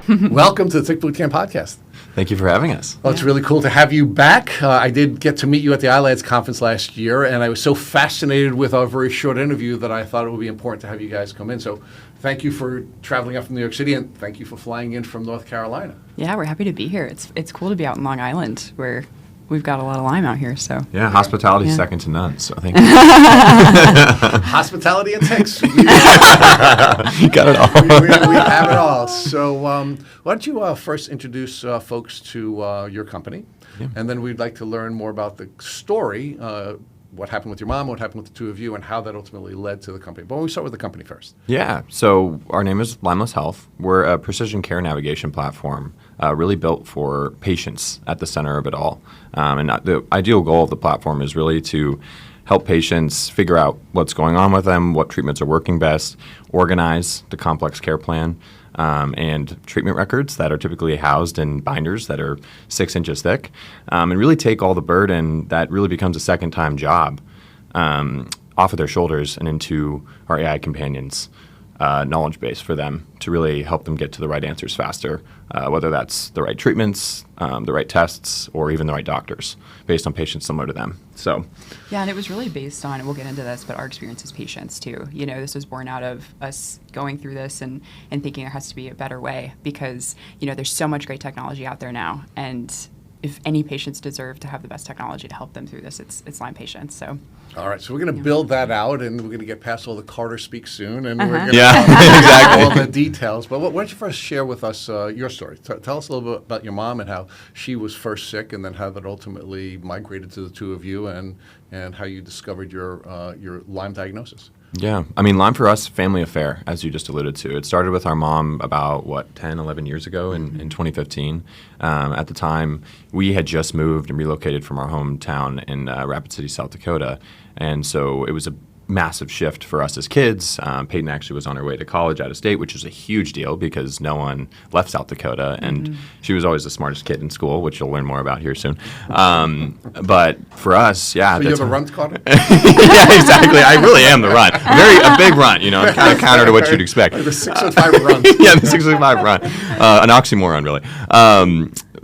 Welcome to the Tick Boot Camp podcast. Thank you for having us. Well, it's really cool to have you back. I did get to meet you at the iLads conference last year, and I was so fascinated with our very short interview that I thought it would be important to have you guys come in. So thank you for traveling up from New York City, and thank you for flying in from North Carolina. Yeah, we're happy to be here. It's cool to be out in Long Island where we've got a lot of Lyme out here. So yeah, hospitality is second to none. So I think hospitality and ticks. You got it all. We have it all. So why don't you first introduce folks to your company, and then we'd like to learn more about the story. What happened with your mom, what happened with the two of you, and how that ultimately led to the company. But we start with the company first. Yeah, so our name is LymeLess Health. We're a precision care navigation platform really built for patients at the center of it all. And the ideal goal of the platform is really to help patients figure out what's going on with them, what treatments are working best, organize the complex care plan, and treatment records that are typically housed in binders that are 6 inches thick, and really take all the burden that really becomes a second-time job off of their shoulders and into our AI companions knowledge base for them to really help them get to the right answers faster, whether that's the right treatments, the right tests, or even the right doctors based on patients similar to them. So, yeah, and it was really based on, and we'll get into this, but our experience as patients too. You know, this was born out of us going through this and thinking there has to be a better way because, you know, there's so much great technology out there now. And if any patients deserve to have the best technology to help them through this, it's Lyme patients. So. All right, so we're going to build that out, and we're going to get past all the Carter speak soon, and we're going to exactly all the details. But why don't you first share with us your story? Tell us a little bit about your mom and how she was first sick, and then how that ultimately migrated to the two of you, and how you discovered your Lyme diagnosis. Yeah. I mean, Lyme for us, family affair, as you just alluded to. It started with our mom about, 10, 11 years ago in 2015. At the time, we had just moved and relocated from our hometown in Rapid City, South Dakota. And so it was a massive shift for us as kids. Peyton actually was on her way to college out of state, which is a huge deal because no one left South Dakota, and she was always the smartest kid in school, which you'll learn more about here soon. But for us, yeah. So you have a run, Carter? Yeah, exactly. I really am the run. A big run, you know, kind of counter to what you'd expect. Like the 605 run. Yeah, the 605 run. An oxymoron, really.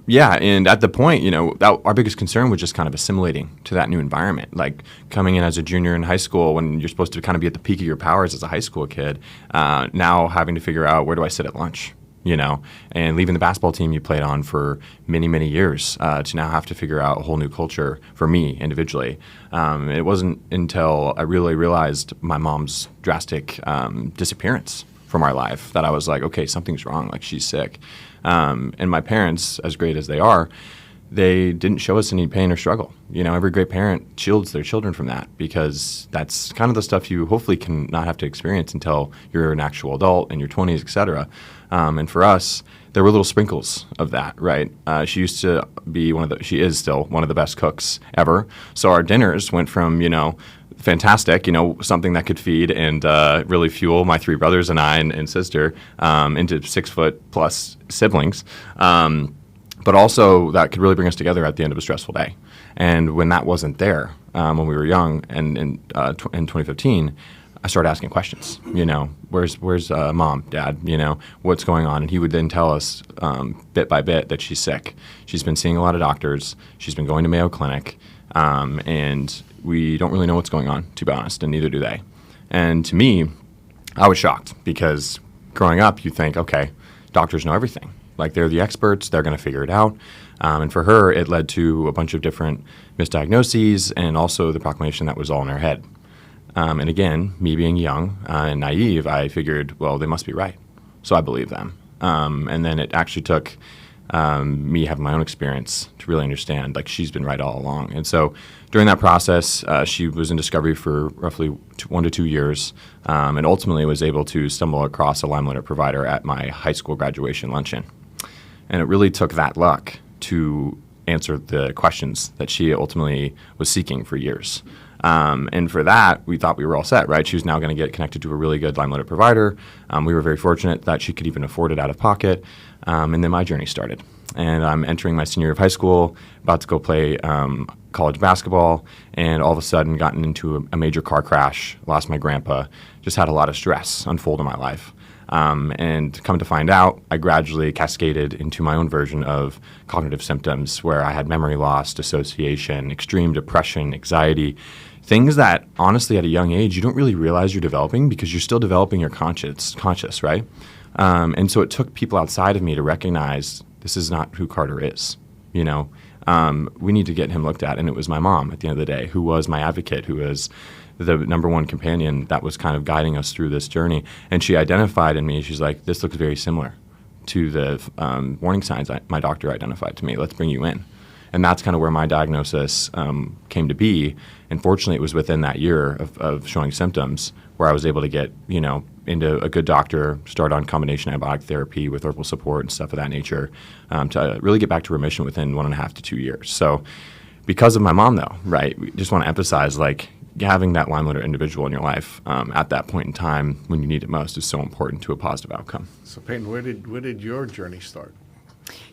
Yeah, and at the point, you know, our biggest concern was just kind of assimilating to that new environment. Like coming in as a junior in high school when you're supposed to kind of be at the peak of your powers as a high school kid, now having to figure out where do I sit at lunch, you know, and leaving the basketball team you played on for many, many years to now have to figure out a whole new culture for me individually. It wasn't until I really realized my mom's drastic disappearance from our life that I was like, okay, something's wrong, like she's sick. And my parents, as great as they are, they didn't show us any pain or struggle. You know, every great parent shields their children from that because that's kind of the stuff you hopefully can not have to experience until you're an actual adult in your 20s, et cetera. And for us, there were little sprinkles of that, right? She used to be she is still one of the best cooks ever. So our dinners went from, you know, fantastic, you know, something that could feed and really fuel my 3 brothers and I and sister into 6-foot-plus siblings, but also that could really bring us together at the end of a stressful day. And when that wasn't there, when we were young and in 2015, I started asking questions, you know, where's mom, dad, you know, what's going on? And he would then tell us bit by bit that she's sick. She's been seeing a lot of doctors. She's been going to Mayo Clinic. And we don't really know what's going on, to be honest, and neither do they. And to me, I was shocked because growing up, you think, okay, doctors know everything. Like they're the experts, they're going to figure it out. And for her, it led to a bunch of different misdiagnoses and also the proclamation that was all in her head. And again, me being young and naive, I figured, well, they must be right. So I believed them. And then it actually took me having my own experience to really understand, like, she's been right all along. And so during that process, she was in discovery for roughly 1 to 2 years, and ultimately was able to stumble across a Lyme Limited provider at my high school graduation luncheon. And it really took that luck to answer the questions that she ultimately was seeking for years. And for that, we thought we were all set, right? She was now going to get connected to a really good Lyme Limited provider. We were very fortunate that she could even afford it out of pocket. And then my journey started. And I'm entering my senior year of high school, about to go play college basketball, and all of a sudden gotten into a major car crash, lost my grandpa, just had a lot of stress unfold in my life. And come to find out, I gradually cascaded into my own version of cognitive symptoms where I had memory loss, dissociation, extreme depression, anxiety, things that honestly at a young age you don't really realize you're developing because you're still developing your conscious, right? And so it took people outside of me to recognize this is not who Carter is, you know. We need to get him looked at. And it was my mom at the end of the day who was my advocate, who was the number one companion that was kind of guiding us through this journey. And she identified in me, she's like, this looks very similar to the warning signs my doctor identified to me. Let's bring you in. And that's kind of where my diagnosis came to be. And fortunately, it was within that year of showing symptoms where I was able to get, you know, into a good doctor, start on combination antibiotic therapy with herbal support and stuff of that nature to really get back to remission within 1.5 to 2 years. So because of my mom, though, right, we just want to emphasize, like, having that Lyme literate individual in your life at that point in time when you need it most is so important to a positive outcome. So Payton, where did your journey start?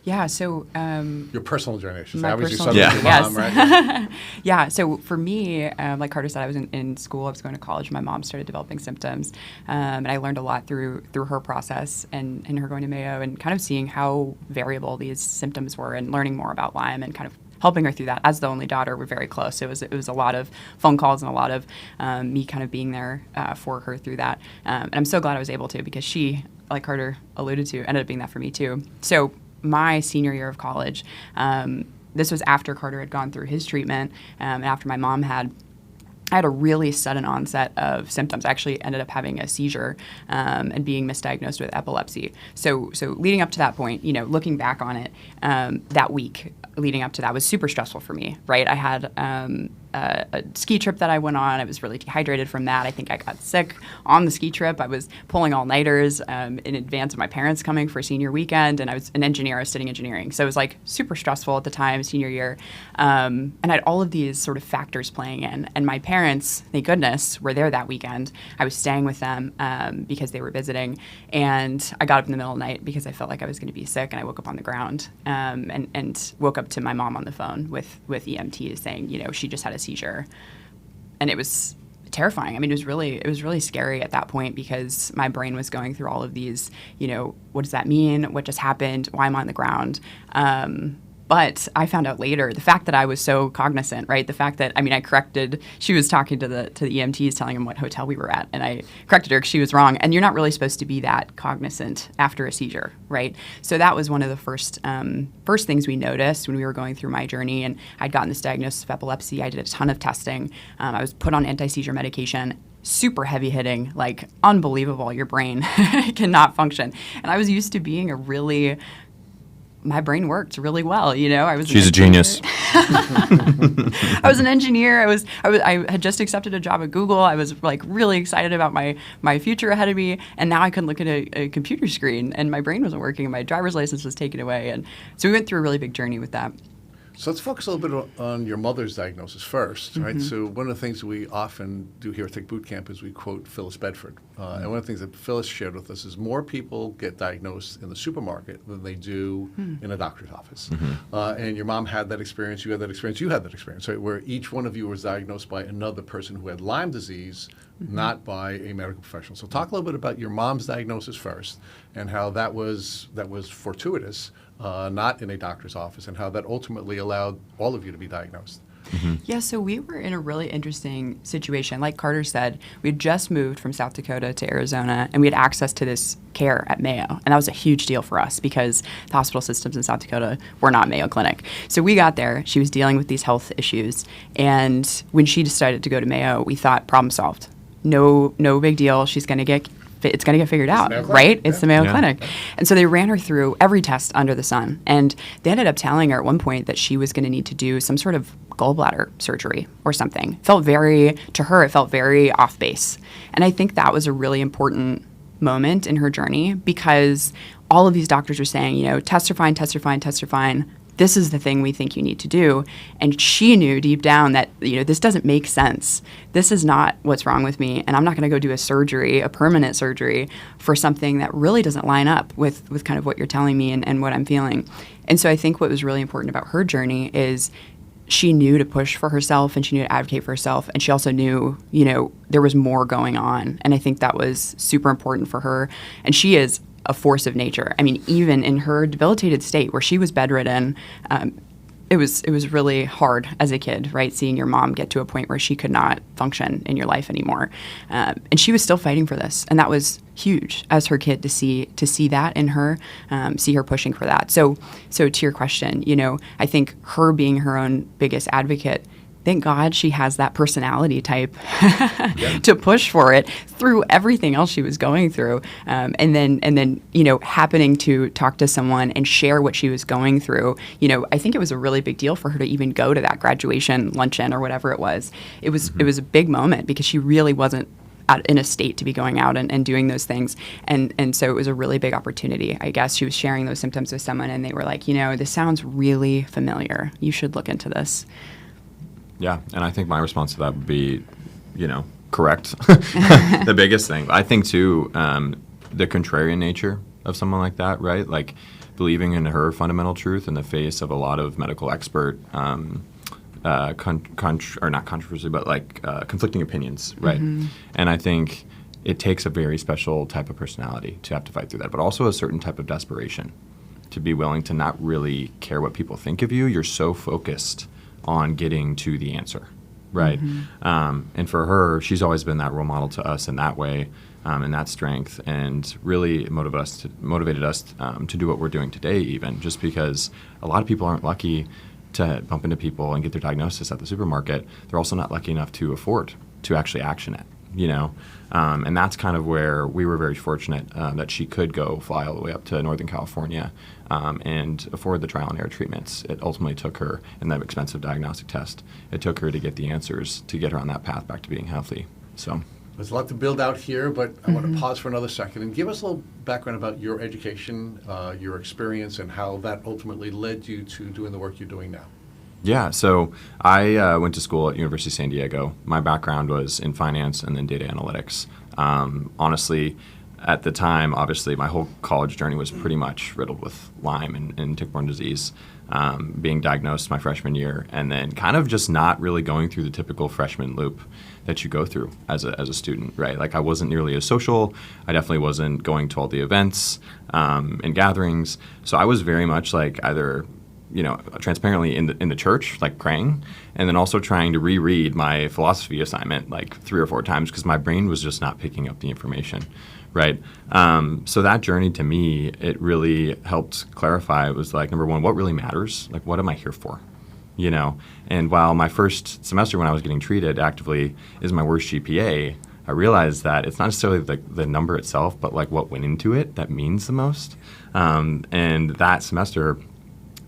Yeah, so Your personal journey, I should say. my Obviously, personal started with your journey, mom, yes. right? Yeah, so for me, like Carter said, I was in school. I was going to college. My mom started developing symptoms, and I learned a lot through her process and her going to Mayo and kind of seeing how variable these symptoms were and learning more about Lyme and kind of helping her through that. As the only daughter, we're very close. It was a lot of phone calls and a lot of me kind of being there for her through that. And I'm so glad I was able to because she, like Carter alluded to, ended up being that for me too. So my senior year of college, this was after Carter had gone through his treatment and after my mom I had a really sudden onset of symptoms. I actually ended up having a seizure and being misdiagnosed with epilepsy. So leading up to that point, you know, looking back on it, that week leading up to that was super stressful for me, right? I had a ski trip that I went on. I was really dehydrated from that. I think I got sick on the ski trip. I was pulling all-nighters in advance of my parents coming for senior weekend, and I was an engineer. I was studying engineering. So it was like super stressful at the time, senior year. And I had all of these sort of factors playing in. And my parents, thank goodness, were there that weekend. I was staying with them because they were visiting. And I got up in the middle of the night because I felt like I was going to be sick, and I woke up on the ground and woke up to my mom on the phone with EMTs saying, you know, she just had a seizure. And it was terrifying. I mean, it was really scary at that point because my brain was going through all of these, you know, what does that mean? What just happened? Why am I on the ground? But I found out later, the fact that I was so cognizant, right? The fact that, I mean, I corrected, she was talking to the EMTs, telling them what hotel we were at, and I corrected her because she was wrong. And you're not really supposed to be that cognizant after a seizure, right? So that was one of the first things we noticed when we were going through my journey. And I'd gotten this diagnosis of epilepsy. I did a ton of testing. I was put on anti-seizure medication. Super heavy hitting, like unbelievable. Your brain cannot function. And I was used to being my brain worked really well, you know. She's a genius. I was an engineer. I had just accepted a job at Google. I was like really excited about my future ahead of me, and now I couldn't look at a computer screen, and my brain wasn't working, and my driver's license was taken away, and so we went through a really big journey with that. So let's focus a little bit on your mother's diagnosis first, right? Mm-hmm. So one of the things we often do here at Tech Boot Camp is we quote Phyllis Bedford. And one of the things that Phyllis shared with us is more people get diagnosed in the supermarket than they do in a doctor's office. Mm-hmm. And your mom had that experience, you had that experience, you had that experience, right? Where each one of you was diagnosed by another person who had Lyme disease, not by a medical professional. So talk a little bit about your mom's diagnosis first and how that was fortuitous, not in a doctor's office, and how that ultimately allowed all of you to be diagnosed. Mm-hmm. Yeah, so we were in a really interesting situation. Like Carter said, we had just moved from South Dakota to Arizona, and we had access to this care at Mayo. And that was a huge deal for us because the hospital systems in South Dakota were not Mayo Clinic. So we got there. She was dealing with these health issues. And when she decided to go to Mayo, we thought, problem solved. No big deal. It's going to get figured out, right? It's the Mayo Clinic. And so they ran her through every test under the sun. And they ended up telling her at one point that she was going to need to do some sort of gallbladder surgery or something. To her, it felt very off base. And I think that was a really important moment in her journey because all of these doctors were saying, you know, tests are fine, tests are fine, tests are fine. This is the thing we think you need to do. And she knew deep down that, you know, this doesn't make sense. This is not what's wrong with me. And I'm not going to go do a permanent surgery for something that really doesn't line up with kind of what you're telling me and what I'm feeling. And so I think what was really important about her journey is she knew to push for herself and she knew to advocate for herself. And she also knew, you know, there was more going on. And I think that was super important for her. And she is a force of nature. I mean, even in her debilitated state where she was bedridden, it was really hard as a kid, right? Seeing your mom get to a point where she could not function in your life anymore, and she was still fighting for this, and that was huge as her kid to see that in her, see her pushing for that. So to your question, you know, I think her being her own biggest advocate. Thank God she has that personality type to push for it through everything else she was going through. And then, you know, happening to talk to someone and share what she was going through, you know, I think it was a really big deal for her to even go to that graduation luncheon or whatever it was. It was a big moment because she really wasn't in a state to be going out and doing those things. And so it was a really big opportunity. I guess she was sharing those symptoms with someone and they were like, you know, this sounds really familiar. You should look into this. Yeah, and I think my response to that would be, you know, correct. The biggest thing. I think, too, the contrarian nature of someone like that, right? Like believing in her fundamental truth in the face of a lot of medical expert, not controversy, but like conflicting opinions, right? Mm-hmm. And I think it takes a very special type of personality to have to fight through that, but also a certain type of desperation to be willing to not really care what people think of you. You're so focused on getting to the answer, right? Mm-hmm. And for her, she's always been that role model to us in that way, and that strength, and really motivated us to do what we're doing today, even just because a lot of people aren't lucky to bump into people and get their diagnosis at the supermarket. They're also not lucky enough to afford to actually action it, you know? And that's kind of where we were very fortunate that she could go fly all the way up to Northern California and afford the trial and error treatments. It ultimately took her, in that expensive diagnostic test, it took her to get the answers to get her on that path back to being healthy. So there's a lot to build out here, but I want to pause for another second and give us a little background about your education, your experience, and how that ultimately led you to doing the work you're doing now. Yeah, so I went to school at University of San Diego. My background was in finance and then data analytics. Honestly, at the time, obviously, my whole college journey was pretty much riddled with Lyme and tick-borne disease, being diagnosed my freshman year, and then kind of just not really going through the typical freshman loop that you go through as a student, right? Like I wasn't nearly as social. I definitely wasn't going to all the events and gatherings. So I was very much like either, you know, transparently in the church, like praying, and then also trying to reread my philosophy assignment like 3 or 4 times because my brain was just not picking up the information, right? So that journey to me, it really helped clarify. It was like, number one, what really matters? Like, what am I here for? You know, and while my first semester when I was getting treated actively is my worst GPA, I realized that it's not necessarily the number itself, but like what went into it that means the most. And that semester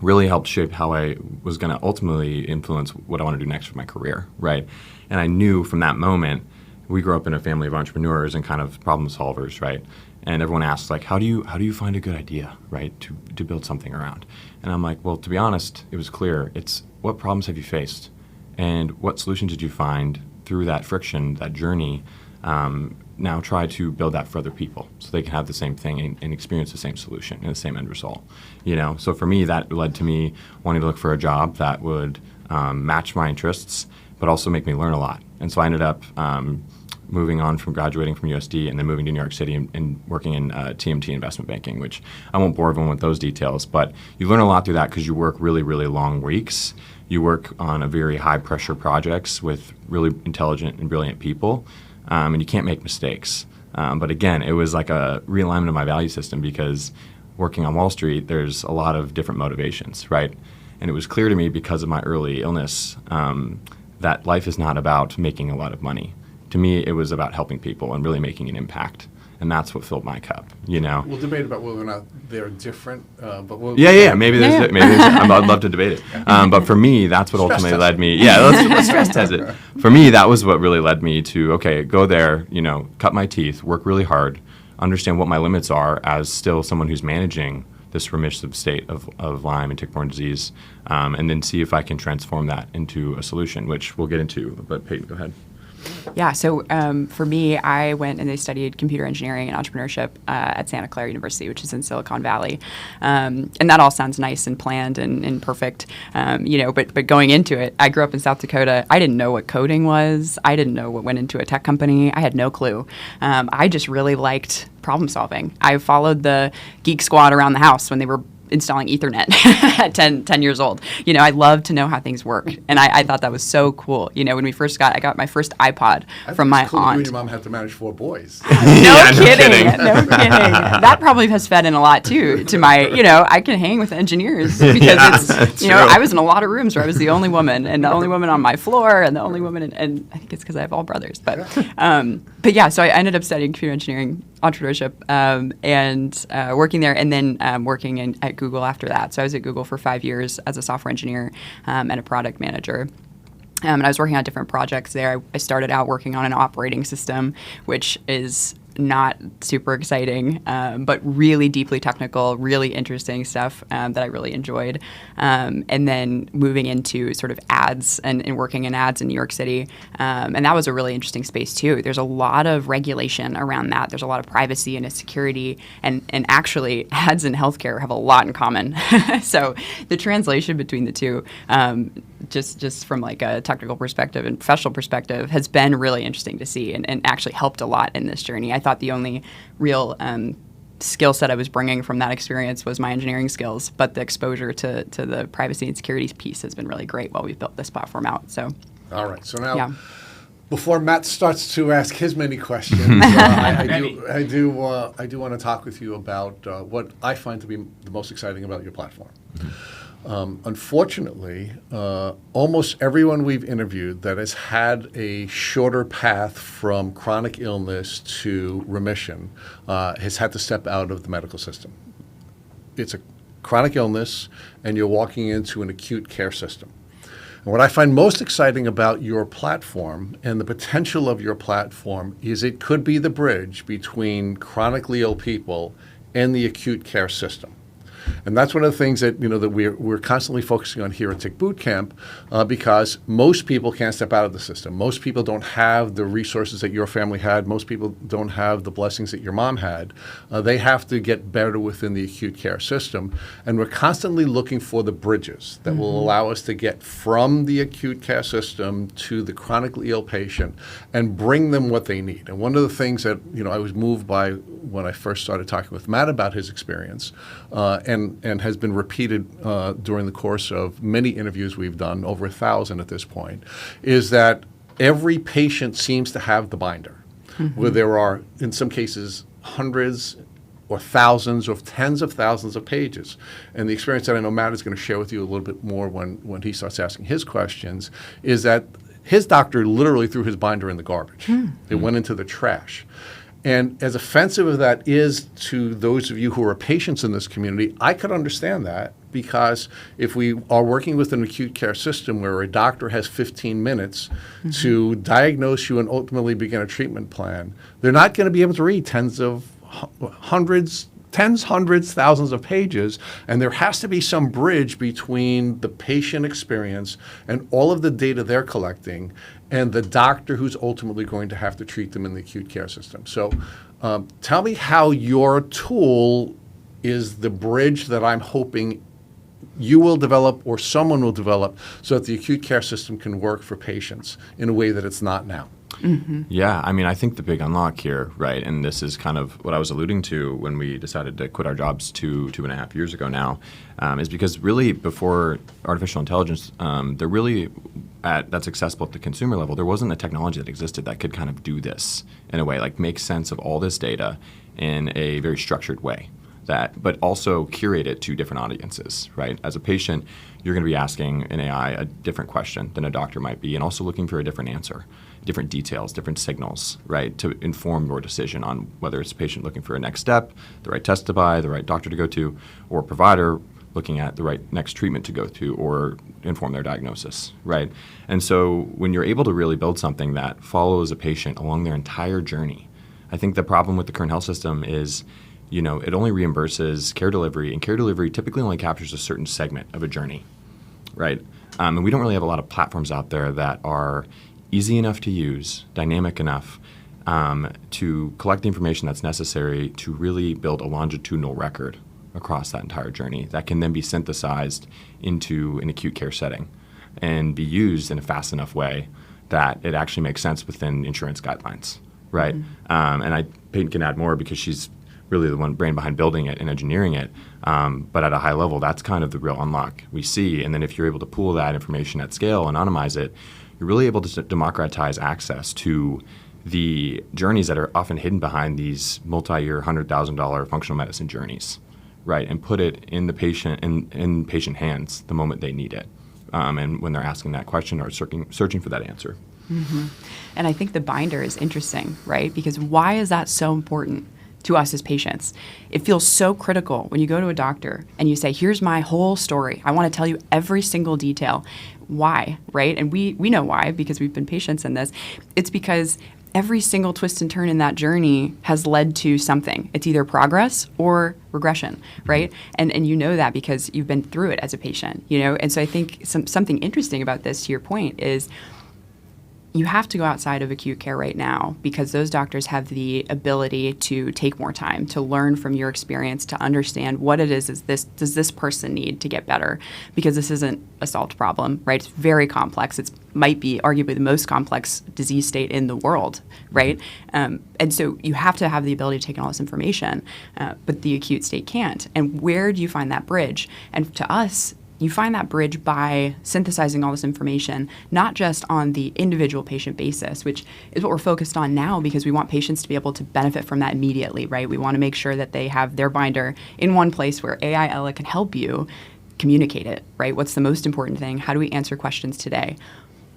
really helped shape how I was going to ultimately influence what I want to do next for my career, right? And I knew from that moment, we grew up in a family of entrepreneurs and kind of problem solvers, right? And everyone asks, like, how do you find a good idea, right, to build something around? And I'm like, well, to be honest, it was clear. It's what problems have you faced? And what solutions did you find through that friction, that journey? Now try to build that for other people so they can have the same thing and experience the same solution and the same end result. You know, so for me, that led to me wanting to look for a job that would match my interests, but also make me learn a lot. And so I ended up moving on from graduating from USD and then moving to New York City and working in TMT investment banking, which I won't bore everyone with those details, but you learn a lot through that because you work really, really long weeks. You work on a very high pressure projects with really intelligent and brilliant people. And you can't make mistakes. But again, it was like a realignment of my value system because working on Wall Street, there's a lot of different motivations, right? And it was clear to me because of my early illness that life is not about making a lot of money. To me, it was about helping people and really making an impact. And that's what filled my cup, you know? We'll debate about whether or not they're different, but we'll... Yeah, maybe there's... I'd love to debate it. But for me, that's what ultimately led me... Yeah, let's stress test it. For me, that was what really led me to, okay, go there, you know, cut my teeth, work really hard, understand what my limits are as still someone who's managing this remissive state of Lyme and tick-borne disease, and then see if I can transform that into a solution, which we'll get into. But Peyton, go ahead. Yeah, so for me, I went and I studied computer engineering and entrepreneurship at Santa Clara University, which is in Silicon Valley. And that all sounds nice and planned and perfect, but going into it, I grew up in South Dakota. I didn't know what coding was. I didn't know what went into a tech company. I had no clue. I just really liked problem solving. I followed the Geek Squad around the house when they were installing Ethernet at 10 years old. I love to know how things work. And I thought that was so cool. When I got my first iPod from my cool aunt. You and your mom had to manage 4 boys. No kidding. That probably has fed in a lot too to my, I can hang with engineers because it's, I was in a lot of rooms where I was the only woman and the only woman on my floor and the only woman, and I think it's because I have all brothers. But yeah, so I ended up studying computer engineering, entrepreneurship, and working there, and then working at Google after that. So I was at Google for 5 years as a software engineer and a product manager. And I was working on different projects there. I started out working on an operating system, which is not super exciting, but really deeply technical, really interesting stuff that I really enjoyed. And then moving into sort of ads and working in ads in New York City. And that was a really interesting space too. There's a lot of regulation around that. There's a lot of privacy and security. And actually, ads and healthcare have a lot in common. So the translation between the two, just from like a technical perspective and professional perspective, has been really interesting to see and actually helped a lot in this journey. I thought the only real skill set I was bringing from that experience was my engineering skills, but the exposure to the privacy and security piece has been really great while we've built this platform out. So, all right. So now, yeah. Before Matt starts to ask his many questions, I do want to talk with you about what I find to be the most exciting about your platform. Unfortunately, almost everyone we've interviewed that has had a shorter path from chronic illness to remission has had to step out of the medical system. It's a chronic illness, and you're walking into an acute care system. And what I find most exciting about your platform and the potential of your platform is it could be the bridge between chronically ill people and the acute care system. And that's one of the things that that we're constantly focusing on here at Tick Bootcamp, because most people can't step out of the system. Most people don't have the resources that your family had. Most people don't have the blessings that your mom had. They have to get better within the acute care system, and we're constantly looking for the bridges that will allow us to get from the acute care system to the chronically ill patient and bring them what they need. And one of the things that I was moved by when I first started talking with Matt about his experience, and has been repeated during the course of many interviews we've done, over 1,000 at this point, is that every patient seems to have the binder, where there are, in some cases, hundreds or thousands or tens of thousands of pages. And the experience that I know Matt is going to share with you a little bit more when he starts asking his questions is that his doctor literally threw his binder in the garbage. It went into the trash. And as offensive as that is to those of you who are patients in this community, I could understand that, because if we are working with an acute care system where a doctor has 15 minutes to diagnose you and ultimately begin a treatment plan, they're not going to be able to read hundreds, thousands of pages, and there has to be some bridge between the patient experience and all of the data they're collecting and the doctor who's ultimately going to have to treat them in the acute care system. So tell me how your tool is the bridge that I'm hoping you will develop or someone will develop so that the acute care system can work for patients in a way that it's not now. Yeah, I mean, I think the big unlock here, right, and this is kind of what I was alluding to when we decided to quit our jobs two and a half years ago now, is because really before artificial intelligence, there really, that's accessible at the consumer level, there wasn't a technology that existed that could kind of do this in a way, like make sense of all this data in a very structured way, but also curate it to different audiences, right? As a patient, you're going to be asking an AI a different question than a doctor might be, and also looking for a different answer, different details, different signals, right, to inform your decision on whether it's a patient looking for a next step, the right test to buy, the right doctor to go to, or a provider looking at the right next treatment to go to or inform their diagnosis, right? And so when you're able to really build something that follows a patient along their entire journey, I think the problem with the current health system is it only reimburses care delivery, and care delivery typically only captures a certain segment of a journey, right? And we don't really have a lot of platforms out there that are easy enough to use, dynamic enough to collect the information that's necessary to really build a longitudinal record across that entire journey that can then be synthesized into an acute care setting and be used in a fast enough way that it actually makes sense within insurance guidelines, right? And Payton can add more because she's really the one brain behind building it and engineering it. But at a high level, that's kind of the real unlock we see. And then if you're able to pool that information at scale and anonymize it, you're really able to democratize access to the journeys that are often hidden behind these multi-year, $100,000 functional medicine journeys, right? And put it in the patient in patient hands the moment they need it, and when they're asking that question or searching for that answer. And I think the binder is interesting, right? Because why is that so important to us as patients? It feels so critical when you go to a doctor and you say, here's my whole story. I want to tell you every single detail. Why, right? And we know why, because we've been patients in this. It's because every single twist and turn in that journey has led to something. It's either progress or regression, right? And you know that because you've been through it as a patient, you know? And so I think something interesting about this, to your point, is you have to go outside of acute care right now because those doctors have the ability to take more time to learn from your experience, to understand what it is does this person need to get better, because this isn't a solved problem, right? It's very complex. It might be arguably the most complex disease state in the world, right? And so you have to have the ability to take in all this information, but the acute state can't. And where do you find that bridge? And to us, you find that bridge by synthesizing all this information, not just on the individual patient basis, which is what we're focused on now because we want patients to be able to benefit from that immediately, right? We want to make sure that they have their binder in one place where AI Ella can help you communicate it, right? What's the most important thing? How do we answer questions today?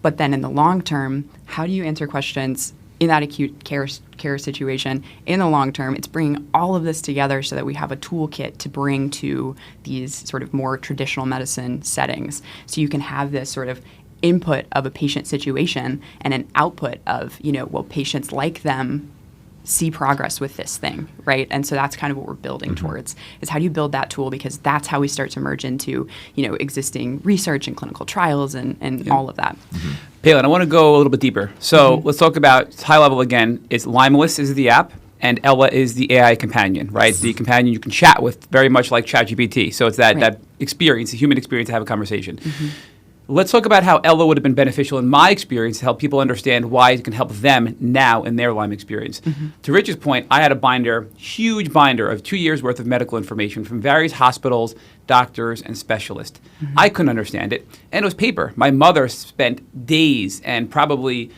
But then in the long term, how do you answer questions in that acute care situation in the long term? It's bringing all of this together so that we have a toolkit to bring to these sort of more traditional medicine settings. So you can have this sort of input of a patient situation and an output of, will patients like them see progress with this thing, right? And so that's kind of what we're building towards, is how do you build that tool, because that's how we start to merge into, existing research and clinical trials and all of that. Payton, I want to go a little bit deeper. So let's talk about high level again. It's LymeLess is the app, and Ella is the AI companion, right? The companion you can chat with, very much like ChatGPT. So it's that experience, the human experience to have a conversation. Let's talk about how Ella would have been beneficial in my experience to help people understand why it can help them now in their Lyme experience. To Rich's point, I had a huge binder of 2 years worth of medical information from various hospitals, doctors, and specialists. I couldn't understand it, and it was paper. My mother spent days and probably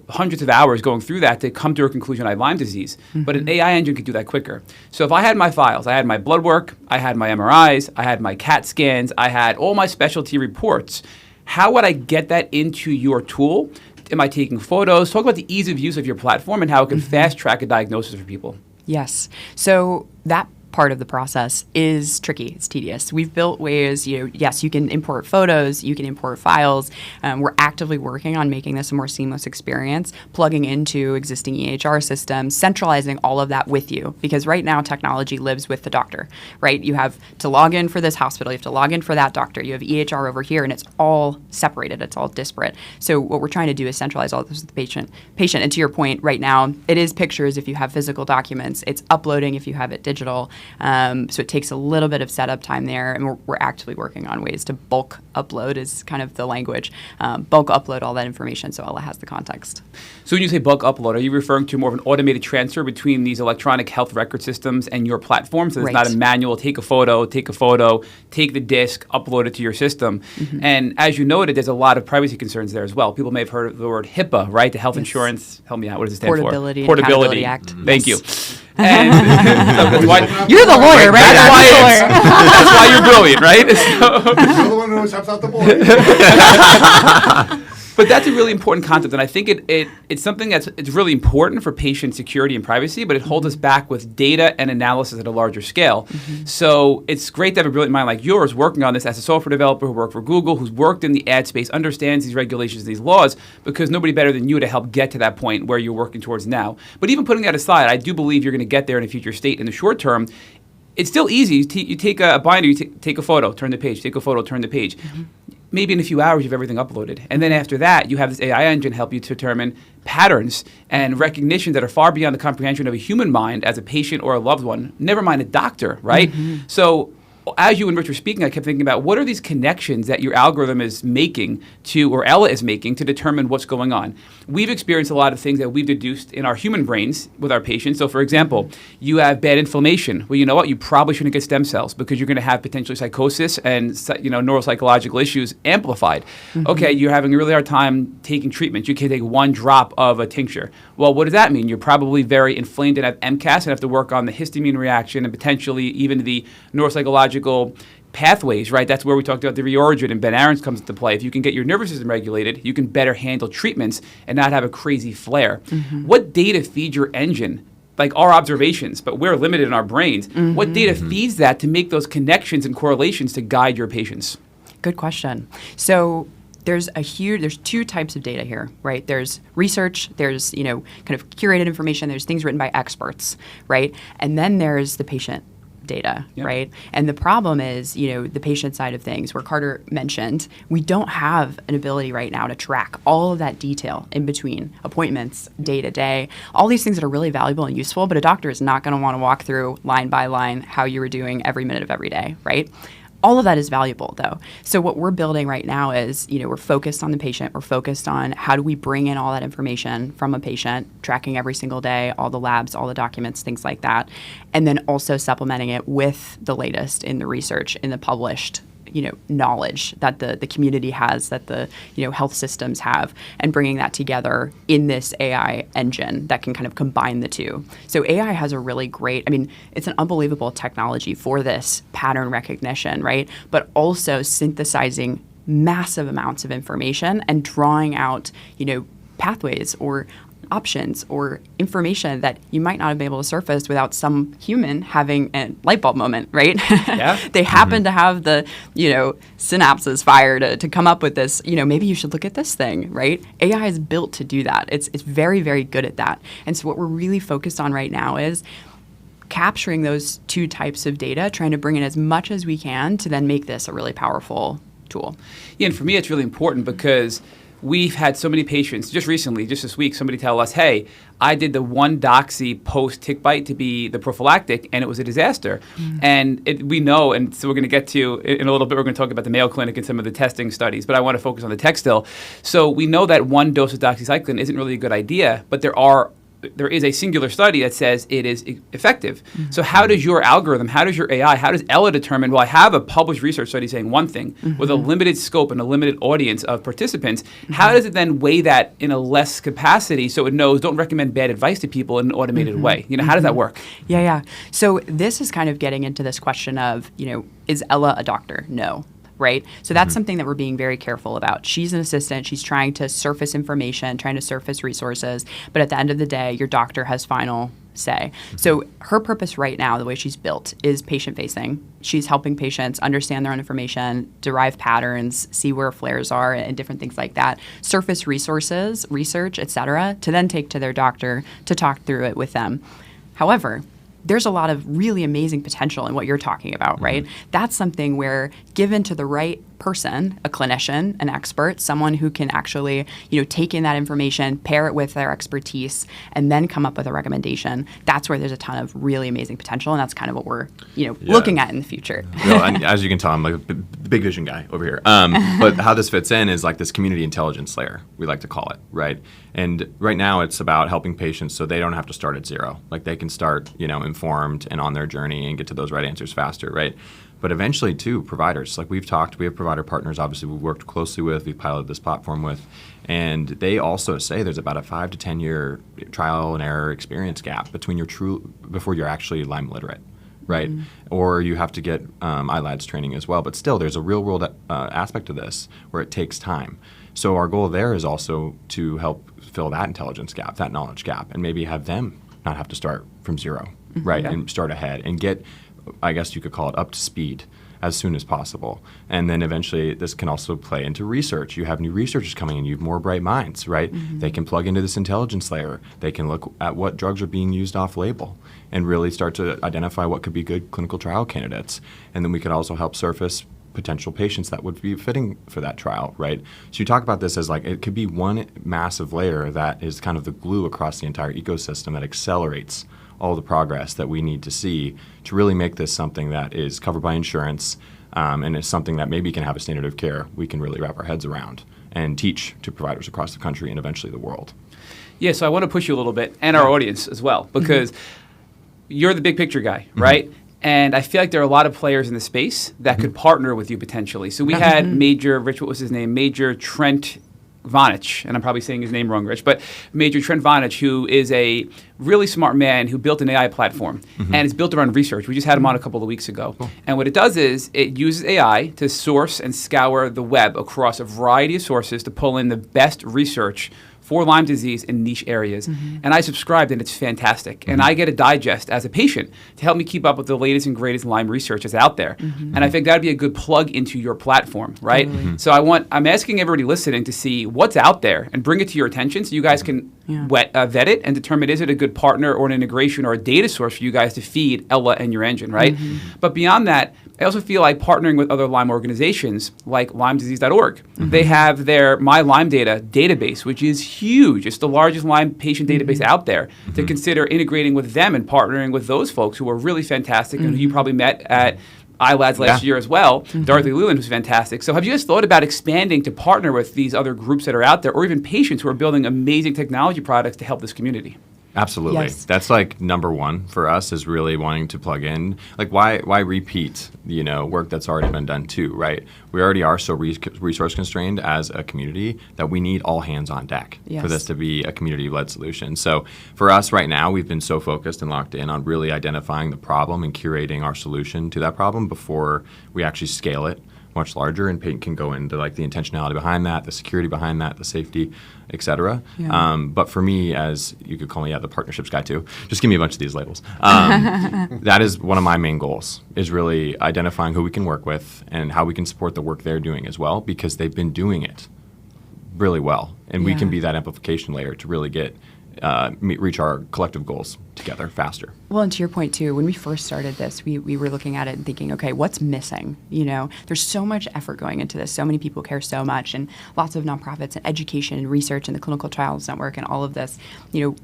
hundreds of hours going through that to come to a conclusion I had Lyme disease. But an AI engine could do that quicker. So if I had my files, I had my blood work, I had my MRIs, I had my CAT scans, I had all my specialty reports, how would I get that into your tool? Am I taking photos? Talk about the ease of use of your platform and how it can fast track a diagnosis for people. Yes. So that part of the process is tricky. It's tedious. We've built ways, yes, you can import photos, you can import files. We're actively working on making this a more seamless experience, plugging into existing EHR systems, centralizing all of that with you. Because right now, technology lives with the doctor, right? You have to log in for this hospital, you have to log in for that doctor, you have EHR over here, and it's all separated, it's all disparate. So what we're trying to do is centralize all this with the patient. And to your point, right now, it is pictures if you have physical documents, it's uploading if you have it digital. So it takes a little bit of setup time there, and we're actively working on ways to bulk upload is kind of the language. Bulk upload all that information so Ella has the context. So when you say bulk upload, are you referring to more of an automated transfer between these electronic health record systems and your platform? So it's not a manual, take a photo, take the disk, upload it to your system. And as you noted, there's a lot of privacy concerns there as well. People may have heard of the word HIPAA, right? The health insurance, help me out, what does it stand Portability for? and Accountability Act. Thank you. And that's why, you're the lawyer, right? that's why you're brilliant, right? So, You're the one who always helps out the board. But that's a really important concept, and I think it's something it's really important for patient security and privacy, but it holds us back with data and analysis at a larger scale. So it's great to have a brilliant mind like yours working on this as a software developer who worked for Google, who's worked in the ad space, understands these regulations and these laws, because nobody better than you to help get to that point where you're working towards now. But even putting that aside, I do believe you're going to get there in a future state. In the short term, it's still easy. You take a binder, you take a photo, turn the page, take a photo, turn the page. maybe in a few hours you have everything uploaded. And then after that, you have this AI engine help you to determine patterns and recognition that are far beyond the comprehension of a human mind as a patient or a loved one, never mind a doctor, right? So as you and Rich were speaking, I kept thinking about what are these connections that your algorithm is making to, or Ella is making, to determine what's going on. We've experienced a lot of things that we've deduced in our human brains with our patients. So for example, you have bad inflammation. Well, you know what? You probably shouldn't get stem cells because you're going to have potentially psychosis and neuropsychological issues amplified. Okay, you're having a really hard time taking treatment. You can take 1 drop of a tincture. Well, what does that mean? You're probably very inflamed and have MCAS and have to work on the histamine reaction and potentially even the neuropsychological pathways, right? That's where we talked about the reorigin, and Ben Aarons comes into play. If you can get your nervous system regulated, you can better handle treatments and not have a crazy flare. What data feeds your engine? Like our observations, but we're limited in our brains. What data feeds that to make those connections and correlations to guide your patients? Good question. So there's 2 types of data here, right? There's research, there's, kind of curated information, there's things written by experts, right? And then there's the patient data, right? And the problem is, the patient side of things, where Carter mentioned, we don't have an ability right now to track all of that detail in between appointments, day to day, all these things that are really valuable and useful, but a doctor is not going to want to walk through line by line how you were doing every minute of every day, right? All of that is valuable, though. So what we're building right now is, we're focused on the patient. We're focused on how do we bring in all that information from a patient, tracking every single day, all the labs, all the documents, things like that, and then also supplementing it with the latest in the research, in the published knowledge that the community has, that the health systems have, and bringing that together in this AI engine that can kind of combine the two. So AI has a really great, it's an unbelievable technology for this pattern recognition, right? But also synthesizing massive amounts of information and drawing out, pathways or options or information that you might not have been able to surface without some human having a light bulb moment, right? Yeah. They happen to have the, synapses fired to come up with this, maybe you should look at this thing, right? AI is built to do that. It's very, very good at that. And so what we're really focused on right now is capturing those 2 types of data, trying to bring in as much as we can to then make this a really powerful tool. Yeah, and for me, it's really important because we've had so many patients, just recently, just this week, somebody tell us, hey, I did the 1 doxy post-tick bite to be the prophylactic, and it was a disaster. And we know, and so we're going to get to, in a little bit, we're going to talk about the Mayo Clinic and some of the testing studies, but I want to focus on the tech still. So we know that 1 dose of doxycycline isn't really a good idea, but there is a singular study that says it is effective. So how does your algorithm, how does your AI, how does Ella determine, well, I have a published research study saying one thing with a limited scope and a limited audience of participants, how does it then weigh that in a less capacity so it knows, don't recommend bad advice to people in an automated way? How does that work? Yeah. So this is kind of getting into this question of, is Ella a doctor? No. Right? So that's something that we're being very careful about. She's an assistant. She's trying to surface information, trying to surface resources. But at the end of the day, your doctor has final say. So her purpose right now, the way she's built, is patient-facing. She's helping patients understand their own information, derive patterns, see where flares are, and different things like that. Surface resources, research, et cetera, to then take to their doctor to talk through it with them. However, there's a lot of really amazing potential in what you're talking about, right? That's something where, given to the right person, a clinician, an expert, someone who can actually, take in that information, pair it with their expertise, and then come up with a recommendation, that's where there's a ton of really amazing potential, and that's kind of what we're, looking at in the future. And as you can tell, I'm like a big vision guy over here. But how this fits in is like this community intelligence layer, we like to call it, right? And right now it's about helping patients so they don't have to start at zero. Like they can start, informed and on their journey and get to those right answers faster, right? But eventually, too, providers. Like we have provider partners, obviously, we've worked closely with, we've piloted this platform with, and they also say there's about a 5 to 10 year trial and error experience gap between before you're actually Lyme literate, right? Or you have to get ILADS training as well. But still, there's a real world aspect to this where it takes time. So our goal there is also to help fill that intelligence gap, that knowledge gap, and maybe have them not have to start from zero, right? And start ahead and get, I guess you could call it, up to speed as soon as possible. And then eventually this can also play into research. You have new researchers coming in, you have more bright minds, right? They can plug into this intelligence layer. They can look at what drugs are being used off-label and really start to identify what could be good clinical trial candidates. And then we could also help surface potential patients that would be fitting for that trial, right? So you talk about this as like it could be one massive layer that is kind of the glue across the entire ecosystem that accelerates all the progress that we need to see to really make this something that is covered by insurance and is something that maybe can have a standard of care we can really wrap our heads around and teach to providers across the country and eventually the world. Yeah, so I want to push you a little bit, and our audience as well, because you're the big picture guy, right? And I feel like there are a lot of players in the space that could partner with you potentially. So we had Major, Rich, what was his name? Major Trent Vonich, and I'm probably saying his name wrong, Rich, but Major Trent Vonich, who is a really smart man who built an AI platform, and it's built around research. We just had him on a couple of weeks ago. Cool. And what it does is it uses AI to source and scour the web across a variety of sources to pull in the best research for Lyme disease in niche areas. And I subscribed, and it's fantastic. And I get a digest as a patient to help me keep up with the latest and greatest Lyme research that's out there. And I think that would be a good plug into your platform, right? So I'm asking everybody listening to see what's out there and bring it to your attention so you guys can vet it and determine, is it a good partner or an integration or a data source for you guys to feed Ella and your engine, right? But beyond that, I also feel like partnering with other Lyme organizations like LymeDisease.org. They have their My Lyme Data database, which is huge. It's the largest Lyme patient database out there. To consider integrating with them and partnering with those folks who are really fantastic and who you probably met at iLads last year as well. Dorothy Leland was fantastic. So have you guys thought about expanding to partner with these other groups that are out there, or even patients who are building amazing technology products to help this community? Absolutely. Yes. That's like number one for us, is really wanting to plug in. Like why repeat, work that's already been done too, right? We already are so resource constrained as a community that we need all hands on deck for this to be a community-led solution. So for us right now, we've been so focused and locked in on really identifying the problem and curating our solution to that problem before we actually scale it much larger, and Payton can go into like the intentionality behind that, the security behind that, the safety, et cetera. But for me, as you could call me the partnerships guy too, just give me a bunch of these labels. That is one of my main goals, is really identifying who we can work with and how we can support the work they're doing as well, because they've been doing it really well. And we can be that amplification layer to really reach our collective goals together faster. Well, and to your point too, when we first started this, we were looking at it and thinking, okay, what's missing? There's so much effort going into this. So many people care so much, and lots of nonprofits and education and research and the Clinical Trials Network and all of this.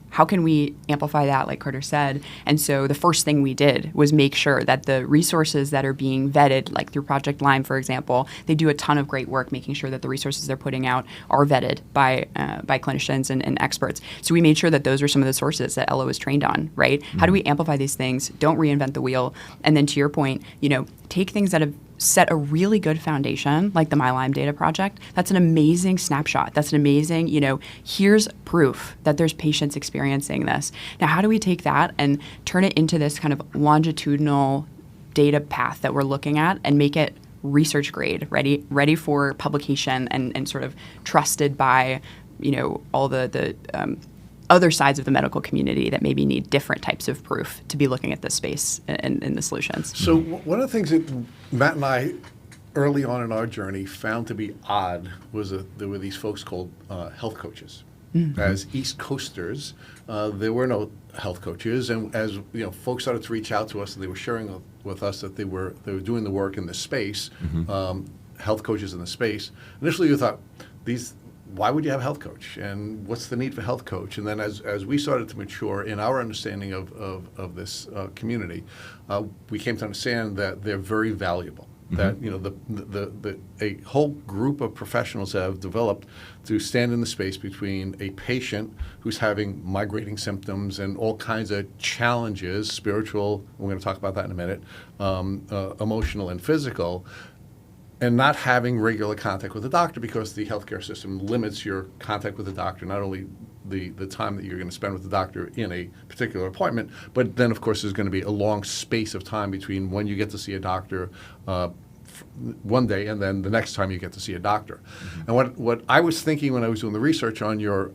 How can we amplify that, like Carter said? And so the first thing we did was make sure that the resources that are being vetted, like through Project Lyme, for example, they do a ton of great work making sure that the resources they're putting out are vetted by clinicians and experts. So we made sure that those were some of the sources that Ella was trained on, right? How do we amplify these things? Don't reinvent the wheel. And then to your point, take things that have set a really good foundation, like the My Lyme Data Project. That's an amazing snapshot. That's an amazing, here's proof that there's patients experiencing this. Now, how do we take that and turn it into this kind of longitudinal data path that we're looking at and make it research grade, ready for publication and sort of trusted by, all the other sides of the medical community that maybe need different types of proof to be looking at this space and the solutions. So one of the things that Matt and I, early on in our journey, found to be odd was there were these folks called health coaches. As East Coasters, there were no health coaches, and as folks started to reach out to us, and they were sharing with us that they were doing the work in this space, health coaches in the space. Initially, you thought, why would you have a health coach, and what's the need for a health coach? And then as we started to mature in our understanding of this community, we came to understand that they're very valuable. That a whole group of professionals have developed to stand in the space between a patient who's having migrating symptoms and all kinds of challenges, spiritual, we're going to talk about that in a minute, emotional and physical, and not having regular contact with a doctor, because the healthcare system limits your contact with the doctor, not only the time that you're going to spend with the doctor in a particular appointment, but then, of course, there's going to be a long space of time between when you get to see a doctor one day and then the next time you get to see a doctor. And what I was thinking when I was doing the research on your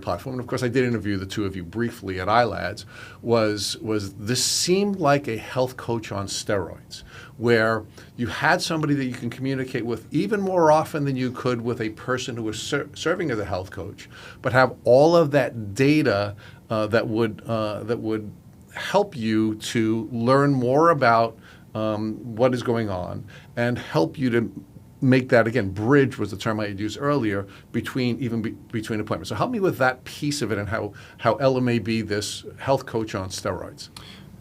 platform, and of course I did interview the two of you briefly at iLads, was this seemed like a health coach on steroids, where you had somebody that you can communicate with even more often than you could with a person who was serving as a health coach, but have all of that data that would help you to learn more about what is going on and help you to make that, again, bridge was the term I had used earlier, between appointments. So help me with that piece of it and how Ella may be this health coach on steroids.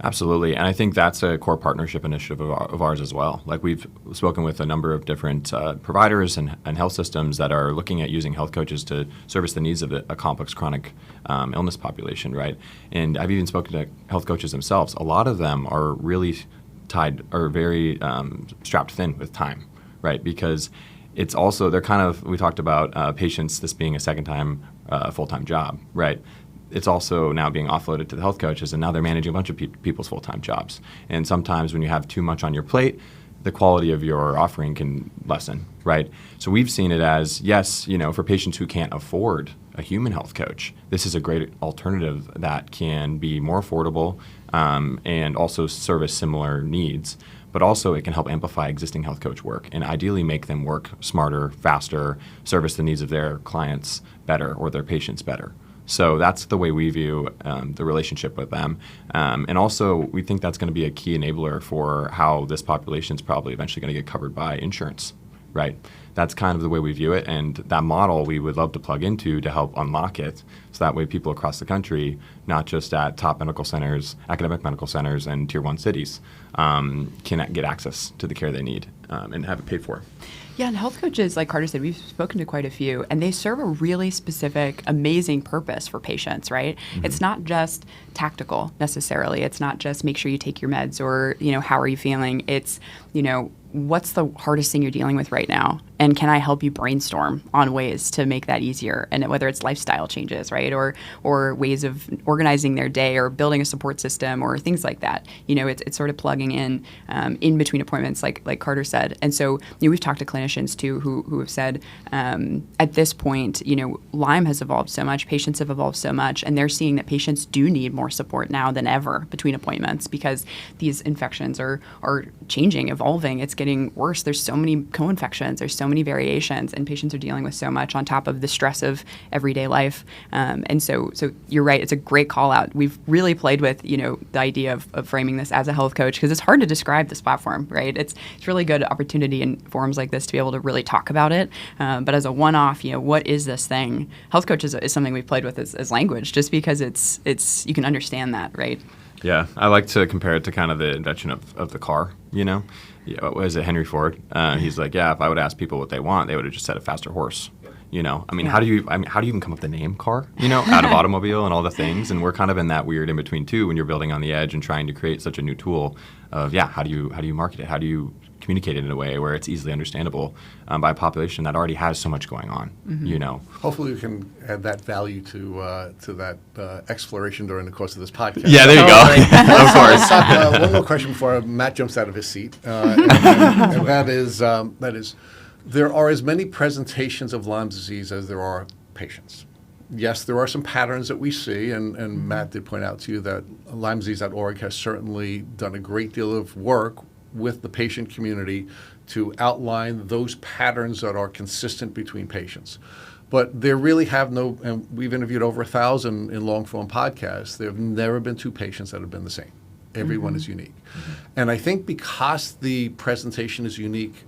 Absolutely. And I think that's a core partnership initiative of ours as well. Like, we've spoken with a number of different providers and health systems that are looking at using health coaches to service the needs of a complex chronic illness population, right? And I've even spoken to health coaches themselves. A lot of them are really tied or very strapped thin with time, right? Because it's also, we talked about patients, this being a second time full-time job, right? It's also now being offloaded to the health coaches, and now they're managing a bunch of people's full-time jobs. And sometimes when you have too much on your plate, the quality of your offering can lessen, right? So we've seen it as, yes, for patients who can't afford a human health coach, this is a great alternative that can be more affordable and also service similar needs. But also it can help amplify existing health coach work and ideally make them work smarter, faster, service the needs of their clients better or their patients better. So that's the way we view the relationship with them. And also, we think that's going to be a key enabler for how this population is probably eventually going to get covered by insurance, right? That's kind of the way we view it. And that model we would love to plug into to help unlock it. So that way people across the country, not just at top medical centers, academic medical centers and tier 1 cities, can get access to the care they need and have it paid for. Yeah, and health coaches, like Carter said, we've spoken to quite a few, and they serve a really specific, amazing purpose for patients, right? Mm-hmm. It's not just tactical necessarily. It's not just make sure you take your meds or, how are you feeling? It's, what's the hardest thing you're dealing with right now? And can I help you brainstorm on ways to make that easier? And whether it's lifestyle changes, right? Or ways of organizing their day or building a support system or things like that. It's sort of plugging in between appointments, like Carter said. And so, we've talked to clinicians too who have said at this point, Lyme has evolved so much, patients have evolved so much, and they're seeing that patients do need more support now than ever between appointments because these infections are changing, evolving. It's getting worse. There's so many co-infections. There's so many variations, and patients are dealing with so much on top of the stress of everyday life. And so you're right. It's a great call out. We've really played with, the idea of framing this as a health coach because it's hard to describe this platform, right? It's really good opportunity in forums like this to be able to really talk about it. But as a one-off, what is this thing? Health coach is something we've played with as language just because it's you can understand that, right? Yeah, I like to compare it to kind of the invention of the car, Was it Henry Ford? He's like, yeah, if I would ask people what they want, they would have just said a faster horse. How do you even come up with the name car, out of automobile and all the things? And we're kind of in that weird in between too when you're building on the edge and trying to create such a new tool of, how do you market it? How do you communicate it in a way where it's easily understandable by a population that already has so much going on, Hopefully we can add that value to that exploration during the course of this podcast. Yeah, there you go. Of course. One more question before Matt jumps out of his seat, and that is, there are as many presentations of Lyme disease as there are patients. Yes, there are some patterns that we see, and Matt did point out to you that LymeDisease.org has certainly done a great deal of work with the patient community to outline those patterns that are consistent between patients. But there really have no, and we've interviewed over 1,000 in long-form podcasts, there have never been two patients that have been the same. Everyone is unique. And I think because the presentation is unique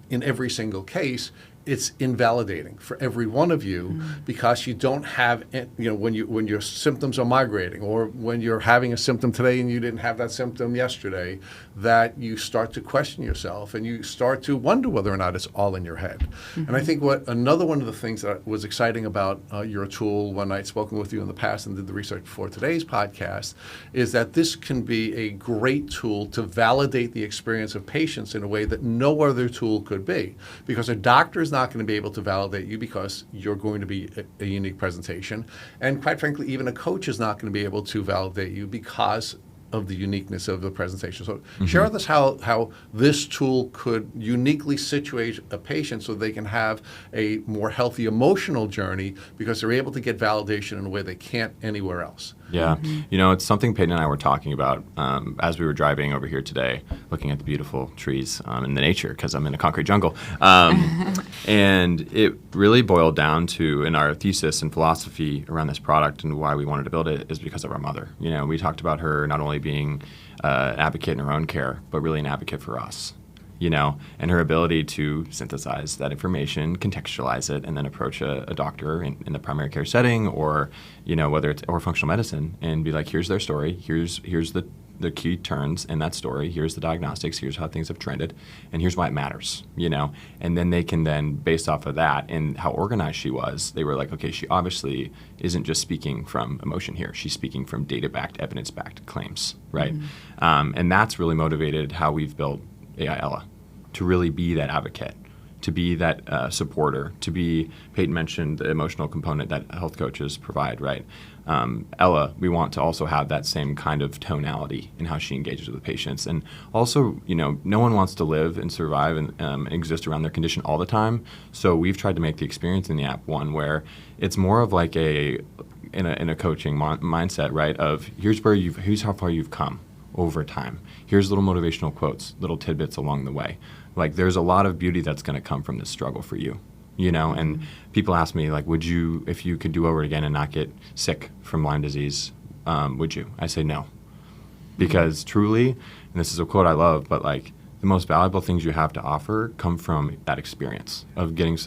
in every single case, it's invalidating for every one of you because you don't have, when your symptoms are migrating or when you're having a symptom today and you didn't have that symptom yesterday, that you start to question yourself and you start to wonder whether or not it's all in your head. And I think another one of the things that was exciting about your tool when I'd spoken with you in the past and did the research before today's podcast is that this can be a great tool to validate the experience of patients in a way that no other tool could be, because a doctor is not going to be able to validate you because you're going to be a unique presentation. And quite frankly, even a coach is not going to be able to validate you because of the uniqueness of the presentation. So share with us how this tool could uniquely situate a patient so they can have a more healthy emotional journey because they're able to get validation in a way they can't anywhere else. Yeah. You know, it's something Peyton and I were talking about as we were driving over here today, looking at the beautiful trees in the nature, because I'm in a concrete jungle. And it really boiled down to, in our thesis and philosophy around this product and why we wanted to build it, is because of our mother. You know, we talked about her not only being an advocate in her own care, but really an advocate for us. You know, and her ability to synthesize that information, contextualize it, and then approach a doctor in the primary care setting, or, you know, whether it's or functional medicine, and be like, here's their story, here's the key turns in that story, here's the diagnostics, here's how things have trended, and here's why it matters, you know. And then they can then, based off of that and how organized she was, they were like, okay, she obviously isn't just speaking from emotion here, she's speaking from data-backed, evidence-backed claims, right? And that's really motivated how we've built AI Ella, to really be that advocate, to be that supporter, to be, Peyton mentioned the emotional component that health coaches provide, right? Ella, we want to also have that same kind of tonality in how she engages with patients. And also, you know, no one wants to live and survive and exist around their condition all the time. So we've tried to make the experience in the app one where it's more of like in a coaching mindset, right? Of here's how far you've come over time. Here's little motivational quotes, little tidbits along the way. Like, there's a lot of beauty that's going to come from this struggle for you, you know? And people ask me, like, would you, if you could do over again and not get sick from Lyme disease, would you? I say no. Because truly, and this is a quote I love, but like, the most valuable things you have to offer come from that experience of getting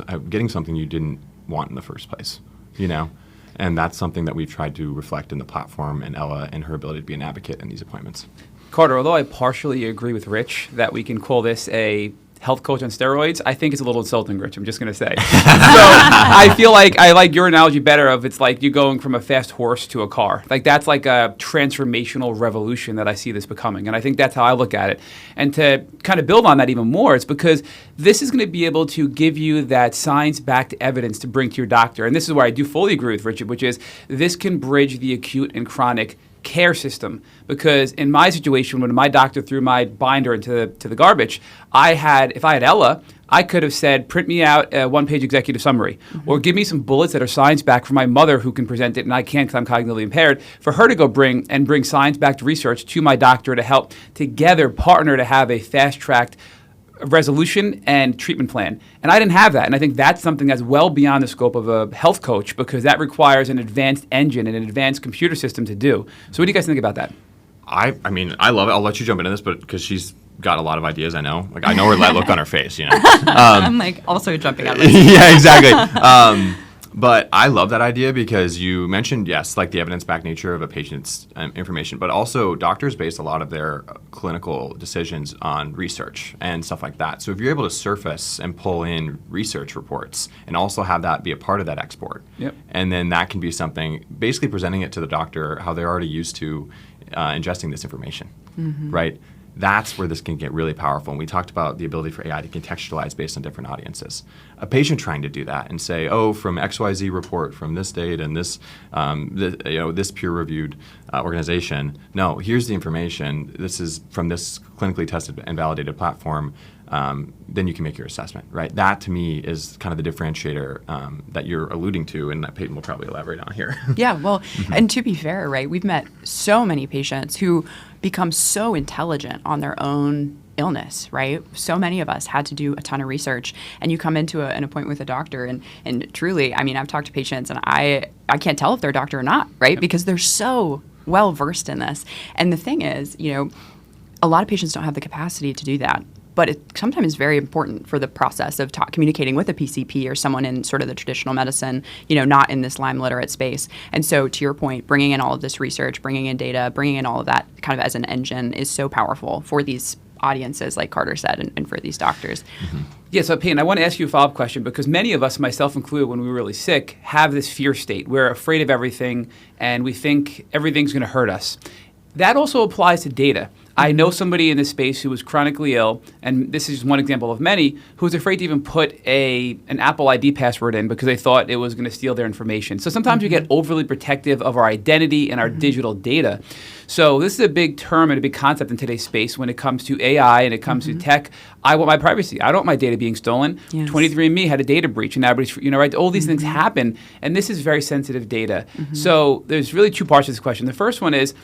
something you didn't want in the first place, you know? And that's something that we've tried to reflect in the platform and Ella and her ability to be an advocate in these appointments. Carter, although I partially agree with Rich that we can call this a health coach on steroids, I think it's a little insulting, Rich, I'm just going to say. So I feel like I like your analogy better of it's like you going from a fast horse to a car. Like, that's like a transformational revolution that I see this becoming. And I think that's how I look at it. And to kind of build on that even more, it's because this is going to be able to give you that science-backed evidence to bring to your doctor. And this is where I do fully agree with Richard, which is this can bridge the acute and chronic care system. Because in my situation, when my doctor threw my binder into the garbage, if I had Ella, I could have said, print me out a one-page executive summary, or give me some bullets that are science-backed for my mother who can present it, and I can't because I'm cognitively impaired, for her to go bring science-backed research to my doctor to help together partner to have a fast-tracked resolution and treatment plan. And I didn't have that. And I think that's something that's well beyond the scope of a health coach, because that requires an advanced engine and an advanced computer system to do. So what do you guys think about that? I mean, I love it. I'll let you jump into this, but because she's got a lot of ideas, I know. Like, I know her look on her face, you know. I'm like also jumping out of my yeah, exactly. But I love that idea because you mentioned, yes, like the evidence-backed nature of a patient's information, but also doctors base a lot of their clinical decisions on research and stuff like that. So if you're able to surface and pull in research reports and also have that be a part of that export, and then that can be something, basically presenting it to the doctor how they're already used to ingesting this information, right? That's where this can get really powerful. And we talked about the ability for AI to contextualize based on different audiences. A patient trying to do that and say, oh, from XYZ report from this date and this, this peer-reviewed organization. No, here's the information. This is from this clinically tested and validated platform. Then you can make your assessment, right? That, to me, is kind of the differentiator that you're alluding to, and that Peyton will probably elaborate on here. Yeah, well, and to be fair, right, we've met so many patients who become so intelligent on their own illness, right? So many of us had to do a ton of research, and you come into an appointment with a doctor, and truly, I mean, I've talked to patients, and I can't tell if they're a doctor or not, right? Because they're so well versed in this. And the thing is, you know, a lot of patients don't have the capacity to do that. But it sometimes is very important for the process of communicating with a PCP or someone in sort of the traditional medicine, you know, not in this Lyme literate space. And so, to your point, bringing in all of this research, bringing in data, bringing in all of that kind of as an engine is so powerful for these audiences, like Carter said, and for these doctors. Yeah, so Payton, I want to ask you a follow-up question, because many of us, myself included, when we were really sick, have this fear state. We're afraid of everything, and we think everything's going to hurt us. That also applies to data. I know somebody in this space who was chronically ill, and this is just one example of many, who was afraid to even put an Apple ID password in because they thought it was going to steal their information. So sometimes we get overly protective of our identity and our digital data. So this is a big term and a big concept in today's space when it comes to AI and it comes to tech. I want my privacy. I don't want my data being stolen. Yes. 23andMe had a data breach, and everybody's, right? All these things happen, and this is very sensitive data. So there's really two parts to this question. The first one is,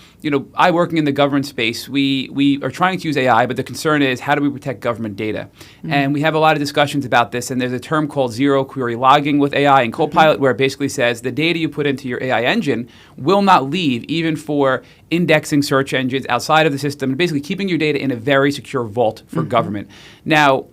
I working in the government space, we are trying to use AI, but the concern is how do we protect government data? And we have a lot of discussions about this, and there's a term called zero query logging with AI and Copilot where it basically says the data you put into your AI engine will not leave even for indexing search engines outside of the system, and basically keeping your data in a very secure vault for government. Now,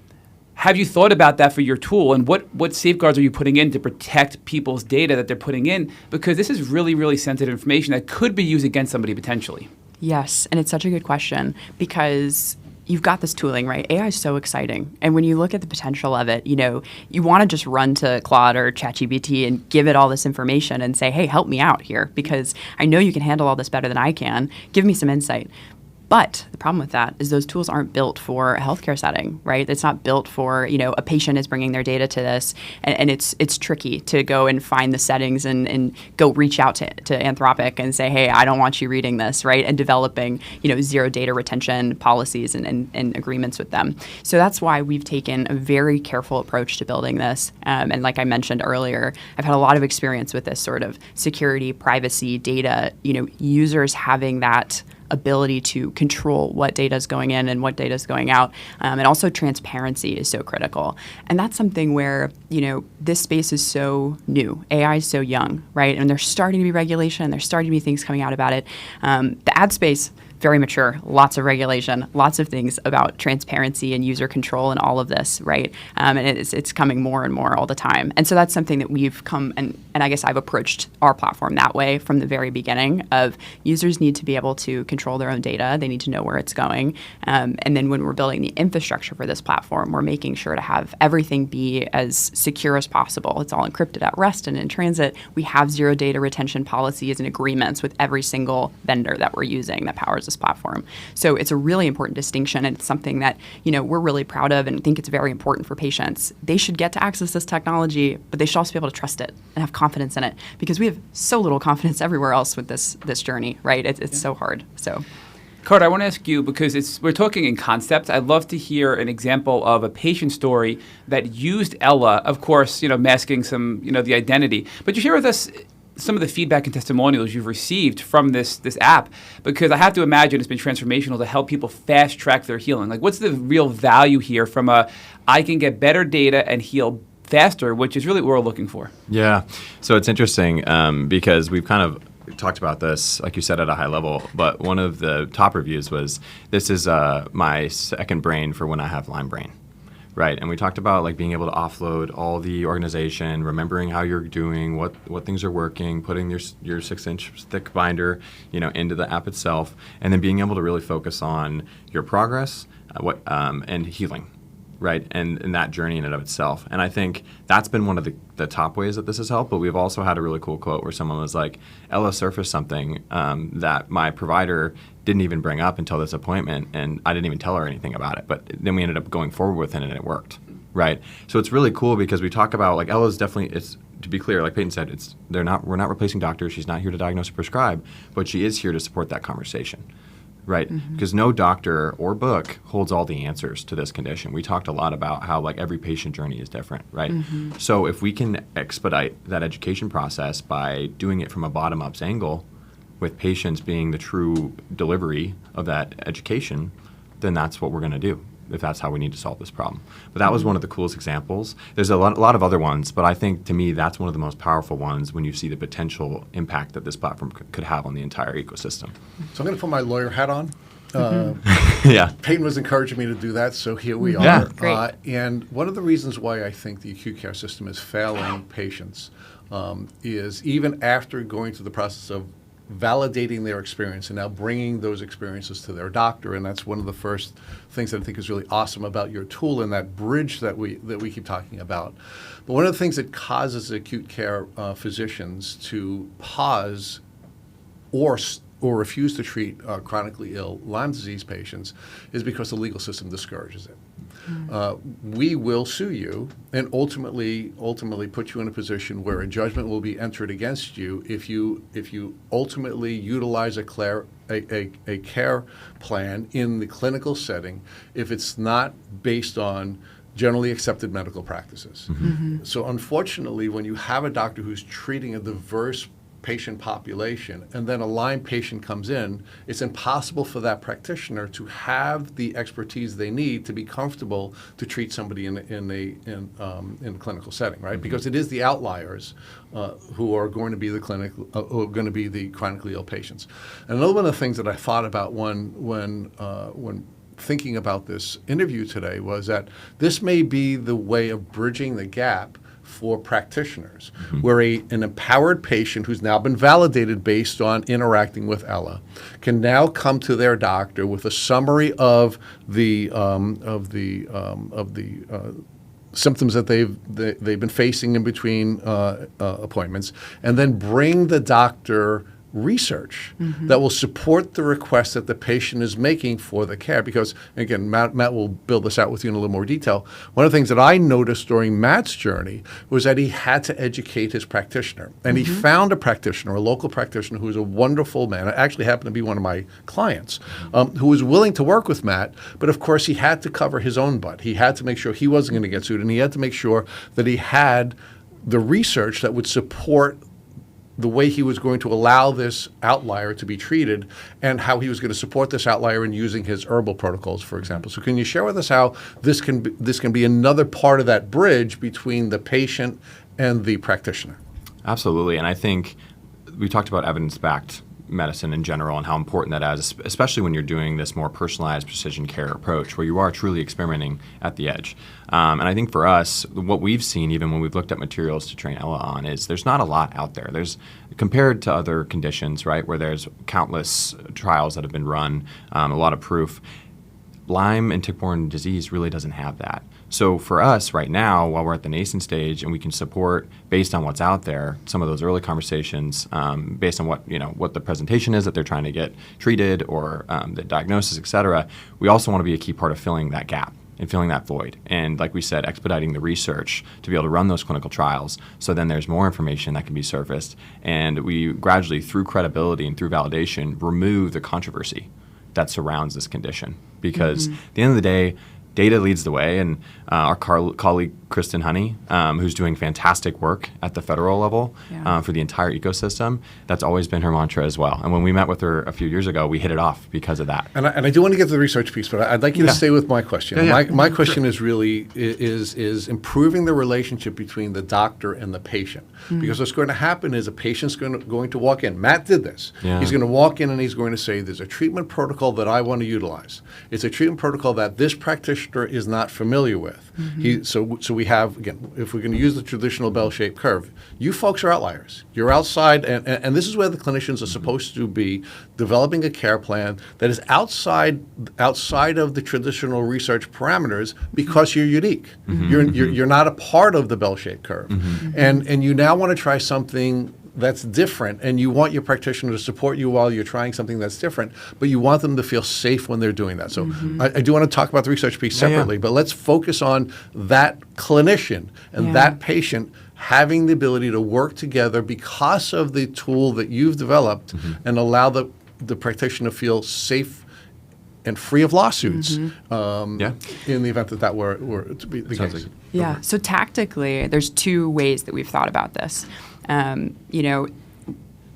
have you thought about that for your tool, and what safeguards are you putting in to protect people's data that they're putting in? Because this is really, really sensitive information that could be used against somebody potentially. Yes, and it's such a good question because you've got this tooling, right? AI is so exciting. And when you look at the potential of it, you want to just run to Claude or ChatGPT and give it all this information and say, hey, help me out here because I know you can handle all this better than I can. Give me some insight. But the problem with that is those tools aren't built for a healthcare setting, right? It's not built for, a patient is bringing their data to this, and it's tricky to go and find the settings and go reach out to Anthropic and say, hey, I don't want you reading this, right? And developing, zero data retention policies and agreements with them. So that's why we've taken a very careful approach to building this. And like I mentioned earlier, I've had a lot of experience with this sort of security, privacy, data, users having that ability to control what data is going in and what data is going out. And also transparency is so critical. And that's something where, this space is so new. AI is so young, right? And there's starting to be regulation. There's starting to be things coming out about it. The ad space, very mature, lots of regulation, lots of things about transparency and user control and all of this, right? And it's coming more and more all the time. And so that's something that we've come, and I guess I've approached our platform that way from the very beginning of users need to be able to control their own data. They need to know where it's going. And then when we're building the infrastructure for this platform, we're making sure to have everything be as secure as possible. It's all encrypted at rest and in transit. We have zero data retention policies and agreements with every single vendor that we're using that powers this platform. So it's a really important distinction, and it's something that, we're really proud of and think it's very important for patients. They should get to access this technology, but they should also be able to trust it and have confidence in it because we have so little confidence everywhere else with this journey, right? It's so hard. So, Carter, I want to ask you, because we're talking in concept, I'd love to hear an example of a patient story that used Ella, of course, masking some, the identity. But you share with us some of the feedback and testimonials you've received from this app, because I have to imagine it's been transformational to help people fast track their healing. Like, what's the real value here from I can get better data and heal faster, which is really what we're looking for? Yeah. So it's interesting because we've kind of talked about this, like you said, at a high level, but one of the top reviews was, this is my second brain for when I have Lyme brain. Right, and we talked about being able to offload all the organization, remembering how you're doing, what things are working, putting your 6-inch thick binder, into the app itself, and then being able to really focus on your progress, and healing, right, and that journey in and of itself. And I think that's been one of the top ways that this has helped. But we've also had a really cool quote where someone was like, "Ella surfaced something that my provider didn't even bring up until this appointment, and I didn't even tell her anything about it. But then we ended up going forward with it, and it worked." Right. So it's really cool because we talk about Ella's definitely, it's, to be clear, like Payton said, we're not replacing doctors. She's not here to diagnose or prescribe, but she is here to support that conversation. Right, because no doctor or book holds all the answers to this condition. We talked a lot about how every patient journey is different, right? So if we can expedite that education process by doing it from a bottom-up angle, with patients being the true delivery of that education, then that's what we're going to do, if that's how we need to solve this problem. But that was one of the coolest examples. There's a lot of other ones, but I think, to me, that's one of the most powerful ones when you see the potential impact that this platform could have on the entire ecosystem. So I'm going to put my lawyer hat on. Yeah. Payton was encouraging me to do that, so here we are. Yeah. Great. And one of the reasons why I think the acute care system is failing patients is even after going through the process of validating their experience and now bringing those experiences to their doctor, and that's one of the first things that I think is really awesome about your tool and that bridge that we keep talking about. But one of the things that causes acute care physicians to pause or or refuse to treat chronically ill Lyme disease patients is because the legal system discourages it. We will sue you and ultimately put you in a position where a judgment will be entered against you if you ultimately utilize a care plan in the clinical setting if it's not based on generally accepted medical practices. So unfortunately, when you have a doctor who's treating a diverse patient population and then a Lyme patient comes in, it's impossible for that practitioner to have the expertise they need to be comfortable to treat somebody in a clinical setting, right? Because it is the outliers who are going to be the who are going to be the chronically ill patients. And another one of the things that I thought about when thinking about this interview today was that this may be the way of bridging the gap for practitioners, where an empowered patient who's now been validated based on interacting with Ella can now come to their doctor with a summary of the symptoms that they've been facing in between appointments, and then bring the doctor research that will support the request that the patient is making for the care. Because, again, Matt will build this out with you in a little more detail. One of the things that I noticed during Matt's journey was that he had to educate his practitioner. And he found a practitioner, a local practitioner, who was a wonderful man. It actually happened to be one of my clients, who was willing to work with Matt. But, of course, he had to cover his own butt. He had to make sure he wasn't going to get sued. And he had to make sure that he had the research that would support the way he was going to allow this outlier to be treated and how he was going to support this outlier in using his herbal protocols, for example. So can you share with us how this can be another part of that bridge between the patient and the practitioner? Absolutely. And I think we talked about evidence-backed medicine in general and how important that is, especially when you're doing this more personalized precision care approach where you are truly experimenting at the edge. And I think for us, what we've seen, even when we've looked at materials to train Ella on, is there's not a lot out there. There's, compared to other conditions, right, where there's countless trials that have been run, a lot of proof, Lyme and tick-borne disease really doesn't have that. So for us right now, while we're at the nascent stage and we can support based on what's out there, some of those early conversations based on what the presentation is that they're trying to get treated or the diagnosis, et cetera, we also want to be a key part of filling that gap and filling that void. And like we said, expediting the research to be able to run those clinical trials so then there's more information that can be surfaced. And we gradually, through credibility and through validation, remove the controversy that surrounds this condition. Because at the end of the day, data leads the way, and our colleague Kristen Honey, who's doing fantastic work at the federal level for the entire ecosystem, that's always been her mantra as well. And when we met with her a few years ago, we hit it off because of that. And I do want to get to the research piece, but I'd like you to stay with my question. My question is really is improving the relationship between the doctor and the patient. Because what's going to happen is a patient's going to walk in. Matt did this. He's going to walk in and he's going to say, there's a treatment protocol that I want to utilize. It's a treatment protocol that this practitioner is not familiar with. So we have, again, if we're going to use the traditional bell-shaped curve, you folks are outliers. You're outside, and this is where the clinicians are supposed to be developing a care plan that is outside of the traditional research parameters because you're unique. You're not a part of the bell-shaped curve. And you now want to try something that's different, and you want your practitioner to support you while you're trying something that's different, but you want them to feel safe when they're doing that. So I do want to talk about the research piece separately, but let's focus on that clinician and that patient having the ability to work together because of the tool that you've developed and allow the practitioner to feel safe and free of lawsuits in the event that were to be the case. So tactically, there's two ways that we've thought about this.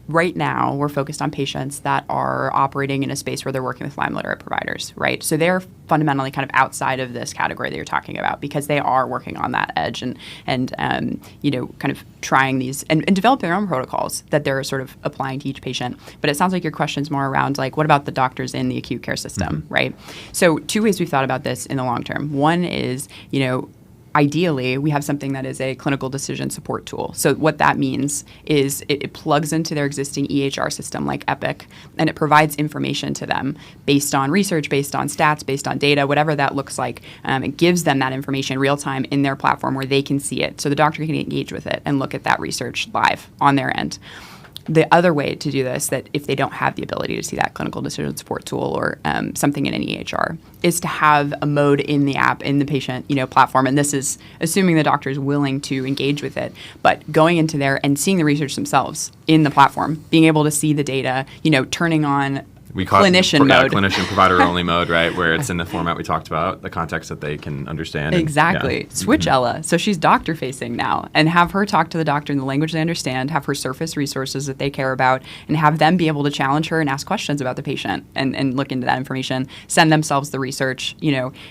Right now, we're focused on patients that are operating in a space where they're working with Lyme literate providers, right? So they're fundamentally kind of outside of this category that you're talking about because they are working on that edge and kind of trying these and developing their own protocols that they're sort of applying to each patient. But it sounds like your question's more around like, what about the doctors in the acute care system, right? So two ways we've thought about this in the long term. One is, ideally, we have something that is a clinical decision support tool. So what that means is it plugs into their existing EHR system like Epic, and it provides information to them based on research, based on stats, based on data, whatever that looks like. It gives them that information real time in their platform where they can see it. So the doctor can engage with it and look at that research live on their end. the other way to do this, that if they don't have the ability to see that clinical decision support tool or something in an EHR, is to have a mode in the app, in the patient platform. And this is assuming the doctor is willing to engage with it. But going into there and seeing the research themselves in the platform, being able to see the data, turning on we call clinician mode. Clinician provider only mode, right? Where it's in the format we talked about, the context that they can understand. Exactly. And, Switch Ella. So she's doctor facing now, and have her talk to the doctor in the language they understand, have her surface resources that they care about, and have them be able to challenge her and ask questions about the patient and look into that information, send themselves the research,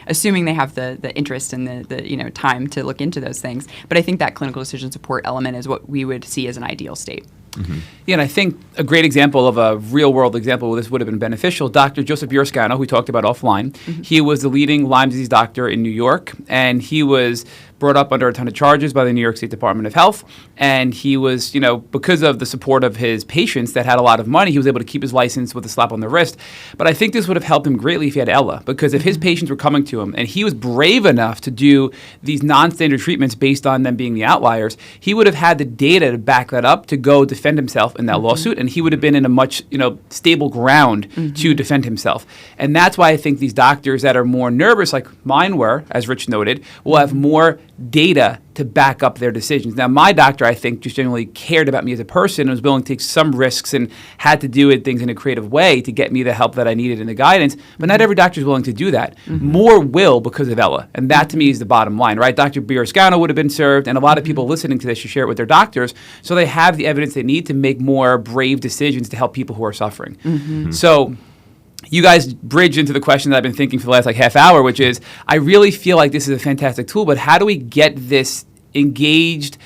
assuming they have the interest and the time to look into those things. But I think that clinical decision support element is what we would see as an ideal state. Mm-hmm. Yeah, and I think a great example of a real-world example where this would have been beneficial, Dr. Joseph Burascano, who we talked about offline, he was the leading Lyme disease doctor in New York, and he was brought up under a ton of charges by the New York State Department of Health, and he was, because of the support of his patients that had a lot of money, he was able to keep his license with a slap on the wrist. But I think this would have helped him greatly if he had Ella, because if his patients were coming to him and he was brave enough to do these non-standard treatments based on them being the outliers, he would have had the data to back that up to go defend himself in that lawsuit, and he would have been in a much, stable ground to defend himself. And that's why I think these doctors that are more nervous, like mine were, as Rich noted, will have more data to back up their decisions. Now, my doctor, I think, just generally cared about me as a person and was willing to take some risks and had to do things in a creative way to get me the help that I needed and the guidance. But not every doctor is willing to do that. More will because of Ella. And that, to me, is the bottom line, right? Dr. Burascano would have been served, and a lot of people listening to this should share it with their doctors so they have the evidence they need to make more brave decisions to help people who are suffering. So you guys bridge into the question that I've been thinking for the last half hour, which is, I really feel like this is a fantastic tool, but how do we get this engaged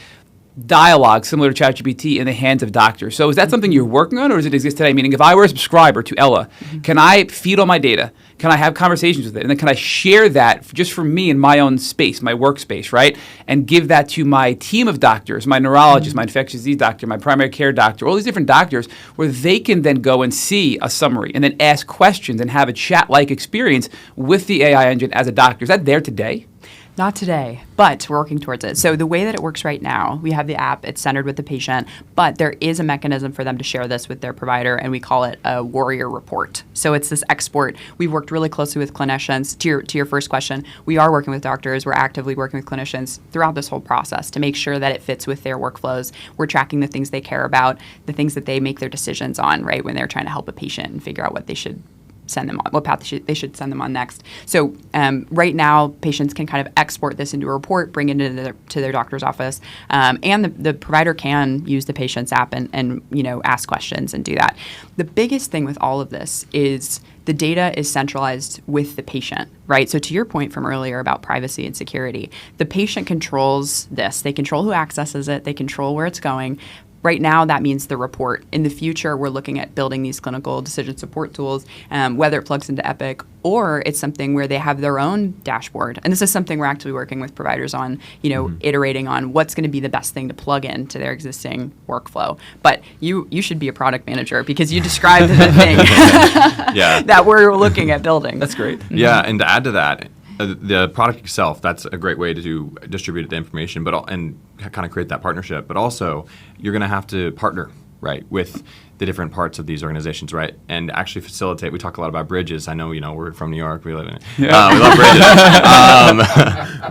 dialogue similar to ChatGPT in the hands of doctors? So is that something you're working on, or does it exist today? Meaning, if I were a subscriber to Ella, can I feed all my data? Can I have conversations with it? And then can I share that just for me in my own space, my workspace, right? And give that to my team of doctors, my neurologist, my infectious disease doctor, my primary care doctor, all these different doctors, where they can then go and see a summary and then ask questions and have a chat-like experience with the AI engine as a doctor. Is that there today? Not today, but we're working towards it. So the way that it works right now, we have the app, it's centered with the patient, but there is a mechanism for them to share this with their provider, and we call it a warrior report. So it's this export. We've worked really closely with clinicians. To your first question, we are working with doctors. We're actively working with clinicians throughout this whole process to make sure that it fits with their workflows. We're tracking the things they care about, the things that they make their decisions on, right, when they're trying to help a patient and figure out what they should send them on, what path they should send them on next. So right now, patients can kind of export this into a report, bring it into their doctor's office, and the provider can use the patient's app and ask questions and do that. The biggest thing with all of this is the data is centralized with the patient, right? So to your point from earlier about privacy and security, the patient controls this. They control who accesses it. They control where it's going. Right now, that means the report. In the future, we're looking at building these clinical decision support tools, whether it plugs into Epic or it's something where they have their own dashboard. And this is something we're actively working with providers on, iterating on what's going to be the best thing to plug into their existing workflow. But you should be a product manager because you described the thing that we're looking at building. That's great. Yeah, and to add to that, the product itself, that's a great way to distribute the information and kind of create that partnership. But also, you're going to have to partner, right, with the different parts of these organizations, right, and actually facilitate. We talk a lot about bridges. I know, we're from New York. We live in it. Yeah. We love bridges.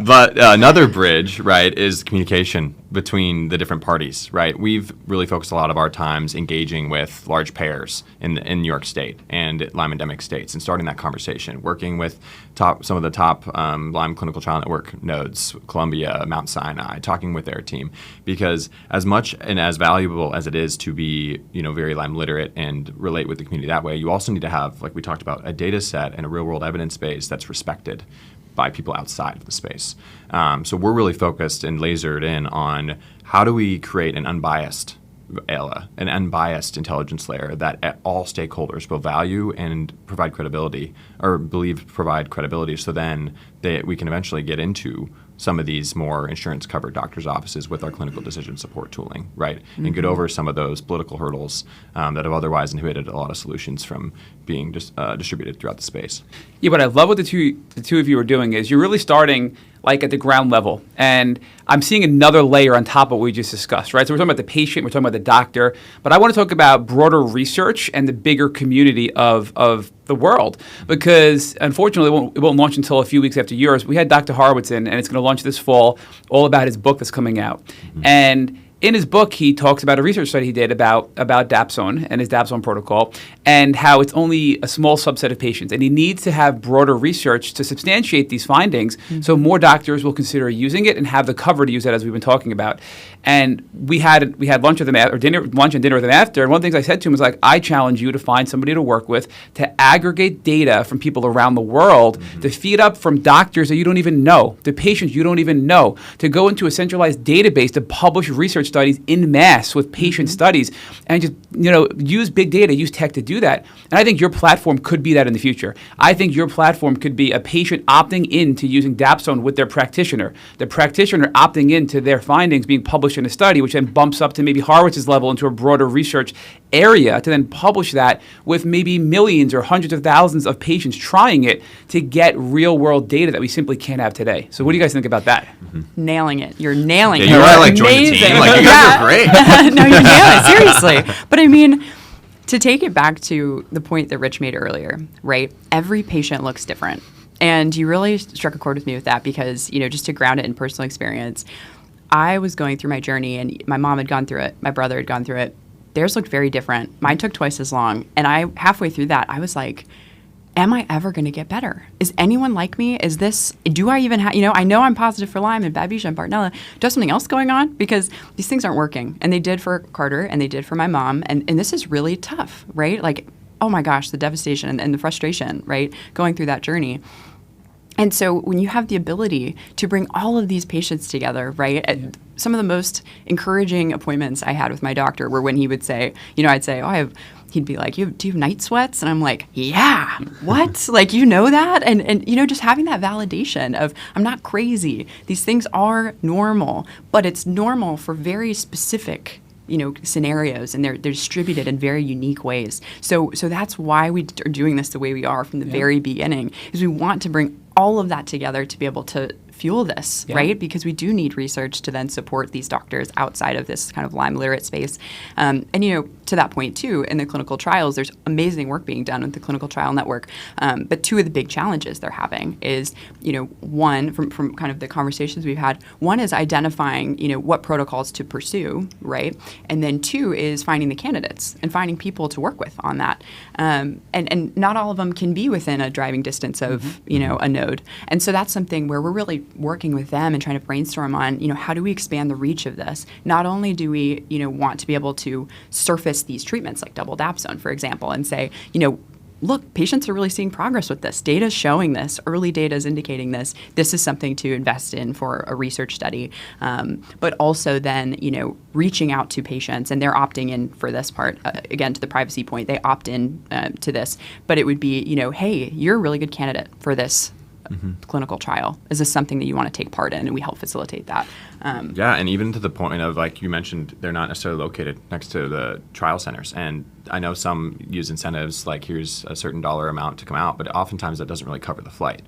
But another bridge, right, is communication between the different parties, right? We've really focused a lot of our times engaging with large payers in New York State and Lyme endemic states and starting that conversation, working with some of the top Lyme clinical trial network nodes, Columbia, Mount Sinai, talking with their team, because as much and as valuable as it is to be, very Lyme literate and relate with the community that way, you also need to have, like we talked about, a data set and a real world evidence base that's respected by people outside of the space. So we're really focused and lasered in on how do we create an unbiased ELA, an unbiased intelligence layer that all stakeholders will value and provide credibility, or provide credibility, so then we can eventually get into some of these more insurance-covered doctors' offices with our clinical decision support tooling, right? And get over some of those political hurdles that have otherwise inhibited a lot of solutions from being distributed throughout the space. Yeah, but I love what the two of you are doing is you're really starting like at the ground level. And I'm seeing another layer on top of what we just discussed, right? So we're talking about the patient, we're talking about the doctor, but I want to talk about broader research and the bigger community of the world, because unfortunately it won't launch until a few weeks after yours. We had Dr. Horowitz in, and it's going to launch this fall, all about his book that's coming out. Mm-hmm. And in his book, he talks about a research study he did about dapsone and his dapsone protocol, and how it's only a small subset of patients. And he needs to have broader research to substantiate these findings, so more doctors will consider using it and have the cover to use it, as we've been talking about. And we had lunch with him lunch and dinner with him after. And one of the things I said to him was like, I challenge you to find somebody to work with to aggregate data from people around the world, to feed up from doctors that you don't even know, to patients you don't even know, to go into a centralized database to publish research studies in mass with patient studies, and just use big data, use tech to do that. And I think your platform could be that in the future. I think your platform could be a patient opting into using dapsone with their practitioner, the practitioner opting into their findings being published in a study, which then bumps up to maybe Horowitz's level into a broader research area, to then publish that with maybe millions or hundreds of thousands of patients trying it to get real world data that we simply can't have today. So what do you guys think about that? Nailing it. You're nailing it. You are like join the team. Like, you guys are great. No, you're nailing it. Seriously. But I mean, to take it back to the point that Rich made earlier, right? Every patient looks different. And you really struck a chord with me with that, because, just to ground it in personal experience, I was going through my journey, and my mom had gone through it. My brother had gone through it. Theirs looked very different. Mine took twice as long. And halfway through that, I was like, am I ever going to get better? Is anyone like me? Do I even have, I know I'm positive for Lyme and Babesia and Bartonella. Do I have something else going on? Because these things aren't working. And they did for Carter, and they did for my mom. And this is really tough, right? Like, oh my gosh, the devastation and the frustration, right? Going through that journey. And so when you have the ability to bring all of these patients together, right? Yeah. Some of the most encouraging appointments I had with my doctor were when he would say, I'd say, he'd be like, do you have night sweats? And I'm like, yeah, what? Like, that? And just having that validation of, I'm not crazy. These things are normal, but it's normal for very specific scenarios, and they're distributed in very unique ways. So that's why we are doing this the way we are from the very beginning, is we want to bring all of that together to be able to fuel this, right? Because we do need research to then support these doctors outside of this kind of Lyme literate space. And, to that point too, in the clinical trials, there's amazing work being done with the Clinical Trial Network. But two of the big challenges they're having is, one, from kind of the conversations we've had, one is identifying, what protocols to pursue, right? And then two is finding the candidates and finding people to work with on that. And not all of them can be within a driving distance of, a node. And so that's something where we're really working with them and trying to brainstorm on, how do we expand the reach of this? Not only do we, want to be able to surface these treatments like double dapsone, for example, and say, look, patients are really seeing progress with this. Data is showing this. Early data is indicating this. This is something to invest in for a research study. But also then, reaching out to patients, and they're opting in for this part. Again, to the privacy point, they opt in to this. But it would be, hey, you're a really good candidate for this clinical trial. Is this something that you want to take part in? And we help facilitate that. And even to the point of, like you mentioned, they're not necessarily located next to the trial centers. And I know some use incentives, like here's a certain dollar amount to come out, but oftentimes that doesn't really cover the flight.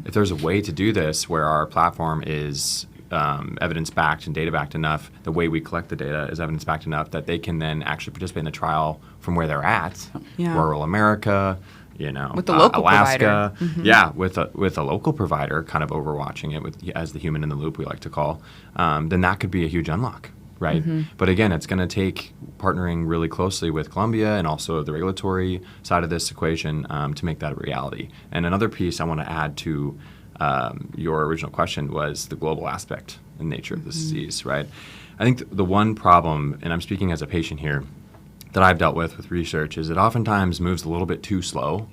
If there's a way to do this where our platform is evidence-backed and data-backed enough, the way we collect the data is evidence-backed enough that they can then actually participate in the trial from where they're at, rural America, with the local Alaska, provider. with a local provider kind of overwatching it as the human in the loop, we like to call, then that could be a huge unlock, right? But again, it's going to take partnering really closely with Columbia and also the regulatory side of this equation to make that a reality. And another piece I want to add to your original question was the global aspect and nature of this disease, right? I think the one problem, and I'm speaking as a patient here, that I've dealt with research is it oftentimes moves a little bit too slow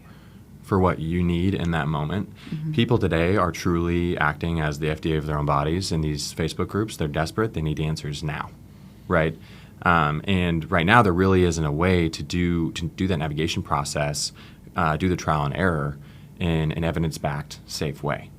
for what you need in that moment. People today are truly acting as the FDA of their own bodies in these Facebook groups. They're desperate. They need answers now, right? And right now there really isn't a way to do that navigation process, do the trial and error in an evidence-backed, safe way.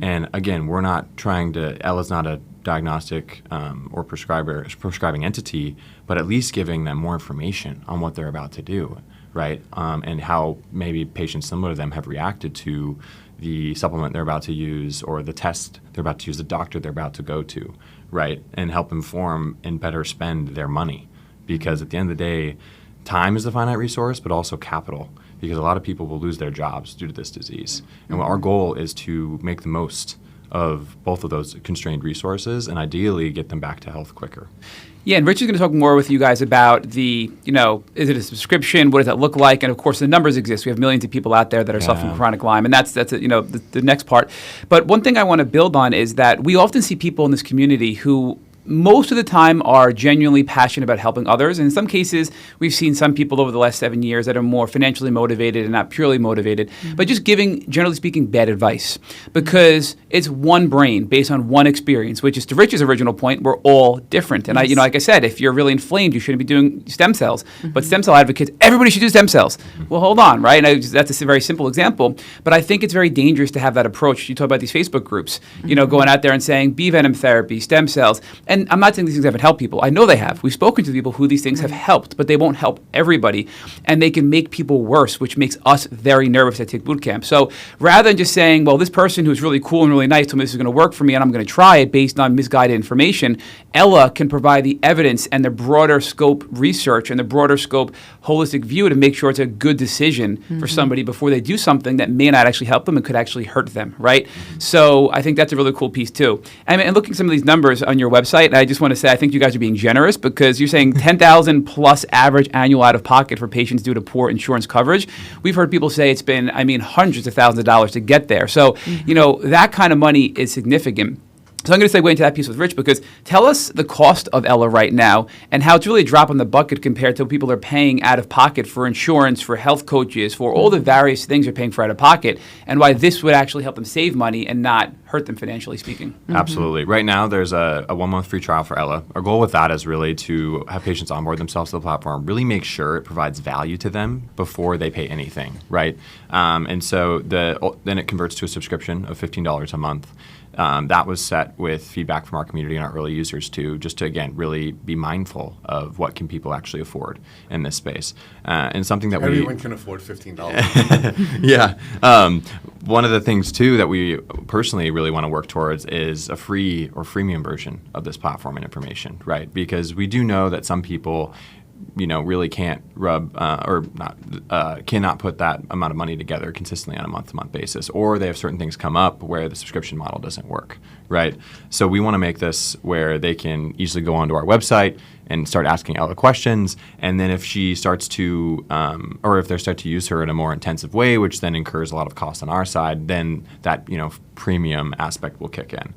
And again, we're not trying to, Ella's not a diagnostic or prescribing entity, but at least giving them more information on what they're about to do, right? And how maybe patients similar to them have reacted to the supplement they're about to use or the test they're about to use, the doctor they're about to go to, right? And help inform and better spend their money. Because at the end of the day, time is the finite resource, but also capital, because a lot of people will lose their jobs due to this disease. And our goal is to make the most of both of those constrained resources and ideally get them back to health quicker. Yeah, and Rich is going to talk more with you guys about the, is it a subscription? What does that look like? And of course, the numbers exist. We have millions of people out there that are suffering from chronic Lyme, and that's the next part. But one thing I want to build on is that we often see people in this community who most of the time are genuinely passionate about helping others. And in some cases, we've seen some people over the last 7 years that are more financially motivated and not purely motivated, but just giving, generally speaking, bad advice. Because it's one brain based on one experience, which is to Rich's original point, we're all different. And like I said, if you're really inflamed, you shouldn't be doing stem cells. But stem cell advocates, everybody should do stem cells. Well, hold on, right? That's a very simple example. But I think it's very dangerous to have that approach. You talk about these Facebook groups, going out there and saying bee venom therapy, stem cells. And I'm not saying these things haven't helped people. I know they have. We've spoken to people who these things have helped, but they won't help everybody. And they can make people worse, which makes us very nervous to take boot camp. So rather than just saying, well, this person who's really cool and really nice told me this is going to work for me and I'm going to try it based on misguided information, Ella can provide the evidence and the broader scope research and the broader scope holistic view to make sure it's a good decision for somebody before they do something that may not actually help them and could actually hurt them, right? So I think that's a really cool piece too. And looking at some of these numbers on your website, I just want to say I think you guys are being generous because you're saying 10,000 plus average annual out of pocket for patients due to poor insurance coverage. We've heard people say it's been, hundreds of thousands of dollars to get there. So, that kind of money is significant. So I'm going to segue into that piece with Rich because tell us the cost of Ella right now and how it's really a drop in the bucket compared to what people are paying out of pocket for insurance, for health coaches, for all the various things they're paying for out of pocket, and why this would actually help them save money and not hurt them financially speaking. Absolutely. Right now, there's a 1-month free trial for Ella. Our goal with that is really to have patients onboard themselves to the platform, really make sure it provides value to them before they pay anything, right? And so then it converts to a subscription of $15 a month. That was set with feedback from our community and our early users too, just to, again, really be mindful of what can people actually afford in this space. And something that everyone can afford $15. Yeah. One of the things too that we personally really want to work towards is a free or freemium version of this platform and information, right? Because we do know that some people really can't cannot put that amount of money together consistently on a month-to-month basis, or they have certain things come up where the subscription model doesn't work, right? So we want to make this where they can easily go onto our website and start asking Ella questions, and then if she starts to, or if they start to use her in a more intensive way, which then incurs a lot of cost on our side, then that premium aspect will kick in.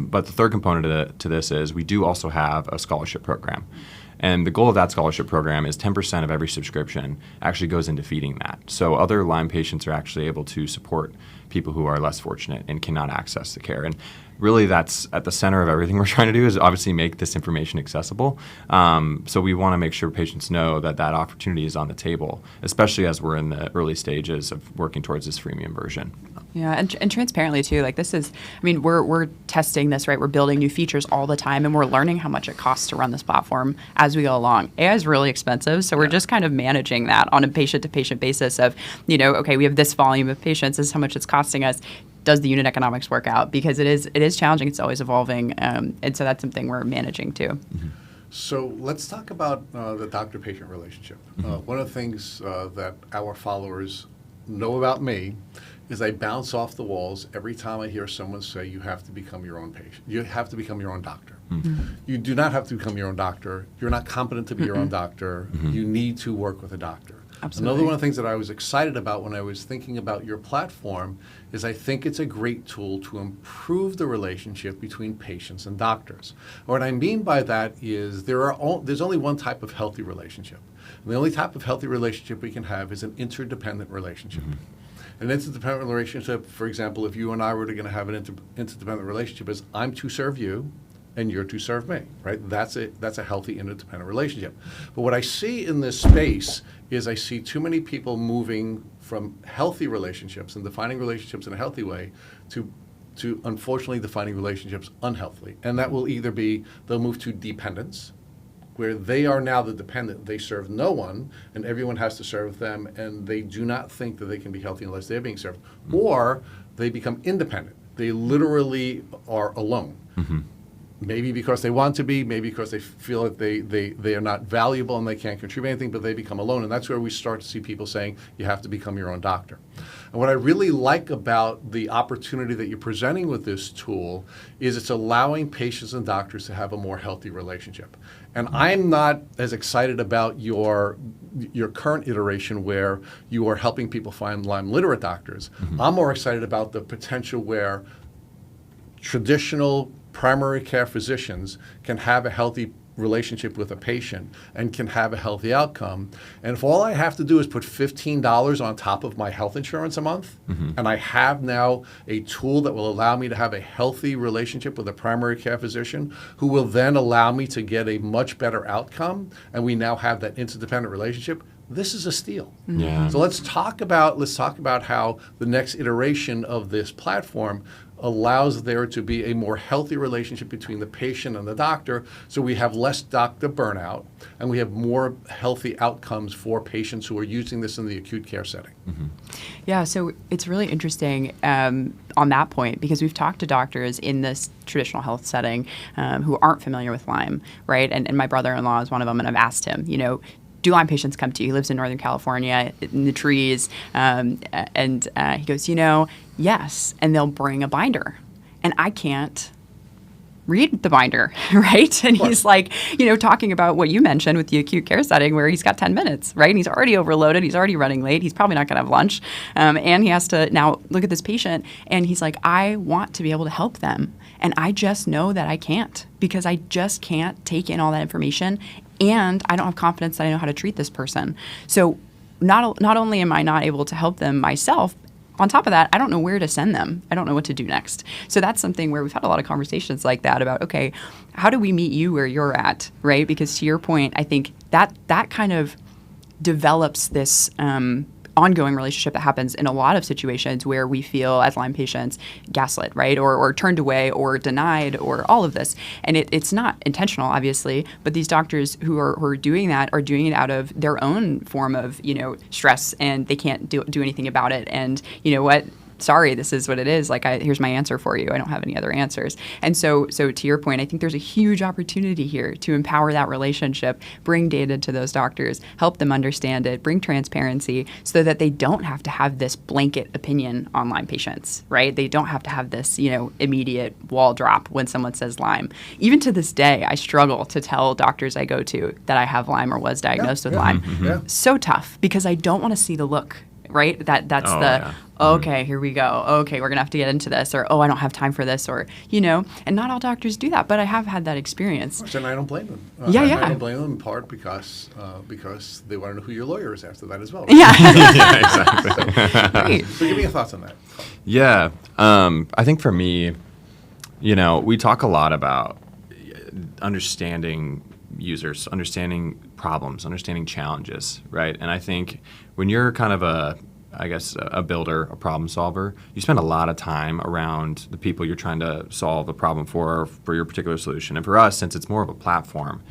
But the third component to this is we do also have a scholarship program. And the goal of that scholarship program is 10% of every subscription actually goes into feeding that. So other Lyme patients are actually able to support people who are less fortunate and cannot access the care. And really that's at the center of everything we're trying to do is obviously make this information accessible. So we want to make sure patients know that that opportunity is on the table, especially as we're in the early stages of working towards this freemium version. Yeah, and transparently too, like this is, we're testing this, right? We're building new features all the time and we're learning how much it costs to run this platform as we go along. AI is really expensive, so we're just kind of managing that on a patient-to-patient basis of, okay, we have this volume of patients, this is how much it's costing us. Does the unit economics work out? Because it is challenging, it's always evolving, and so that's something we're managing too. Mm-hmm. So let's talk about the doctor-patient relationship. One of the things that our followers know about me is I bounce off the walls every time I hear someone say you have to become your own patient. You have to become your own doctor. You do not have to become your own doctor. You're not competent to be your own doctor. You need to work with a doctor. Absolutely. Another one of the things that I was excited about when I was thinking about your platform is I think it's a great tool to improve the relationship between patients and doctors. What I mean by that is there's only one type of healthy relationship. And the only type of healthy relationship we can have is an interdependent relationship. An interdependent relationship, for example, if you and I were going to have an interdependent relationship, is I'm to serve you and you're to serve me, right? That's a healthy interdependent relationship. But what I see in this space is I see too many people moving from healthy relationships and defining relationships in a healthy way to unfortunately defining relationships unhealthily. And that will either be they'll move to dependence where they are now the dependent. They serve no one, and everyone has to serve them, and they do not think that they can be healthy unless they're being served. Or they become independent. They literally are alone. Maybe because they want to be, maybe because they feel that they are not valuable and they can't contribute anything, but they become alone. And that's where we start to see people saying, you have to become your own doctor. And what I really like about the opportunity that you're presenting with this tool is it's allowing patients and doctors to have a more healthy relationship. And I'm not as excited about your current iteration where you are helping people find Lyme literate doctors. I'm more excited about the potential where traditional primary care physicians can have a healthy relationship with a patient and can have a healthy outcome. And if all I have to do is put $15 on top of my health insurance a month, and I have now a tool that will allow me to have a healthy relationship with a primary care physician who will then allow me to get a much better outcome, and we now have that interdependent relationship, this is a steal. Yeah. So let's talk about how the next iteration of this platform allows there to be a more healthy relationship between the patient and the doctor, so we have less doctor burnout and we have more healthy outcomes for patients who are using this in the acute care setting. Yeah, so it's really interesting on that point, because we've talked to doctors in this traditional health setting who aren't familiar with Lyme, right? And my brother-in-law is one of them, and I've asked him, do Lyme patients come to you? He lives in Northern California, in the trees, and he goes, yes, and they'll bring a binder, and I can't read the binder, right? And he's like, talking about what you mentioned with the acute care setting where he's got 10 minutes, right? And he's already overloaded, he's already running late, he's probably not going to have lunch, and he has to now look at this patient, and he's like, I want to be able to help them, and I just know that I can't, because I just can't take in all that information, and I don't have confidence that I know how to treat this person. So not only am I not able to help them myself, on top of that, I don't know where to send them. I don't know what to do next. So that's something where we've had a lot of conversations like that about, okay, how do we meet you where you're at, right? Because to your point, I think that kind of develops this ongoing relationship that happens in a lot of situations where we feel as Lyme patients gaslit, right? Or turned away or denied or all of this. And it's not intentional, obviously, but these doctors who are doing that are doing it out of their own form of, stress, and they can't do anything about it. And you know what? Sorry, this is what it is. Like, here's my answer for you. I don't have any other answers. And so to your point, I think there's a huge opportunity here to empower that relationship, bring data to those doctors, help them understand it, bring transparency so that they don't have to have this blanket opinion on Lyme patients, right? They don't have to have this, immediate wall drop when someone says Lyme. Even to this day, I struggle to tell doctors I go to that I have Lyme or was diagnosed with Lyme. Yeah. So tough, because I don't want to see the look, right? Okay, here we go. Okay, we're going to have to get into this, or, I don't have time for this, or, and not all doctors do that, but I have had that experience. And I don't blame them. I don't blame them in part because they want to know who your lawyer is after that as well. Right? Yeah. Yeah, exactly. So give me your thoughts on that. Yeah. I think for me, we talk a lot about understanding users, understanding problems, understanding challenges, right? And I think when you're kind of a builder, a problem solver, you spend a lot of time around the people you're trying to solve the problem for your particular solution. And for us, since it's more of a platform,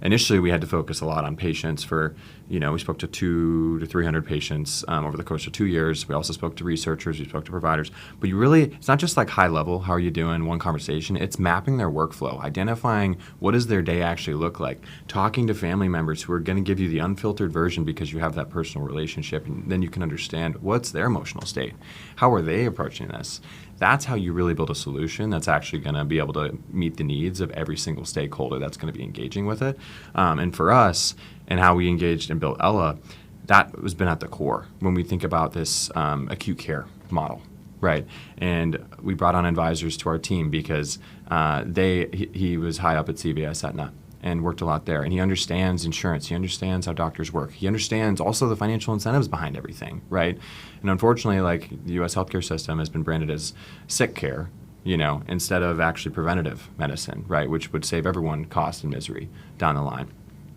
initially we had to focus a lot on patients for, we spoke to 200 to 300 patients over the course of 2 years. We also spoke to researchers, we spoke to providers. But it's not just like high level, how are you doing, one conversation. It's mapping their workflow, identifying what does their day actually look like, talking to family members who are going to give you the unfiltered version because you have that personal relationship, and then you can understand what's their emotional state. How are they approaching this? That's how you really build a solution that's actually going to be able to meet the needs of every single stakeholder that's going to be engaging with it. And for us, and how we engaged and built Ella, that has been at the core when we think about this acute care model, right? And we brought on advisors to our team because he was high up at CVS Aetna and worked a lot there. And he understands insurance. He understands how doctors work. He understands also the financial incentives behind everything, right? And unfortunately, like, the U.S. healthcare system has been branded as sick care, instead of actually preventative medicine, right, which would save everyone cost and misery down the line.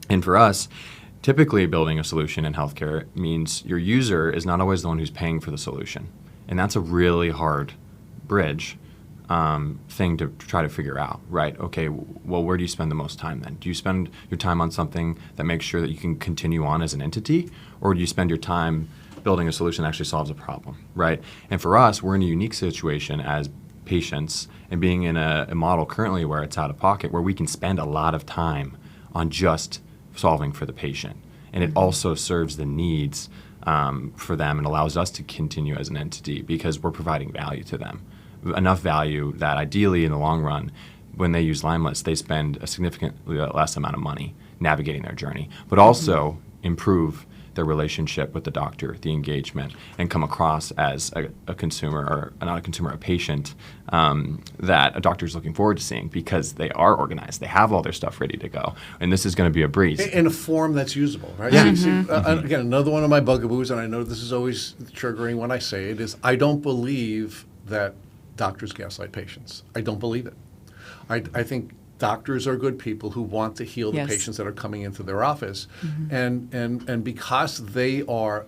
And for us, typically building a solution in healthcare means your user is not always the one who's paying for the solution. And that's a really hard bridge thing to try to figure out, right? Okay, well, where do you spend the most time then? Do you spend your time on something that makes sure that you can continue on as an entity, or do you spend your time building a solution that actually solves a problem, right? And for us, we're in a unique situation as patients and being in a model currently where it's out of pocket, where we can spend a lot of time on just solving for the patient. And it also serves the needs for them and allows us to continue as an entity because we're providing value to them. Enough value that ideally in the long run, when they use LymeLess, they spend a significantly less amount of money navigating their journey, but also improve their relationship with the doctor, the engagement, and come across as a consumer, or not a consumer, a patient that a doctor is looking forward to seeing because they are organized. They have all their stuff ready to go. And this is going to be a breeze. In a form that's usable, right? Yeah. Again, another one of my bugaboos, and I know this is always triggering when I say it, is I don't believe that doctors gaslight patients. I don't believe it. I think doctors are good people who want to heal the patients that are coming into their office. And because they are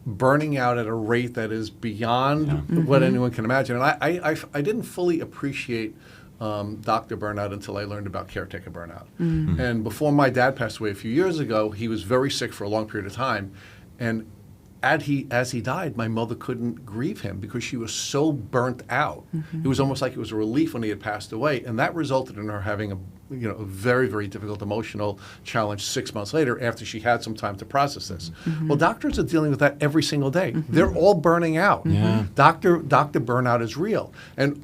burning out at a rate that is beyond what anyone can imagine. And I didn't fully appreciate doctor burnout until I learned about caretaker burnout. And before my dad passed away a few years ago, he was very sick for a long period of time. And as he died, my mother couldn't grieve him because she was so burnt out. It was almost like it was a relief when he had passed away, and that resulted in her having a very, very difficult emotional challenge 6 months later after she had some time to process this. Well, doctors are dealing with that every single day. They're all burning out. Doctor burnout is real, and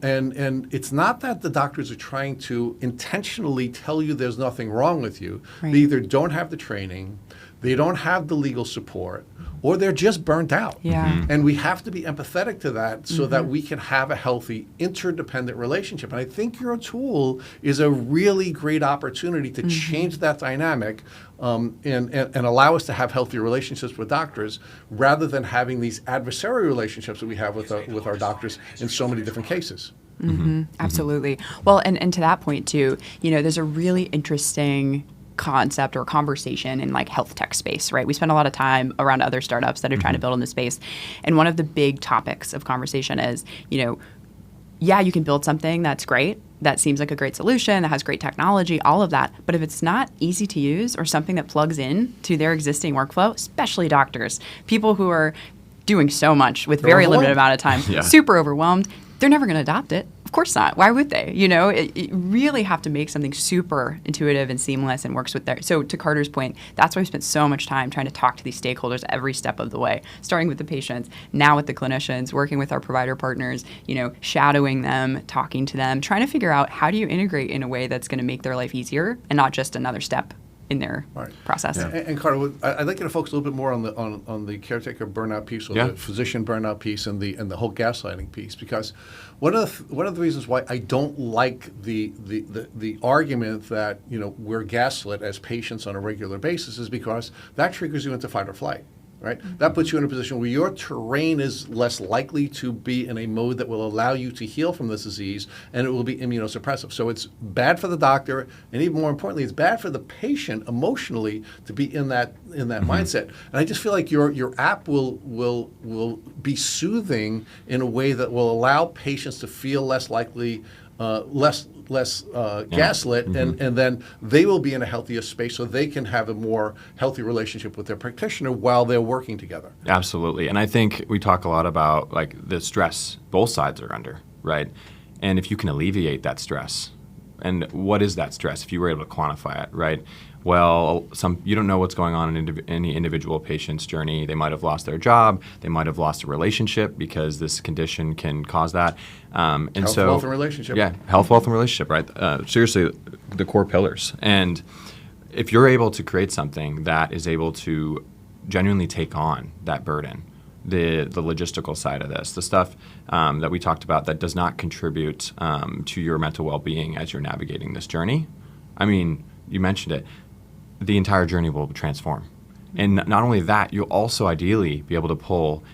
it's not that the doctors are trying to intentionally tell you there's nothing wrong with you. They either don't have the training, they don't have the legal support, or they're just burnt out. And we have to be empathetic to that so that we can have a healthy, interdependent relationship. And I think your tool is a really great opportunity to change that dynamic and allow us to have healthy relationships with doctors rather than having these adversarial relationships that we have with our doctors in so many different cases. Absolutely. Well, and to that point too, there's a really interesting concept or conversation in like health tech space, right? We spend a lot of time around other startups that are trying to build in this space. And one of the big topics of conversation is, yeah, you can build something that's great, that seems like a great solution, that has great technology, all of that. But if it's not easy to use or something that plugs in to their existing workflow, especially doctors, people who are doing so much with very limited amount of time, super overwhelmed, they're never going to adopt it. Of course not. Why would they? You really have to make something super intuitive and seamless and works with their. So to Carter's point, that's why we spent so much time trying to talk to these stakeholders every step of the way, starting with the patients, now with the clinicians, working with our provider partners, shadowing them, talking to them, trying to figure out how do you integrate in a way that's going to make their life easier and not just another step in their process. And Carter, I'd like you to focus a little bit more on the caretaker burnout piece, or the physician burnout piece, and the whole gaslighting piece, because one of the reasons why I don't like the argument that we're gaslit as patients on a regular basis is because that triggers you into fight or flight. Right? That puts you in a position where your terrain is less likely to be in a mode that will allow you to heal from this disease, and it will be immunosuppressive. So it's bad for the doctor, and even more importantly, it's bad for the patient emotionally to be in that mindset. And I just feel like your app will be soothing in a way that will allow patients to feel less likely, less gaslit, and then they will be in a healthier space so they can have a more healthy relationship with their practitioner while they're working together. Absolutely. And I think we talk a lot about like the stress both sides are under, right? And if you can alleviate that stress, and what is that stress if you were able to quantify it, right? Well, you don't know what's going on in any individual patient's journey. They might have lost their job. They might have lost a relationship because this condition can cause that. Health, wealth, and relationship. Yeah, health, wealth, and relationship, right? Seriously, the core pillars. And if you're able to create something that is able to genuinely take on that burden, the logistical side of this, the stuff that we talked about that does not contribute to your mental well-being as you're navigating this journey. I mean, you mentioned it. The entire journey will transform. And not only that, you'll also ideally be able to pull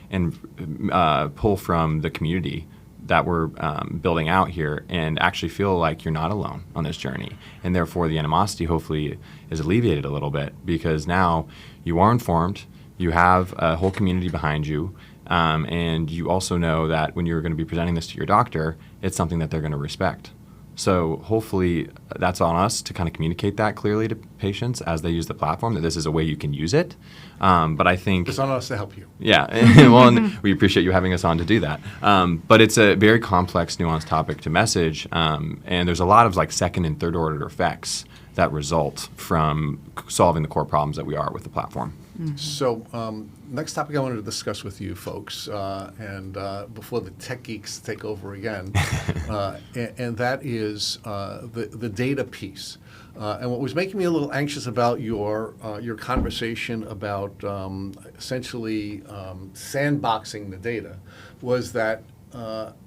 from the community that we're building out here and actually feel like you're not alone on this journey. And therefore, the animosity hopefully is alleviated a little bit because now you are informed, you have a whole community behind you, And you also know that when you're going to be presenting this to your doctor, it's something that they're going to respect. So hopefully that's on us to kind of communicate that clearly to patients as they use the platform, that this is a way you can use it. But I think It's on us to help you. yeah, well, and we appreciate you having us on to do that. But it's a very complex, nuanced topic to message, and there's a lot of like second and third order effects that result from solving the core problems that we are with the platform. So next topic I wanted to discuss with you folks, and before the tech geeks take over again, and that is the data piece. And what was making me a little anxious about your conversation about essentially sandboxing the data was that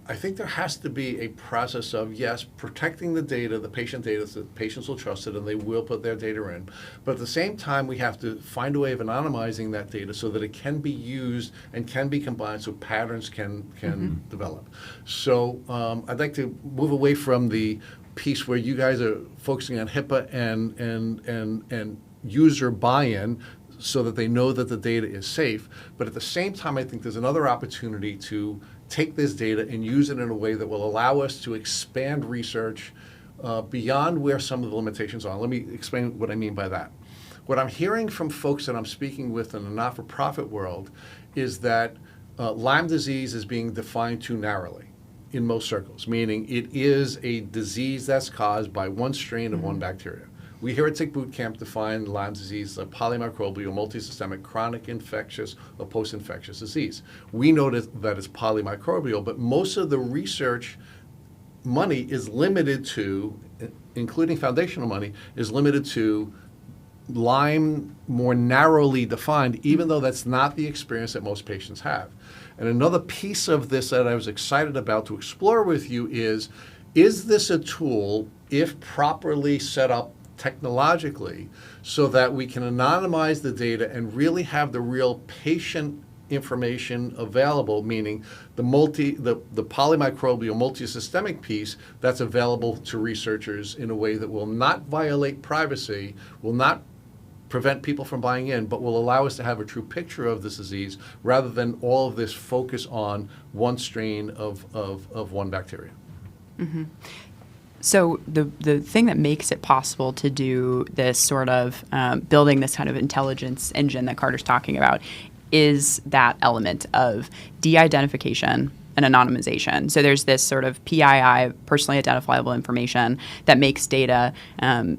I think there has to be a process of, yes, protecting the data, the patient data, so that patients will trust it and they will put their data in. But at the same time, we have to find a way of anonymizing that data so that it can be used and can be combined so patterns can develop. So I'd like to move away from the piece where you guys are focusing on HIPAA and user buy-in so that they know that the data is safe. But at the same time, I think there's another opportunity to take this data and use it in a way that will allow us to expand research beyond where some of the limitations are. Let me explain what I mean by that. What I'm hearing from folks that I'm speaking with in the not-for-profit world is that Lyme disease is being defined too narrowly in most circles, meaning it is a disease that's caused by one strain of one bacteria. We here at Tick Boot Camp define Lyme disease as a polymicrobial, multisystemic, chronic infectious or post-infectious disease. We know that it's polymicrobial, but most of the research money is limited to, including foundational money, is limited to Lyme more narrowly defined, even though that's not the experience that most patients have. And another piece of this that I was excited about to explore with you is this a tool, if properly set up technologically, so that we can anonymize the data and really have the real patient information available, meaning the polymicrobial multisystemic piece that's available to researchers in a way that will not violate privacy, will not prevent people from buying in, but will allow us to have a true picture of this disease rather than all of this focus on one strain of one bacteria. Mm-hmm. So the thing that makes it possible to do this sort of building this kind of intelligence engine that Carter's talking about is that element of de-identification and anonymization. So there's this sort of PII, personally identifiable information, that makes data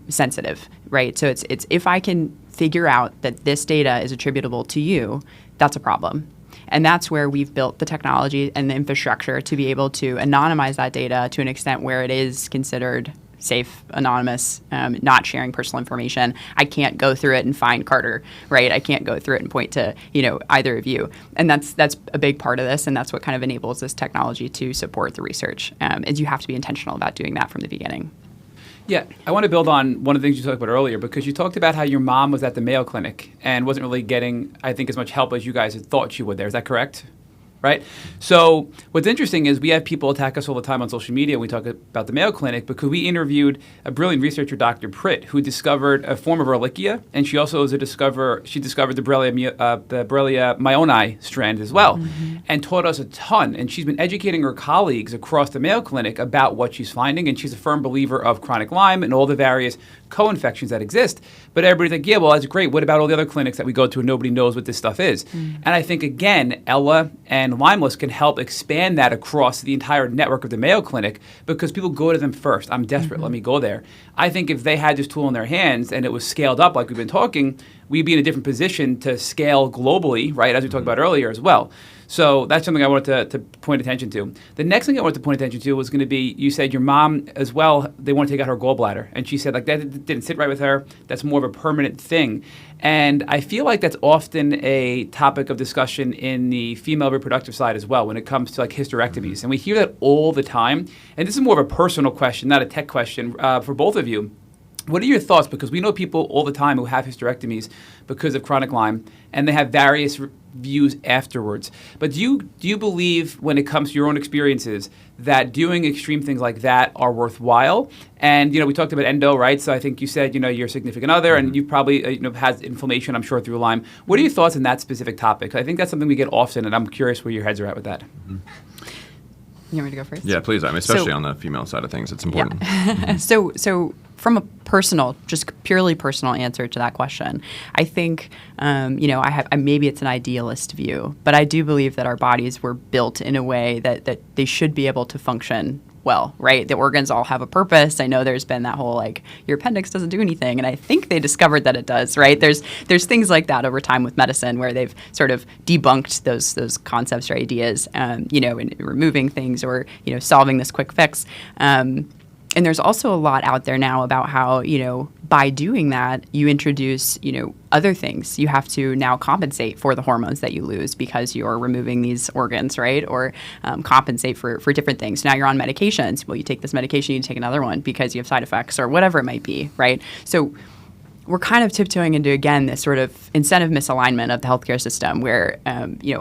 sensitive, right? So it's if I can figure out that this data is attributable to you, that's a problem. And that's where we've built the technology and the infrastructure to be able to anonymize that data to an extent where it is considered safe, anonymous, not sharing personal information. I can't go through it and find Carter, right? I can't go through it and point to, either of you. And that's a big part of this, and that's what kind of enables this technology to support the research. Is you have to be intentional about doing that from the beginning. Yeah, I want to build on one of the things you talked about earlier, because you talked about how your mom was at the Mayo Clinic and wasn't really getting, I think, as much help as you guys had thought she would there. Is that correct? Right? So what's interesting is we have people attack us all the time on social media when we talk about the Mayo Clinic, because we interviewed a brilliant researcher, Dr. Pritt, who discovered a form of Ehrlichia, and she also discovered the Borrelia myoni strand as well, and taught us a ton. And she's been educating her colleagues across the Mayo Clinic about what she's finding, and she's a firm believer of chronic Lyme and all the various co-infections that exist. But everybody's like, yeah, well, that's great. What about all the other clinics that we go to and nobody knows what this stuff is? And I think, again, Ella and LymeLess can help expand that across the entire network of the Mayo Clinic, because people go to them first. I'm desperate. Let me go there. I think if they had this tool in their hands and it was scaled up like we've been talking, we'd be in a different position to scale globally, right, as we talked about earlier as well. So that's something I wanted to point attention to. The next thing I wanted to point attention to was going to be, you said your mom as well, they want to take out her gallbladder. And she said, like, that didn't sit right with her. That's more of a permanent thing. And I feel like that's often a topic of discussion in the female reproductive side as well when it comes to, like, hysterectomies. And we hear that all the time. And this is more of a personal question, not a tech question, for both of you. What are your thoughts? Because we know people all the time who have hysterectomies because of chronic Lyme, and they have various views afterwards. But do you believe, when it comes to your own experiences, that doing extreme things like that are worthwhile? And we talked about endo, right? So I think you said your significant other, and you've probably has inflammation, I'm sure, through Lyme. What are your thoughts on that specific topic? I think that's something we get often, and I'm curious where your heads are at with that. You want me to go first? Yeah, please. I mean, especially on the female side of things, it's important. Yeah. So from a personal, just purely personal answer to that question, I think, maybe it's an idealist view, but I do believe that our bodies were built in a way that they should be able to function well, right? The organs all have a purpose. I know there's been that whole your appendix doesn't do anything, and I think they discovered that it does, right? There's things like that over time with medicine where they've sort of debunked those concepts or ideas, in removing things or solving this quick fix. And there's also a lot out there now about how, by doing that, you introduce, other things. You have to now compensate for the hormones that you lose because you're removing these organs, right? Or compensate for different things. Now you're on medications. Well, you take this medication, you take another one because you have side effects or whatever it might be, right? So we're kind of tiptoeing into, again, this sort of incentive misalignment of the healthcare system where,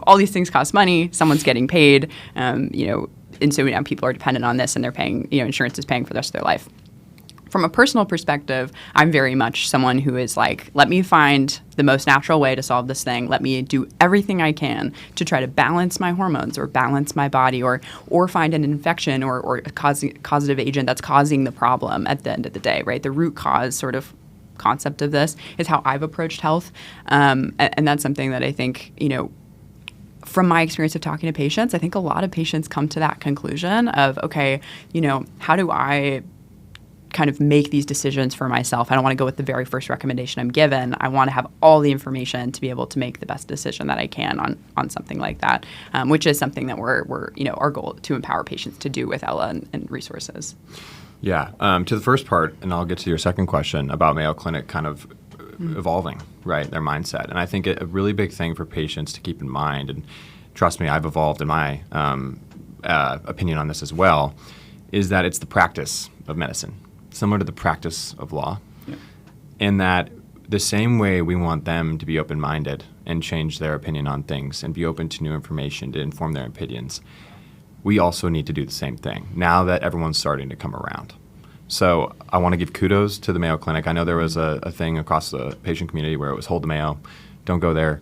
all these things cost money, someone's getting paid, and so now people are dependent on this and they're paying, insurance is paying for the rest of their life. From a personal perspective, I'm very much someone who is let me find the most natural way to solve this thing. Let me do everything I can to try to balance my hormones or balance my body or find an infection or a causative agent that's causing the problem at the end of the day, right? The root cause sort of concept of this is how I've approached health. And that's something that I think, from my experience of talking to patients, I think a lot of patients come to that conclusion of, okay, how do I kind of make these decisions for myself? I don't want to go with the very first recommendation I'm given. I want to have all the information to be able to make the best decision that I can on something like that, which is something that we're our goal to empower patients to do with Ella and resources. Yeah. To the first part, and I'll get to your second question about Mayo Clinic kind of evolving, right, their mindset. And I think a really big thing for patients to keep in mind, and trust me, I've evolved in my opinion on this as well, is that it's the practice of medicine, similar to the practice of law, in that the same way we want them to be open-minded and change their opinion on things and be open to new information to inform their opinions, we also need to do the same thing now that everyone's starting to come around. So I want to give kudos to the Mayo Clinic. I know there was a thing across the patient community where it was hold the Mayo, don't go there,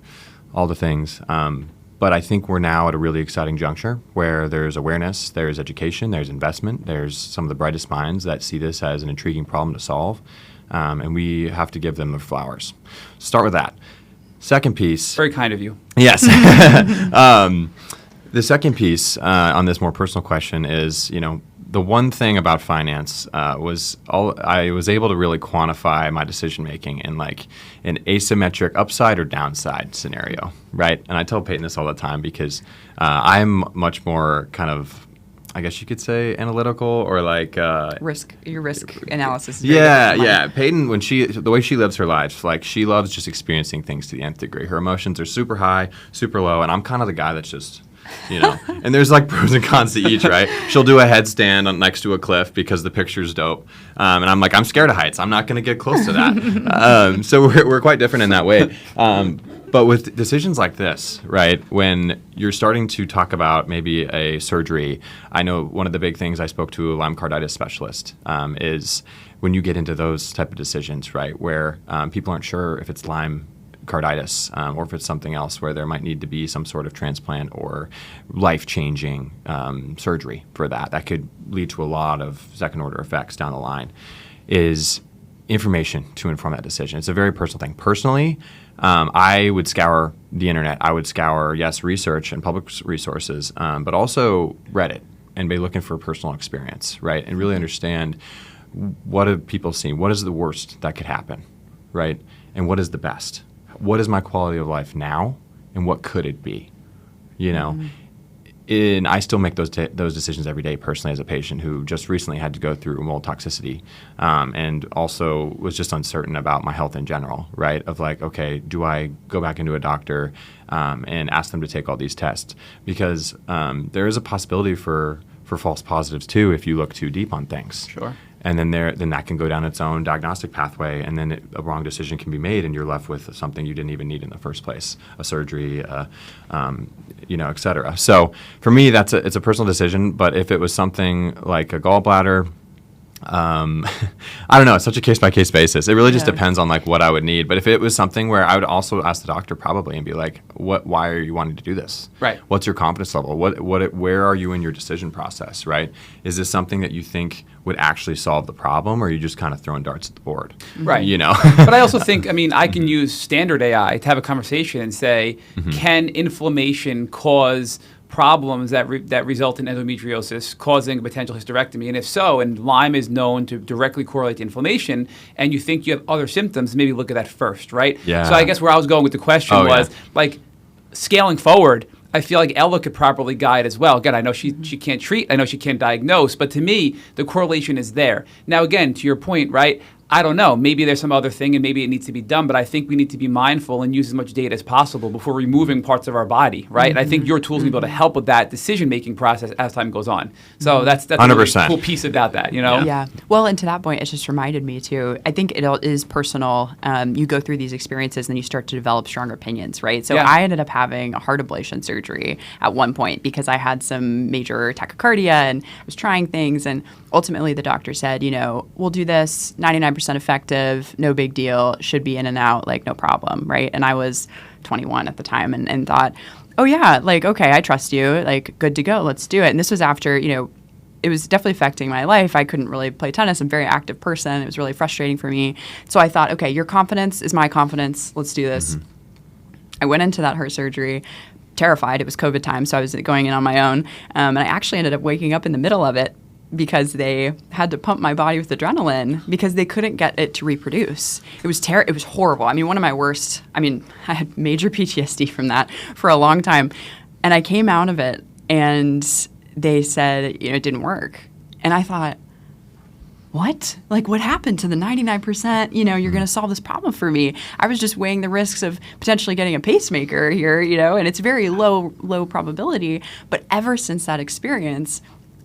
all the things. But I think we're now at a really exciting juncture where there's awareness, there's education, there's investment, there's some of the brightest minds that see this as an intriguing problem to solve, and we have to give them their flowers. Start with that. Second piece. Very kind of you. Yes. The second piece on this more personal question is, the one thing about finance I was able to really quantify my decision making in an asymmetric upside or downside scenario, right? And I tell Peyton this all the time because I'm much more kind of, I guess you could say, analytical or your risk analysis. Is Yeah. Peyton, the way she lives her life, she loves just experiencing things to the nth degree. Her emotions are super high, super low, and I'm kind of the guy that's just, and there's pros and cons to each, right? She'll do a headstand next to a cliff because the picture's dope. And I'm I'm scared of heights. I'm not going to get close to that. So we're quite different in that way. But with decisions like this, right, when you're starting to talk about maybe a surgery, I know one of the big things I spoke to a Lyme carditis specialist is when you get into those type of decisions, right, where people aren't sure if it's Lyme carditis or if it's something else where there might need to be some sort of transplant or life-changing surgery for that could lead to a lot of second-order effects down the line, is information to inform that decision. It's a very personal thing. Personally, I would scour the internet. I would scour, research and public resources, but also Reddit and be looking for personal experience, right, and really understand what have people seen, what is the worst that could happen, right, and what is the best. What is my quality of life now, and what could it be? And I still make those decisions every day personally as a patient who just recently had to go through mold toxicity and also was just uncertain about my health in general, right? Of okay, do I go back into a doctor and ask them to take all these tests? Because there is a possibility for false positives too if you look too deep on things. Sure. and then that can go down its own diagnostic pathway, and then a wrong decision can be made, and you're left with something you didn't even need in the first place, a surgery, et cetera. So for me, it's a personal decision. But if it was something like a gallbladder, I don't know. It's such a case-by-case basis. It really just depends on like what I would need. But if it was something where I would also ask the doctor probably and be like, why are you wanting to do this? Right. What's your confidence level? Where are you in your decision process, right? Is this something that you think would actually solve the problem, or are you just kind of throwing darts at the board? Right. But I also think, I can use standard AI to have a conversation and say, can inflammation cause problems that result in endometriosis, causing a potential hysterectomy? And if so, and Lyme is known to directly correlate to inflammation, and you think you have other symptoms, maybe look at that first, right? Yeah. So I guess where I was going with the question was, like, scaling forward, I feel like Ella could properly guide as well. Again, I know she can't treat, I know she can't diagnose, but to me, the correlation is there. Now, again, to your point, right, I don't know. Maybe there's some other thing and maybe it needs to be done, but I think we need to be mindful and use as much data as possible before removing parts of our body, right? And I think your tools will be able to help with that decision-making process as time goes on. So that's a really 100%. cool piece about that, you know? Yeah. Well, and to that point, it just reminded me too, I think it is personal. You go through these experiences and you start to develop stronger opinions, right? So I ended up having a heart ablation surgery at one point because I had some major tachycardia and I was trying things, and ultimately the doctor said, we'll do this, 99% effective, no big deal, should be in and out, like no problem, right? And I was 21 at the time and thought, oh yeah, like, okay, I trust you, like good to go, let's do it. And this was after, it was definitely affecting my life. I couldn't really play tennis. I'm a very active person. It was really frustrating for me. So I thought, okay, your confidence is my confidence. Let's do this. I went into that heart surgery terrified. It was COVID time, so I was going in on my own. And I actually ended up waking up in the middle of it because they had to pump my body with adrenaline because they couldn't get it to reproduce. It was it was horrible. One of my worst, I had major PTSD from that for a long time. And I came out of it and they said, it didn't work. And I thought, what? Like, what happened to the 99%, you're going to solve this problem for me? I was just weighing the risks of potentially getting a pacemaker here, and it's very low probability. But ever since that experience,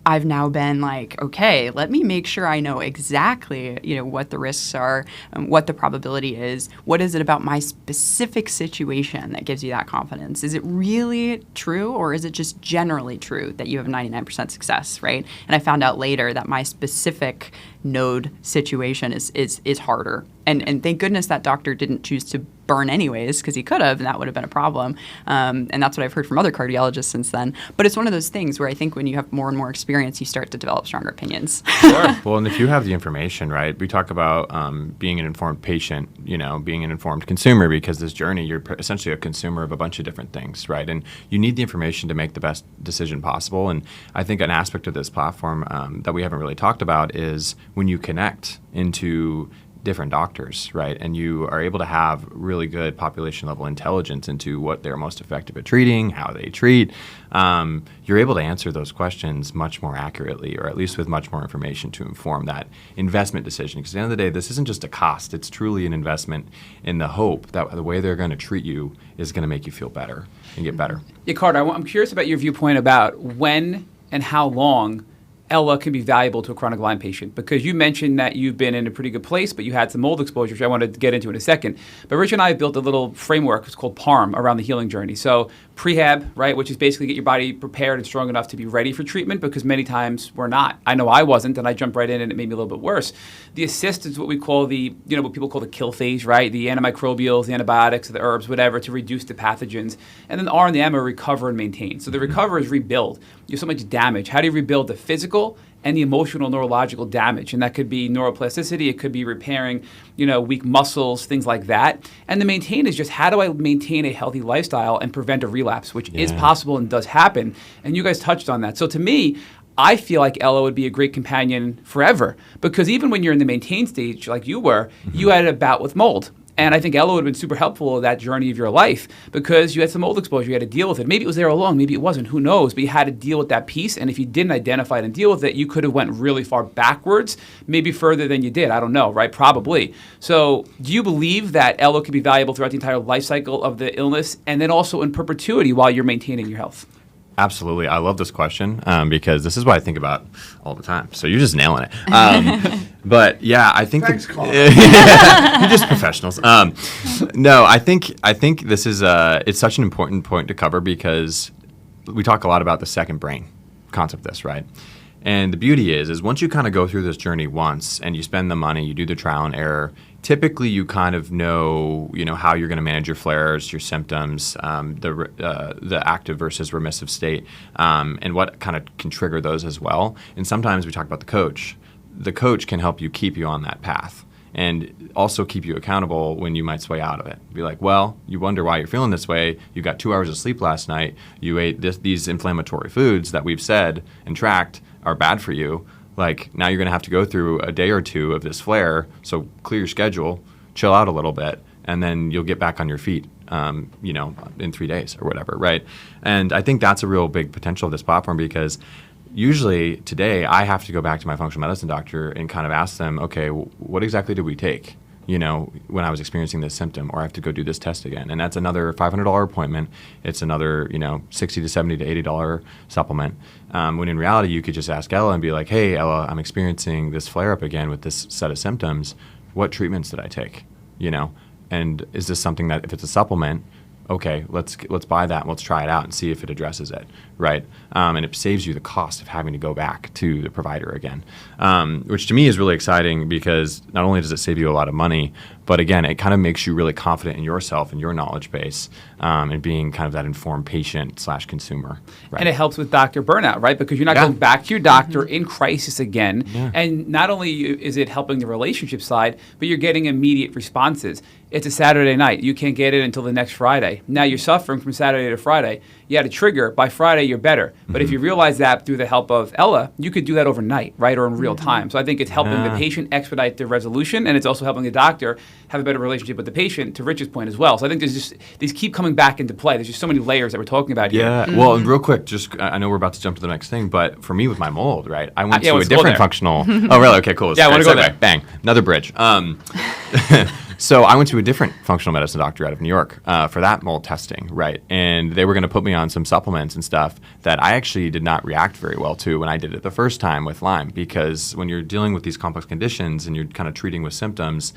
I've now been like, okay, let me make sure I know exactly, what the risks are, what the probability is. What is it about my specific situation that gives you that confidence? Is it really true, or is it just generally true that you have 99% success, right? And I found out later that my specific node situation is harder. And thank goodness that doctor didn't choose to burn anyways, because he could have, and that would have been a problem. And that's what I've heard from other cardiologists since then. But it's one of those things where I think when you have more and more experience, you start to develop stronger opinions. Sure. Well, and if you have the information, right, we talk about being an informed patient, being an informed consumer, because this journey, you're essentially a consumer of a bunch of different things, right? And you need the information to make the best decision possible. And I think an aspect of this platform that we haven't really talked about is when you connect into different doctors, right? And you are able to have really good population level intelligence into what they're most effective at treating, how they treat. You're able to answer those questions much more accurately, or at least with much more information to inform that investment decision. Because at the end of the day, this isn't just a cost. It's truly an investment in the hope that the way they're going to treat you is going to make you feel better and get better. Yeah, Carter, I'm curious about your viewpoint about when and how long Ella can be valuable to a chronic Lyme patient, because you mentioned that you've been in a pretty good place, but you had some mold exposure, which I want to get into in a second. But Rich and I have built a little framework. It's called PARM, around the healing journey. So prehab, right, which is basically get your body prepared and strong enough to be ready for treatment, because many times we're not. I know I wasn't, and I jumped right in and it made me a little bit worse. The assist is what we call what people call the kill phase, right? The antimicrobials, the antibiotics, the herbs, whatever, to reduce the pathogens. And then the R and the M are recover and maintain. So the recover is rebuild. You have so much damage. How do you rebuild the physical and the emotional, neurological damage? And that could be neuroplasticity, it could be repairing, weak muscles, things like that. And the maintain is just, how do I maintain a healthy lifestyle and prevent a relapse, which is possible and does happen. And you guys touched on that. So to me, I feel like Ella would be a great companion forever, because even when you're in the maintain stage, like you were, you had a bout with mold. And I think Ella would have been super helpful in that journey of your life, because you had some mold exposure, you had to deal with it. Maybe it was there alone, maybe it wasn't, who knows? But you had to deal with that piece, and if you didn't identify it and deal with it, you could have went really far backwards, maybe further than you did. I don't know, right? Probably. So do you believe that Ella could be valuable throughout the entire life cycle of the illness, and then also in perpetuity while you're maintaining your health? Absolutely. I love this question because this is what I think about all the time. So you're just nailing it. But yeah, I think Thanks, Carl. you're just professionals. No, I think this is it's such an important point to cover because we talk a lot about the second brain concept of this, right? And the beauty is once you kind of go through this journey once and you spend the money, you do the trial and error, typically you kind of know, how you're going to manage your flares, your symptoms, the active versus remissive state, and what kind of can trigger those as well. And sometimes we talk about the coach. The coach can help you keep you on that path and also keep you accountable when you might sway out of it. Be like, well, you wonder why you're feeling this way. You got 2 hours of sleep last night. You ate these inflammatory foods that we've said and tracked are bad for you. Like, now you're going to have to go through a day or two of this flare, so clear your schedule, chill out a little bit, and then you'll get back on your feet, in 3 days or whatever, right? And I think that's a real big potential of this platform because usually today I have to go back to my functional medicine doctor and kind of ask them, okay, what exactly did we take? When I was experiencing this symptom, or I have to go do this test again. And that's another $500 appointment. It's another, $60 to $70 to $80 supplement. When in reality, you could just ask Ella and be like, hey, Ella, I'm experiencing this flare-up again with this set of symptoms. What treatments did I take? And is this something that if it's a supplement, okay, let's buy that and let's try it out and see if it addresses it, right? And it saves you the cost of having to go back to the provider again, which to me is really exciting because not only does it save you a lot of money, but again, it kind of makes you really confident in yourself and your knowledge base and being kind of that informed patient / consumer. Right? And it helps with doctor burnout, right? Because you're not going back to your doctor in crisis again. Yeah. And not only is it helping the relationship side, but you're getting immediate responses. It's a Saturday night. You can't get it until the next Friday. Now you're suffering from Saturday to Friday. You had a trigger. By Friday, you're better. But if you realize that through the help of Ella, you could do that overnight, right, or in real time. So I think it's helping the patient expedite the resolution, and it's also helping the doctor have a better relationship with the patient, to Rich's point as well. So I think these keep coming back into play. There's just so many layers that we're talking about here. Yeah. Well, and real quick, I know we're about to jump to the next thing, but for me with my mold, right, I went to a different functional. Oh, really? Okay, cool. Yeah, I want to go there. Bang. Another bridge. So I went to a different functional medicine doctor out of New York for that mold testing, right? And they were going to put me on some supplements and stuff that I actually did not react very well to when I did it the first time with Lyme, because when you're dealing with these complex conditions and you're kind of treating with symptoms,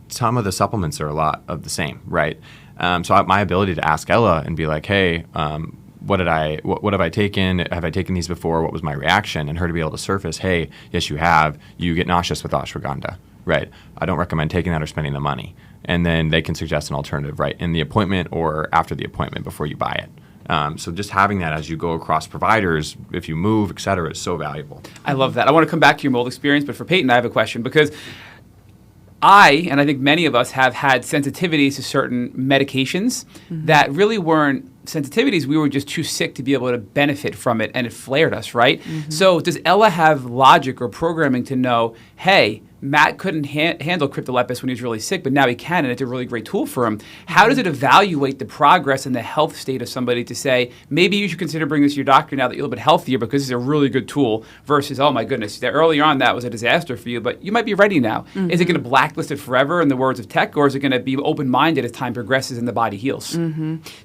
some of the supplements are a lot of the same, right? So my ability to ask Ella and be like, hey, what have I taken? Have I taken these before? What was my reaction? And her to be able to surface, hey, yes, you have. You get nauseous with ashwagandha. Right. I don't recommend taking that or spending the money. And then they can suggest an alternative, right, in the appointment or after the appointment before you buy it. So just having that as you go across providers, if you move, et cetera, is so valuable. I love that. I want to come back to your mold experience, but for Payton, I have a question because and I think many of us have had sensitivities to certain medications that really weren't sensitivities. We were just too sick to be able to benefit from it, and it flared us, right? So does Ella have logic or programming to know, hey, Matt couldn't handle cryptolepis when he was really sick, but now he can, and it's a really great tool for him. How does it evaluate the progress and the health state of somebody to say, maybe you should consider bringing this to your doctor now that you're a little bit healthier because it's a really good tool, versus, oh my goodness, earlier on that was a disaster for you, but you might be ready now. Is it going to blacklist it forever, in the words of tech, or is it going to be open-minded as time progresses and the body heals?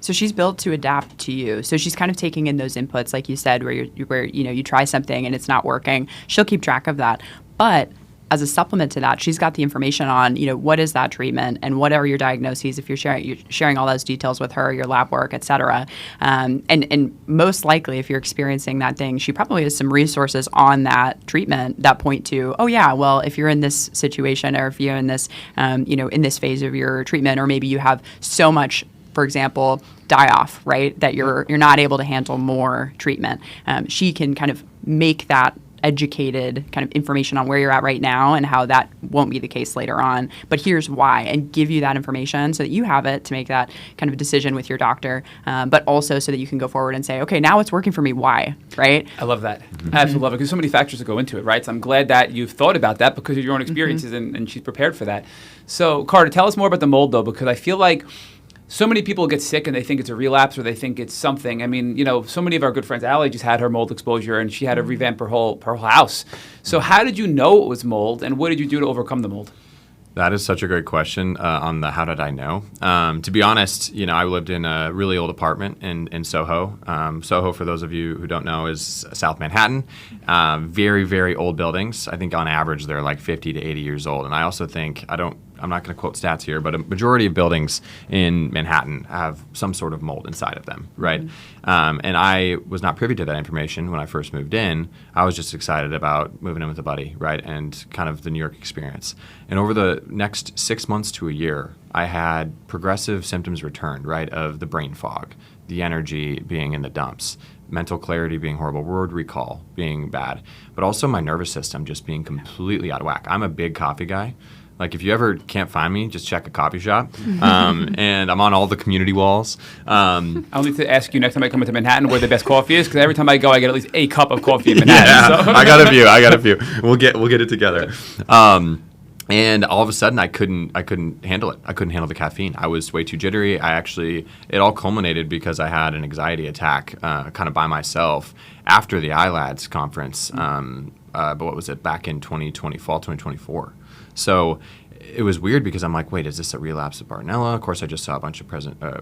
So she's built to adapt to you. So she's kind of taking in those inputs, like you said, where you try something and it's not working. She'll keep track of that. But as a supplement to that, she's got the information on, what is that treatment and what are your diagnoses if you're sharing all those details with her, your lab work, et cetera. And most likely, if you're experiencing that thing, she probably has some resources on that treatment that point to, oh yeah, well, if you're in this situation or if you're in this, in this phase of your treatment, or maybe you have so much, for example, die-off, right, that you're not able to handle more treatment. She can kind of make that educated kind of information on where you're at right now and how that won't be the case later on. But here's why, and give you that information so that you have it to make that kind of decision with your doctor, but also so that you can go forward and say, okay, now it's working for me. Why, right? I love that. I absolutely love it because so many factors that go into it, right? So I'm glad that you've thought about that because of your own experiences and she's prepared for that. So Carter, tell us more about the mold though, because I feel like so many people get sick and they think it's a relapse or they think it's something. I mean, so many of our good friends, Allie just had her mold exposure and she had to revamp her whole house. So how did you know it was mold and what did you do to overcome the mold? That is such a great question on the how did I know. To be honest, I lived in a really old apartment in Soho. Soho, for those of you who don't know, is South Manhattan. Very, very old buildings. I think on average they're like 50 to 80 years old. And I also think, I'm not going to quote stats here, but a majority of buildings in Manhattan have some sort of mold inside of them, right? And I was not privy to that information when I first moved in. I was just excited about moving in with a buddy, right? And kind of the New York experience. And over the next 6 months to a year, I had progressive symptoms returned, right? Of the brain fog, the energy being in the dumps, mental clarity being horrible, word recall being bad, but also my nervous system just being completely out of whack. I'm a big coffee guy. Like, if you ever can't find me, just check a coffee shop. And I'm on all the community walls. I'll need to ask you next time I come into Manhattan where the best coffee is, because every time I go, I get at least a cup of coffee in Manhattan. So. I got a few. We'll get it together. And all of a sudden, I couldn't handle it. I couldn't handle the caffeine. I was way too jittery. It all culminated because I had an anxiety attack kind of by myself after the iLads conference. But what was it, back in fall 2024. So it was weird because I'm like, wait, is this a relapse of Bartonella? Of course, I just saw a bunch of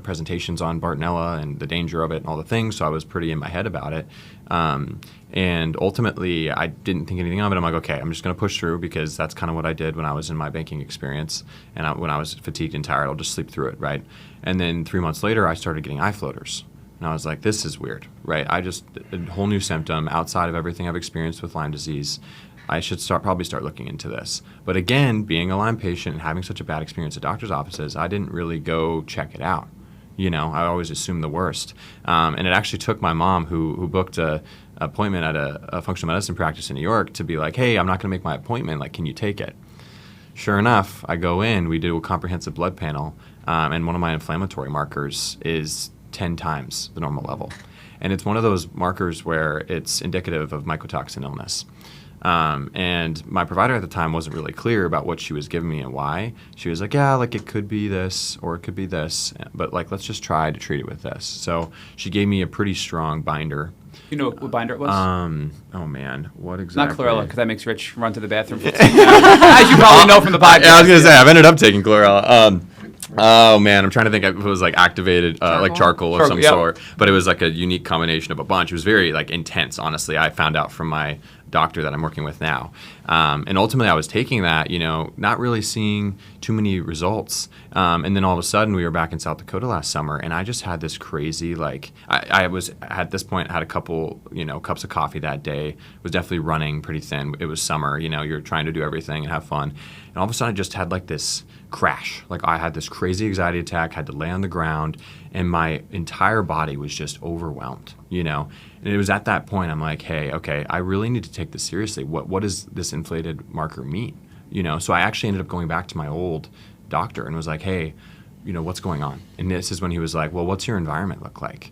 presentations on Bartonella and the danger of it and all the things, so I was pretty in my head about it. And ultimately, I didn't think anything of it. I'm like, okay, I'm just going to push through because that's kind of what I did when I was in my banking experience. And when I was fatigued and tired, I'll just sleep through it, right? And then 3 months later, I started getting eye floaters. And I was like, this is weird, right? A whole new symptom outside of everything I've experienced with Lyme disease. I should probably start looking into this. But again, being a Lyme patient and having such a bad experience at doctor's offices, I didn't really go check it out. I always assumed the worst. And it actually took my mom, who booked a appointment at a functional medicine practice in New York, to be like, hey, I'm not going to make my appointment. Like, can you take it? Sure enough, I go in, we do a comprehensive blood panel, and one of my inflammatory markers is 10 times the normal level. And it's one of those markers where it's indicative of mycotoxin illness. And my provider at the time wasn't really clear about what she was giving me and why. She was like, yeah, like it could be this or it could be this, but like let's just try to treat it with this. So she gave me a pretty strong binder. You know what binder it was? Oh man, what exactly? Not chlorella, because that makes Rich run to the bathroom. As you probably know from the podcast. Yeah, I was gonna say I've ended up taking chlorella. Oh man, I'm trying to think if it was like activated, like charcoal of some sort, but it was like a unique combination of a bunch. It was very like intense, honestly. I found out from my doctor that I'm working with now. And ultimately I was taking that, not really seeing too many results. And then all of a sudden we were back in South Dakota last summer and I just had this crazy, like, I was at this point had a couple, cups of coffee that day, was definitely running pretty thin. It was summer, you're trying to do everything and have fun. And all of a sudden I just had like this crash. Like I had this crazy anxiety attack, had to lay on the ground, and my entire body was just overwhelmed, And it was at that point I'm like, hey, okay, I really need to take this seriously. What does this inflated marker mean? So I actually ended up going back to my old doctor and was like, hey, what's going on? And this is when he was like, well, what's your environment look like?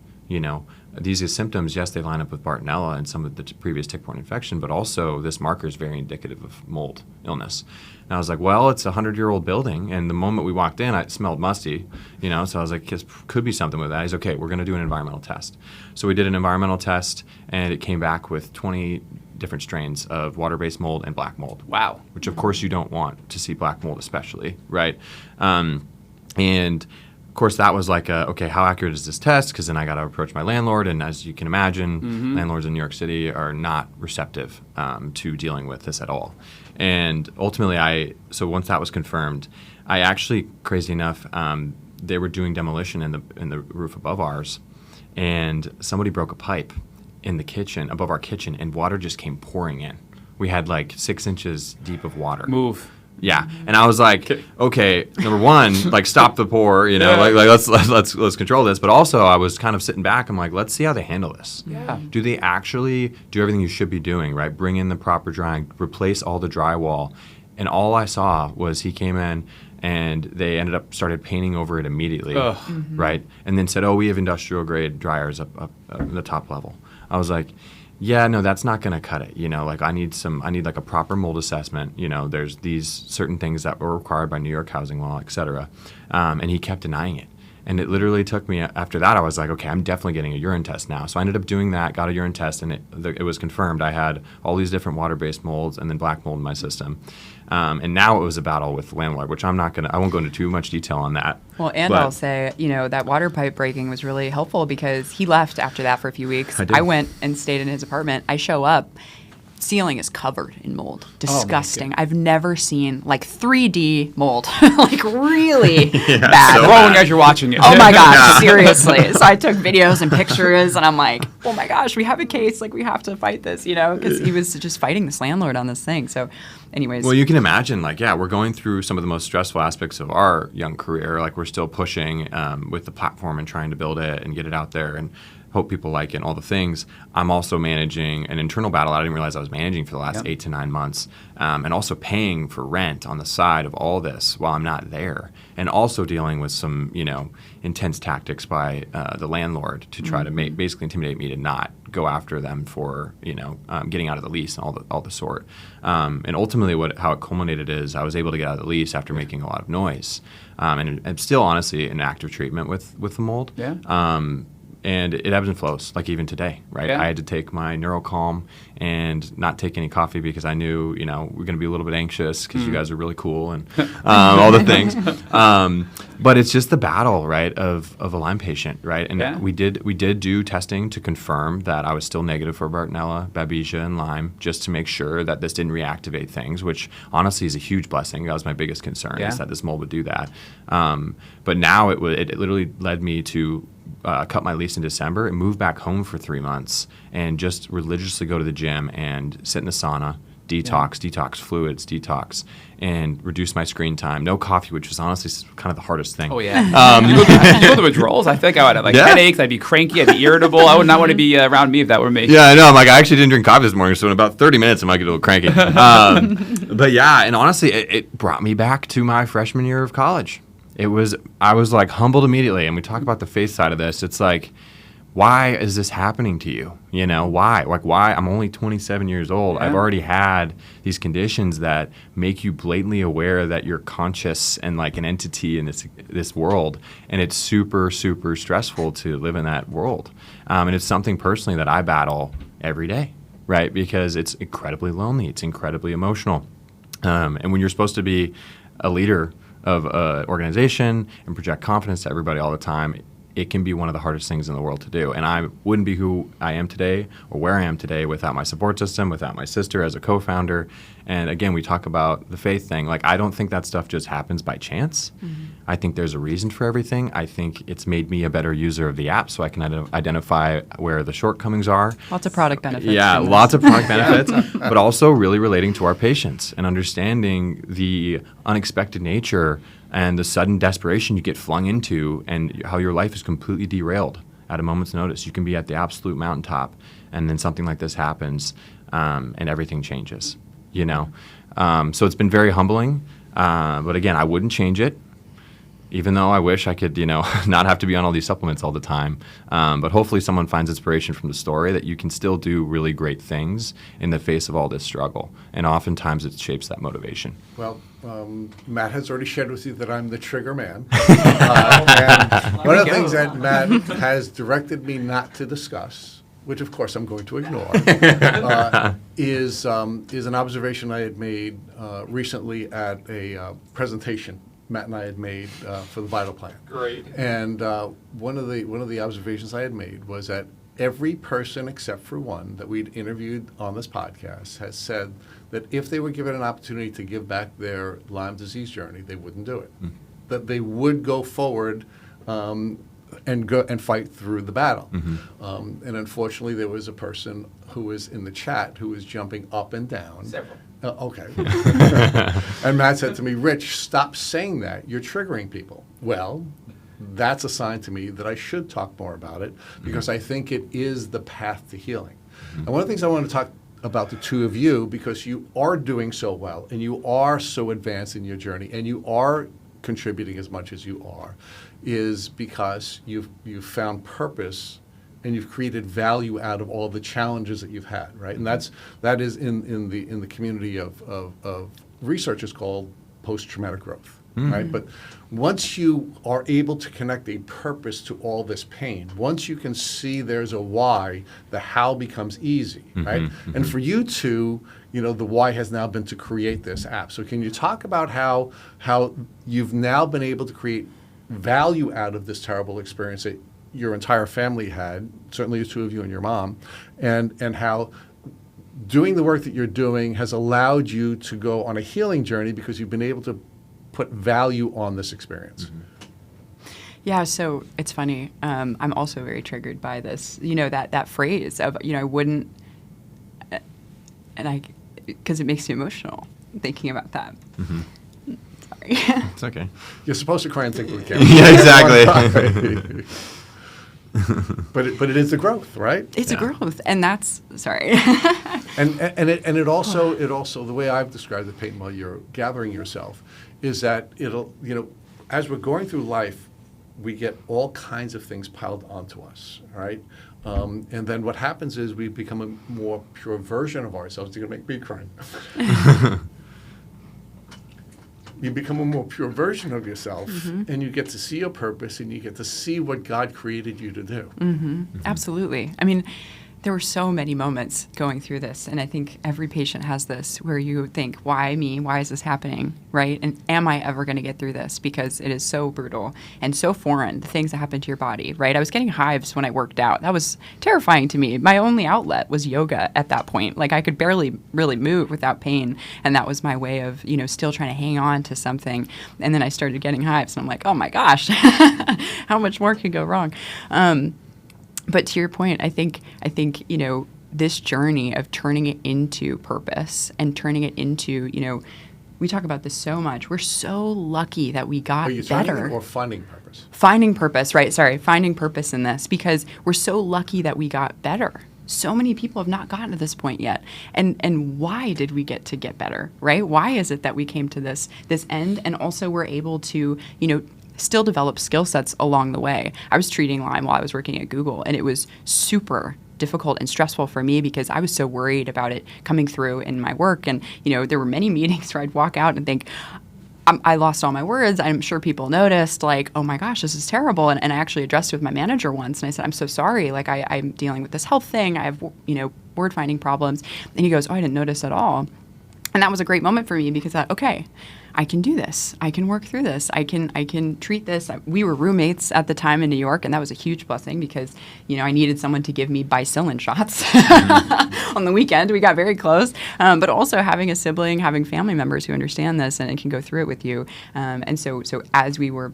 These symptoms, yes, they line up with Bartonella and some of the previous tick-borne infection, but also this marker is very indicative of mold illness. And I was like, well, it's a 100-year-old building, and the moment we walked in, it smelled musty, so I was like, this could be something with that. He's okay, we're going to do an environmental test. So we did an environmental test, and it came back with 20 different strains of water-based mold and black mold. Wow. Which, of course, you don't want to see black mold especially, right? And of course, that was like, okay, how accurate is this test? Because then I got to approach my landlord, and as you can imagine, landlords in New York City are not receptive to dealing with this at all. And ultimately, so once that was confirmed, I actually, crazy enough, they were doing demolition in the roof above ours, and somebody broke a pipe in the kitchen, above our kitchen, and water just came pouring in. We had like 6 inches deep of water. Move. Yeah, and I was like, okay, number one, like stop the pour, like let's control this. But also, I was kind of sitting back. I'm like, let's see how they handle this. Yeah. Do they actually do everything you should be doing, right? Bring in the proper drying, replace all the drywall, and all I saw was he came in and they started painting over it immediately, right? And then said, oh, we have industrial grade dryers up in the top level. I was like, yeah, no, that's not going to cut it. Like I need like a proper mold assessment. There's these certain things that were required by New York housing law, et cetera. And he kept denying it. And it literally took me, after that, I was like, okay, I'm definitely getting a urine test now. So I ended up doing that, got a urine test, and it was confirmed. I had all these different water-based molds and then black mold in my system. And now it was a battle with the landlord, which I won't go into too much detail on that. Well, and I'll say, that water pipe breaking was really helpful because he left after that for a few weeks. I went and stayed in his apartment. I show up. Ceiling is covered in mold. Disgusting. I've never seen 3D mold. Really bad. So growing as you're watching it. Oh my gosh, seriously. So I took videos and pictures, and I'm like, oh my gosh, we have a case. We have to fight this, because he was just fighting this landlord on this thing. So anyways. Well, you can imagine, we're going through some of the most stressful aspects of our young career. We're still pushing with the platform and trying to build it and get it out there and hope people like it and all the things. I'm also managing an internal battle I didn't realize I was managing for the last 8 to 9 months, and also paying for rent on the side of all this while I'm not there, and also dealing with some, intense tactics by the landlord to try to basically intimidate me to not go after them for, getting out of the lease and all the sort. And ultimately how it culminated is I was able to get out of the lease after making a lot of noise. And I'm still honestly in active treatment with the mold. Yeah. And it ebbs and flows, even today, right? Yeah. I had to take my NeuroCalm and not take any coffee because I knew, we're going to be a little bit anxious because you guys are really cool and all the things. But it's just the battle, right, of a Lyme patient, right? And we did do testing to confirm that I was still negative for Bartonella, Babesia, and Lyme, just to make sure that this didn't reactivate things, which honestly is a huge blessing. That was my biggest concern, is that this mold would do that. But now it literally led me to cut my lease in December and move back home for 3 months and just religiously go to the gym and sit in the sauna, detox fluids, and reduce my screen time. No coffee, which was honestly kind of the hardest thing. Oh, yeah. You go through withdrawals? I think I would have headaches, I'd be cranky, I'd be irritable. I would not want to be around me if that were me. Yeah, I know. I actually didn't drink coffee this morning, so in about 30 minutes I might get a little cranky. But yeah, and honestly, it brought me back to my freshman year of college. I was humbled immediately, and we talk about the faith side of this. It's why is this happening to you? Why? Why? I'm only 27 years old. Yeah. I've already had these conditions that make you blatantly aware that you're conscious and an entity in this world, and it's super, super stressful to live in that world. And it's something personally that I battle every day, right? Because it's incredibly lonely. It's incredibly emotional. And when you're supposed to be a leader of an organization and project confidence to everybody all the time, it can be one of the hardest things in the world to do. And I wouldn't be who I am today or where I am today without my support system, without my sister as a co-founder. And again, we talk about the faith thing. I don't think that stuff just happens by chance. Mm-hmm. I think there's a reason for everything. I think it's made me a better user of the app so I can identify where the shortcomings are. Lots of product benefits. Yeah, lots of product benefits, but also really relating to our patients and understanding the unexpected nature and the sudden desperation you get flung into and how your life is completely derailed at a moment's notice. You can be at the absolute mountaintop, and then something like this happens, and everything changes, So it's been very humbling, but again, I wouldn't change it, even though I wish I could, not have to be on all these supplements all the time. But hopefully someone finds inspiration from the story that you can still do really great things in the face of all this struggle. And oftentimes it shapes that motivation. Well, Matt has already shared with you that I'm the trigger man. And one of the things that Matt has directed me not to discuss, which of course I'm going to ignore, is an observation I had made recently at a presentation Matt and I had made for the Vital Plan. Great. And one of the observations I had made was that every person except for one that we'd interviewed on this podcast has said that if they were given an opportunity to give back their Lyme disease journey, they wouldn't do it. Mm-hmm. That they would go forward and fight through the battle. Mm-hmm. And unfortunately, there was a person who was in the chat who was jumping up and down. Several. Okay. And Matt said to me, Rich, stop saying that. You're triggering people. Well, that's a sign to me that I should talk more about it because I think it is the path to healing. And one of the things I want to talk about the two of you, because you are doing so well and you are so advanced in your journey and you are contributing as much as you are, is because you've found purpose and you've created value out of all the challenges that you've had, right? And that is in the community of research is called post-traumatic growth. right? But once you are able to connect a purpose to all this pain, once you can see there's a why, the how becomes easy, right? And for you two, the why has now been to create this app. So can you talk about how you've now been able to create value out of this terrible experience that your entire family had, certainly the two of you and your mom, and how doing the work that you're doing has allowed you to go on a healing journey because you've been able to put value on this experience? Yeah, so it's funny. I'm also very triggered by this, that phrase of, I wouldn't, because it makes me emotional thinking about that. Sorry. It's okay. You're supposed to cry and think with the camera. Yeah, exactly. But it is the growth, right? It's a growth, and that's, sorry. And it also the way I've described it, Payton, while you're gathering yourself, is that it'll, as we're going through life, we get all kinds of things piled onto us, right? And then what happens is we become a more pure version of ourselves. You're going to make me cry. You become a more pure version of yourself, and you get to see your purpose, and you get to see what God created you to do. Absolutely. I mean, there were so many moments going through this, and I think every patient has this, where you think, why me? Why is this happening, right? And am I ever going to get through this? Because it is so brutal and so foreign, the things that happen to your body, right? I was getting hives when I worked out. That was terrifying to me. My only outlet was yoga at that point. Like, I could barely really move without pain, and that was my way of, still trying to hang on to something. And then I started getting hives, and I'm like, oh my gosh, how much more could go wrong? But to your point, I think this journey of turning it into purpose and turning it into, we talk about this so much. We're so lucky that we got Are you better. turning it or finding purpose? Finding purpose, right? Sorry, finding purpose in this, because we're so lucky that we got better. So many people have not gotten to this point yet. And why did we get better, right? Why is it that we came to this end, and also we're able to, still develop skill sets along the way? I was treating Lyme while I was working at Google, and it was super difficult and stressful for me because I was so worried about it coming through in my work. And, there were many meetings where I'd walk out and think, I lost all my words. I'm sure people noticed, like, oh my gosh, this is terrible. And I actually addressed it with my manager once, and I said, I'm so sorry. Like, I'm dealing with this health thing. I have, word finding problems. And he goes, oh, I didn't notice at all. And that was a great moment for me because I thought, okay, I can do this. I can work through this. I can treat this. We were roommates at the time in New York, and that was a huge blessing because, I needed someone to give me bicillin shots on the weekend. We got very close. But also having a sibling, having family members who understand this and can go through it with you. And so as we were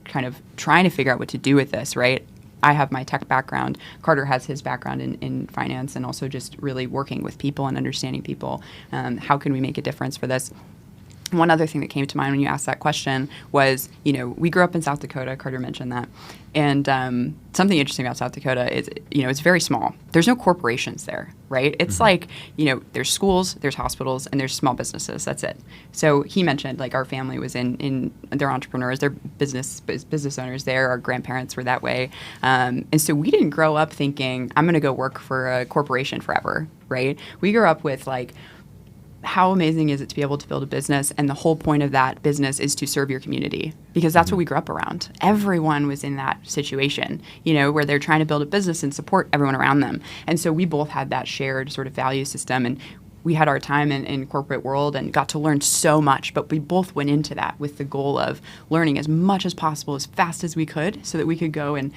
kind of trying to figure out what to do with this, right? I have my tech background. Carter has his background in finance and also just really working with people and understanding people. How can we make a difference for this? One other thing that came to mind when you asked that question was, we grew up in South Dakota. Carter mentioned that. And something interesting about South Dakota is, it's very small. There's no corporations there, right? It's like, there's schools, there's hospitals, and there's small businesses. That's it. So he mentioned, like, our family was in they're entrepreneurs, they're business owners there. Our grandparents were that way. And so we didn't grow up thinking, I'm going to go work for a corporation forever, right? We grew up with, like, how amazing is it to be able to build a business, and the whole point of that business is to serve your community, because that's what we grew up around. Everyone was in that situation, where they're trying to build a business and support everyone around them. And so we both had that shared sort of value system, and we had our time in corporate world and got to learn so much, but we both went into that with the goal of learning as much as possible as fast as we could so that we could go and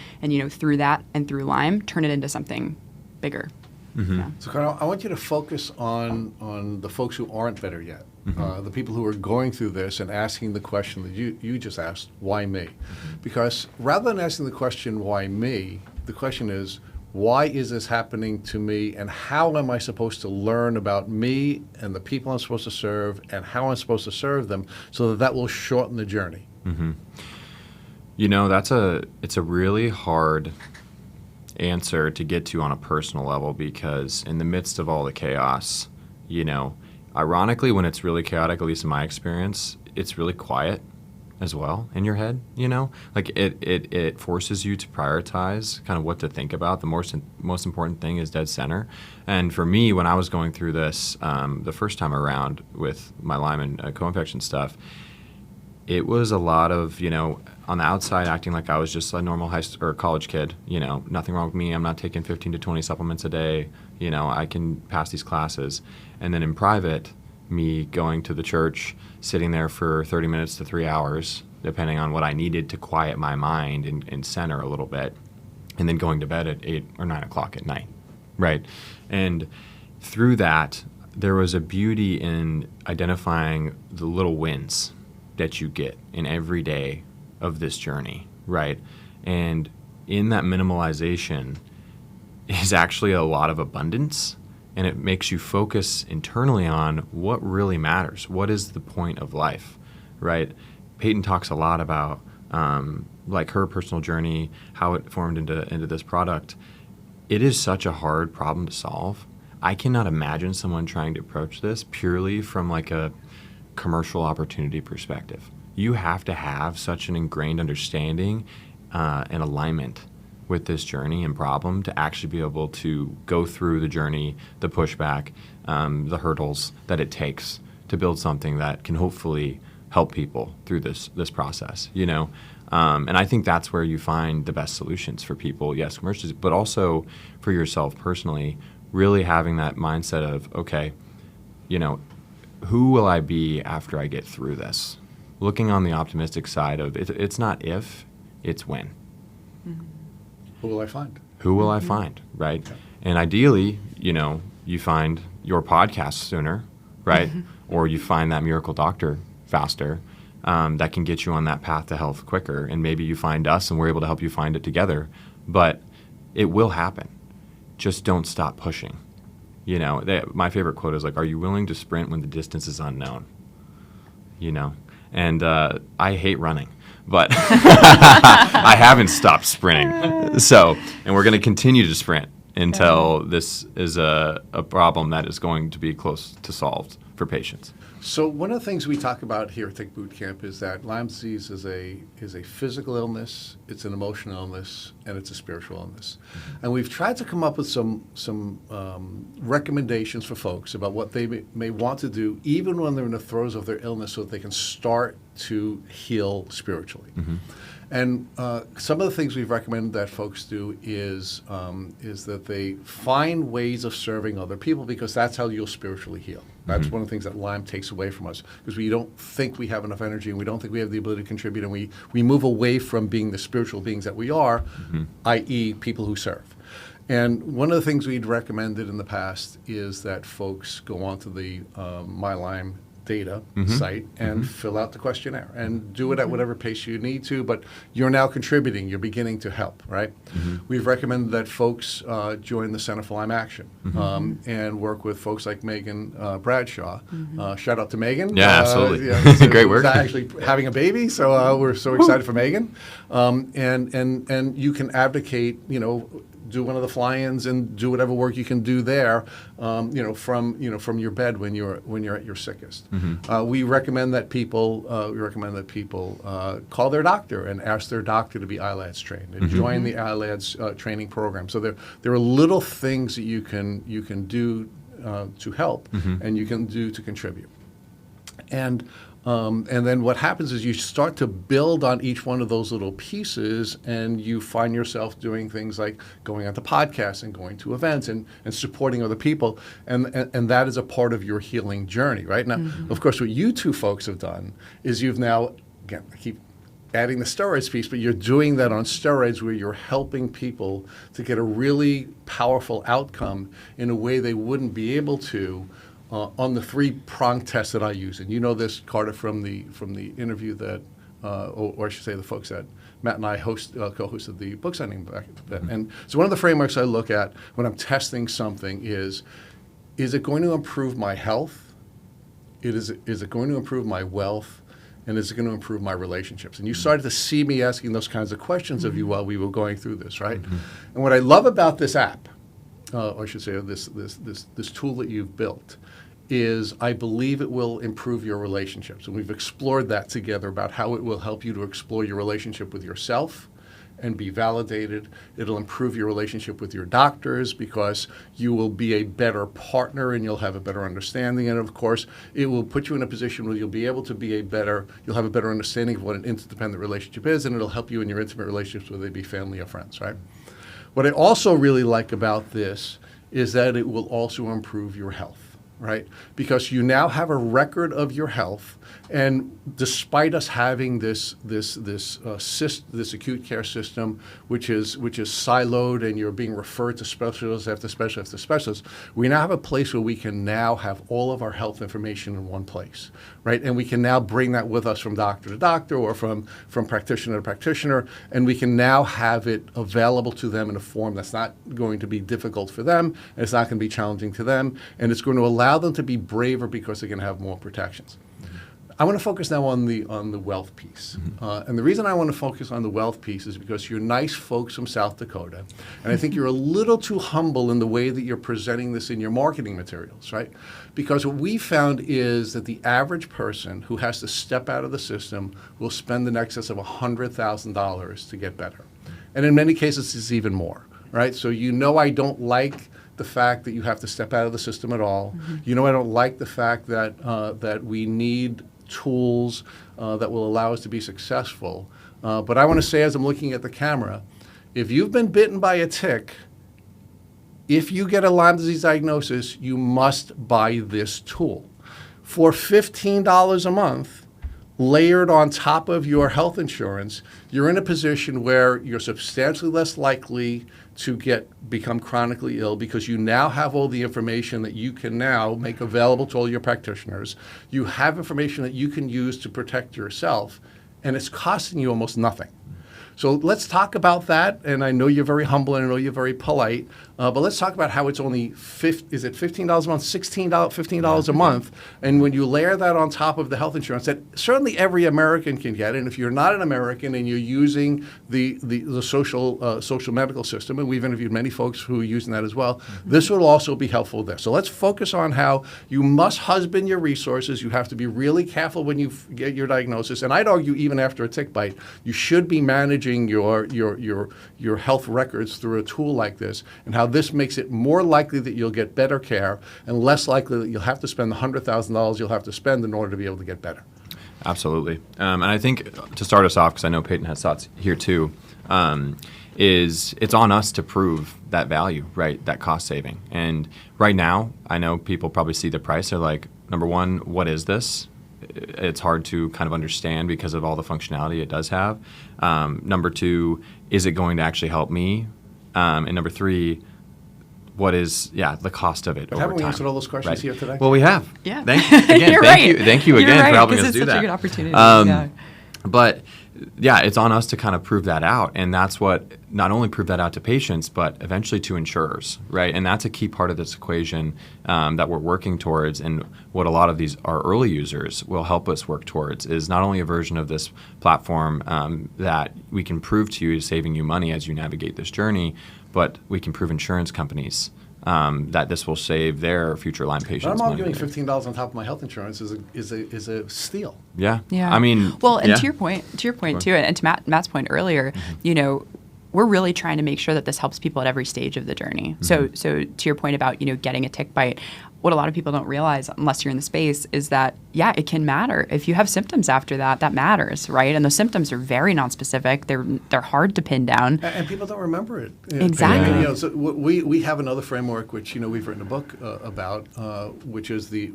through that and through Lyme, turn it into something bigger. Yeah. So, Carter, I want you to focus on the folks who aren't better yet, the people who are going through this and asking the question that you just asked, why me? Because rather than asking the question, why me, the question is, why is this happening to me, and how am I supposed to learn about me and the people I'm supposed to serve and how I'm supposed to serve them so that will shorten the journey? It's a really hard answer to get to on a personal level, because in the midst of all the chaos, ironically, when it's really chaotic, at least in my experience, it's really quiet as well in your head, like it forces you to prioritize kind of what to think about. The most important thing is dead center. And for me, when I was going through this the first time around with my Lyme and co-infection stuff, it was a lot of, on the outside acting like I was just a normal or college kid, nothing wrong with me. I'm not taking 15 to 20 supplements a day. I can pass these classes. And then in private, me going to the church, sitting there for 30 minutes to 3 hours, depending on what I needed to quiet my mind and center a little bit, and then going to bed at 8 or 9 o'clock at night, right? And through that, there was a beauty in identifying the little wins that you get in every day of this journey, right? And in that minimalization is actually a lot of abundance, and it makes you focus internally on what really matters. What is the point of life, right? Payton talks a lot about like her personal journey, how it formed into this product. It is such a hard problem to solve. I cannot imagine someone trying to approach this purely from like a commercial opportunity perspective. You have to have such an ingrained understanding and alignment with this journey and problem to actually be able to go through the journey, the pushback, the hurdles that it takes to build something that can hopefully help people through this process, And I think that's where you find the best solutions for people, yes, commercially, but also for yourself personally, really having that mindset of, okay, who will I be after I get through this? Looking on the optimistic side of it, it's not if, it's when. Mm-hmm. Who will I find? Who will I find, right? Okay. And ideally, you find your podcast sooner, right? Or you find that miracle doctor faster that can get you on that path to health quicker. And maybe you find us and we're able to help you find it together. But it will happen. Just don't stop pushing. My favorite quote is like, are you willing to sprint when the distance is unknown? And I hate running, but I haven't stopped sprinting. And we're going to continue to sprint until this is a problem that is going to be close to solved for patients. So one of the things we talk about here at Tech Boot Camp is that Lyme disease is a physical illness, it's an emotional illness, and it's a spiritual illness. And we've tried to come up with some recommendations for folks about what they may want to do even when they're in the throes of their illness so that they can start to heal spiritually. Mm-hmm. And some of the things we've recommended that folks do is that they find ways of serving other people because that's how you'll spiritually heal. That's one of the things that Lyme takes away from us because we don't think we have enough energy and we don't think we have the ability to contribute, and we move away from being the spiritual beings that we are, i.e. people who serve. And one of the things we'd recommended in the past is that folks go onto the My Lyme data site and fill out the questionnaire and do it at whatever pace you need to, but you're now contributing, you're beginning to help, right? We've recommended that folks join the Center for Lyme Action and work with folks like Megan Bradshaw. Shout out to Megan. Yeah, absolutely. Great work. Actually having a baby, so we're so excited for Megan. And you can advocate, do one of the fly-ins and do whatever work you can do there, from your bed when you're at your sickest. We recommend that people call their doctor and ask their doctor to be ILADS trained and join the ILADS training program. So there are little things that you can do to help and you can do to contribute. And then what happens is you start to build on each one of those little pieces, and you find yourself doing things like going on to podcasts and going to events and supporting other people, and that is a part of your healing journey, right? Now, of course, what you two folks have done is you've now, again, I keep adding the steroids piece, but you're doing that on steroids where you're helping people to get a really powerful outcome in a way they wouldn't be able to on the three-prong test that I use. And you know this, Carter, from the interview that, or I should say the folks that Matt and I co-hosted the book signing back then. And so one of the frameworks I look at when I'm testing something is it going to improve my health? Is it going to improve my wealth? And is it going to improve my relationships? And you started to see me asking those kinds of questions of you while we were going through this, right? And what I love about this app, or I should say this tool that you've built, is I believe it will improve your relationships. And we've explored that together about how it will help you to explore your relationship with yourself and be validated. It'll improve your relationship with your doctors because you will be a better partner and you'll have a better understanding. And of course, it will put you in a position where you'll be able to you'll have a better understanding of what an interdependent relationship is, and it'll help you in your intimate relationships, whether they be family or friends, right? What I also really like about this is that it will also improve your health, right? Because you now have a record of your health, and despite us having this acute care system, which is siloed, and you're being referred to specialists after specialists after specialists, we now have a place where we can now have all of our health information in one place, right? And we can now bring that with us from doctor to doctor or from practitioner to practitioner, and we can now have it available to them in a form that's not going to be difficult for them, and it's not going to be challenging to them, and it's going to allow them to be braver because they're going to have more protections. I want to focus now on the wealth piece. And the reason I want to focus on the wealth piece is because you're nice folks from South Dakota, and I think you're a little too humble in the way that you're presenting this in your marketing materials, right? Because what we found is that the average person who has to step out of the system will spend in excess of $100,000 to get better. And in many cases, it's even more, right? So I don't like the fact that you have to step out of the system at all. I don't like the fact that we need tools that will allow us to be successful. But I want to say, as I'm looking at the camera, if you've been bitten by a tick, if you get a Lyme disease diagnosis, you must buy this tool. For $15 a month, layered on top of your health insurance, you're in a position where you're substantially less likely to become chronically ill because you now have all the information that you can now make available to all your practitioners. You have information that you can use to protect yourself, and it's costing you almost nothing. So let's talk about that, and I know you're very humble and I know you're very polite, but let's talk about how it's only $15 a month, $15 a month, and when you layer that on top of the health insurance that certainly every American can get, and if you're not an American and you're using the social medical system, and we've interviewed many folks who are using that as well, this will also be helpful there. So let's focus on how you must husband your resources. You have to be really careful when you get your diagnosis, and I'd argue even after a tick bite, you should be managing your health records through a tool like this, and how this makes it more likely that you'll get better care and less likely that you'll have to spend the $100,000 you'll have to spend in order to be able to get better. Absolutely. And I think to start us off, because I know Payton has thoughts here too, is it's on us to prove that value, right, that cost saving. And right now, I know people probably see the price. They're like, number one, what is this? It's hard to kind of understand because of all the functionality it does have. Number two, is it going to actually help me? And number three, what is the cost of it over time? Haven't we answered all those questions here today? Well, we have. Yeah. Thank you again for helping us do that. It's such a good opportunity. But yeah, it's on us to kind of prove that out, and that's what not only prove that out to patients, but eventually to insurers, right? And that's a key part of this equation that we're working towards, and what a lot of our early users will help us work towards is not only a version of this platform that we can prove to you is saving you money as you navigate this journey, but we can prove insurance companies that this will save their future Lyme patients. But I'm arguing $15 on top of my health insurance is a steal. Yeah. Yeah. I mean, well, and to your point too, and to Matt's point earlier, we're really trying to make sure that this helps people at every stage of the journey. So to your point about getting a tick bite, what a lot of people don't realize, unless you're in the space, is that it can matter. If you have symptoms after that, that matters, right? And those symptoms are very nonspecific. They're hard to pin down, and people don't remember it. Exactly. And, so we have another framework which we've written a book about, which is the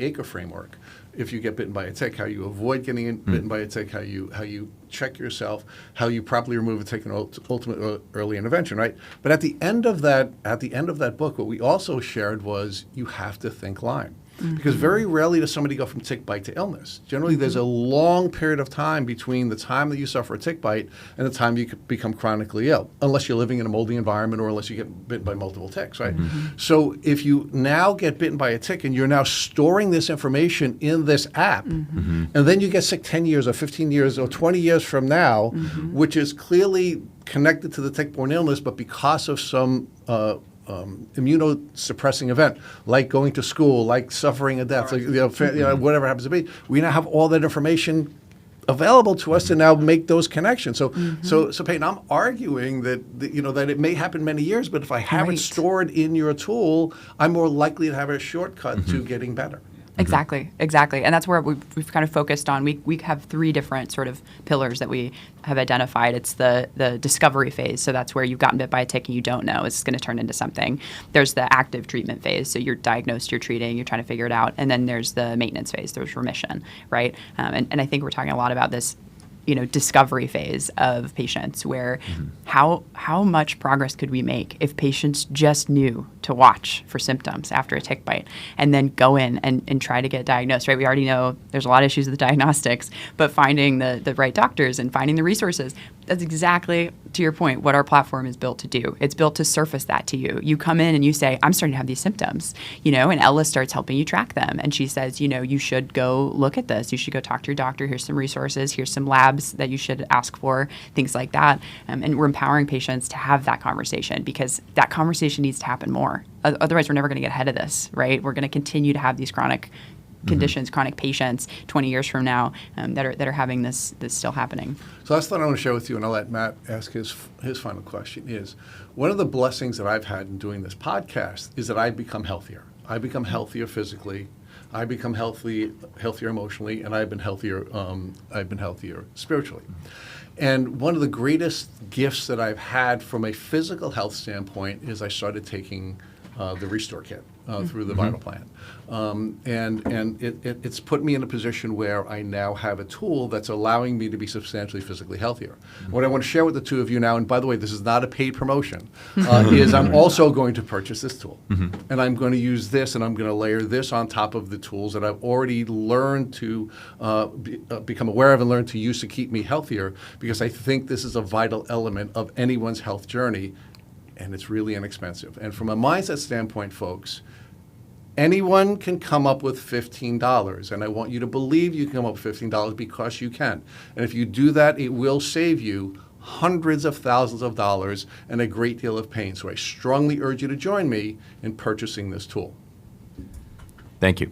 ACRE framework. If you get bitten by a tick, how you avoid getting bitten by a tick, how you check yourself, how you properly remove a tick, and ultimate early intervention, right? But at the end of that book, what we also shared was you have to think Lyme. Because very rarely does somebody go from tick bite to illness. Generally, there's a long period of time between the time that you suffer a tick bite and the time you become chronically ill, unless you're living in a moldy environment or unless you get bitten by multiple ticks, right? So if you now get bitten by a tick and you're now storing this information in this app, and then you get sick 10 years or 15 years or 20 years from now, which is clearly connected to the tick-borne illness, but because of some immunosuppressing event, like going to school, like suffering a death, like, whatever happens to be, we now have all that information available to us to now make those connections. So, so Payton, I'm arguing that it may happen many years, but if I have it stored in your tool, I'm more likely to have a shortcut to getting better. Exactly. And that's where we've kind of focused on. We have 3 different sort of pillars that we have identified. It's the discovery phase. So that's where you've gotten bit by a tick and you don't know it's going to turn into something. There's the active treatment phase. So you're diagnosed, you're treating, you're trying to figure it out. And then there's the maintenance phase. There's remission, right? And I think we're talking a lot about this discovery phase of patients where how much progress could we make if patients just knew to watch for symptoms after a tick bite and then go in and try to get diagnosed, right? We already know there's a lot of issues with the diagnostics, but finding the right doctors and finding the resources, that's exactly, to your point, what our platform is built to do. It's built to surface that to you. You come in and you say, I'm starting to have these symptoms, and Ella starts helping you track them. And she says, you should go look at this. You should go talk to your doctor. Here's some resources. Here's some labs that you should ask for, things like that. And we're empowering patients to have that conversation because that conversation needs to happen more. Otherwise, we're never going to get ahead of this, right? We're going to continue to have these chronic conditions, chronic patients 20 years from now that are having this still happening. So that's what I want to share with you, and I'll let Matt ask his final question is, one of the blessings that I've had in doing this podcast is that I've become healthier. I've become healthier physically. I've become healthier emotionally, and I've been healthier spiritually. And one of the greatest gifts that I've had from a physical health standpoint is I started taking the Restore Kit through the Vital Plan. And it's put me in a position where I now have a tool that's allowing me to be substantially physically healthier. What I want to share with the two of you now, and by the way, this is not a paid promotion, is I'm also going to purchase this tool. And I'm going to use this, and I'm going to layer this on top of the tools that I've already learned to become aware of and learn to use to keep me healthier, because I think this is a vital element of anyone's health journey, and it's really inexpensive. And from a mindset standpoint, folks, anyone can come up with $15, and I want you to believe you can come up with $15 because you can. And if you do that, it will save you hundreds of thousands of dollars and a great deal of pain. So I strongly urge you to join me in purchasing this tool. Thank you.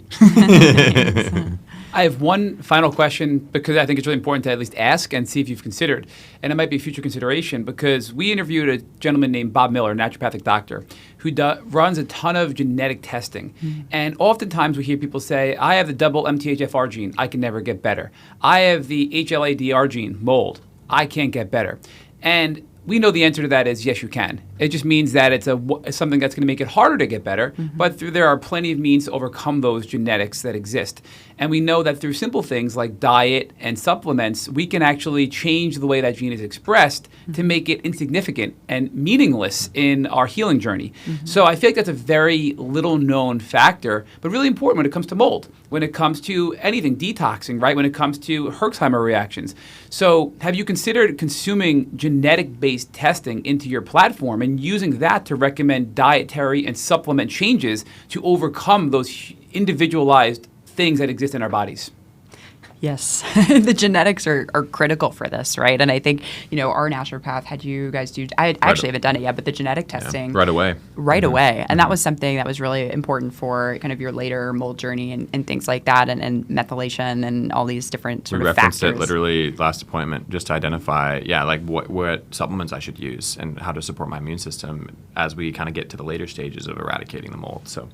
I have one final question because I think it's really important to at least ask and see if you've considered. And it might be a future consideration because we interviewed a gentleman named Bob Miller, a naturopathic doctor, who runs a ton of genetic testing. And oftentimes we hear people say, I have the double MTHFR gene, I can never get better. I have the HLA-DR gene, mold, I can't get better. And we know the answer to that is yes, you can. It just means that it's something that's going to make it harder to get better, but there are plenty of means to overcome those genetics that exist. And we know that through simple things like diet and supplements, we can actually change the way that gene is expressed to make it insignificant and meaningless in our healing journey. So I feel like that's a very little known factor, but really important when it comes to mold, when it comes to anything, detoxing, right? When it comes to Herxheimer reactions. So have you considered consuming genetic-based testing into your platform and using that to recommend dietary and supplement changes to overcome those individualized things that exist in our bodies? Yes, the genetics are critical for this, right? And I think, our naturopath had you guys do, I actually haven't done it yet, but the genetic testing. Right away. Right away. And that was something that was really important for kind of your later mold journey and things like that, and methylation and all these different sort of factors. We referenced it literally last appointment just to identify, what supplements I should use and how to support my immune system as we kind of get to the later stages of eradicating the mold. So.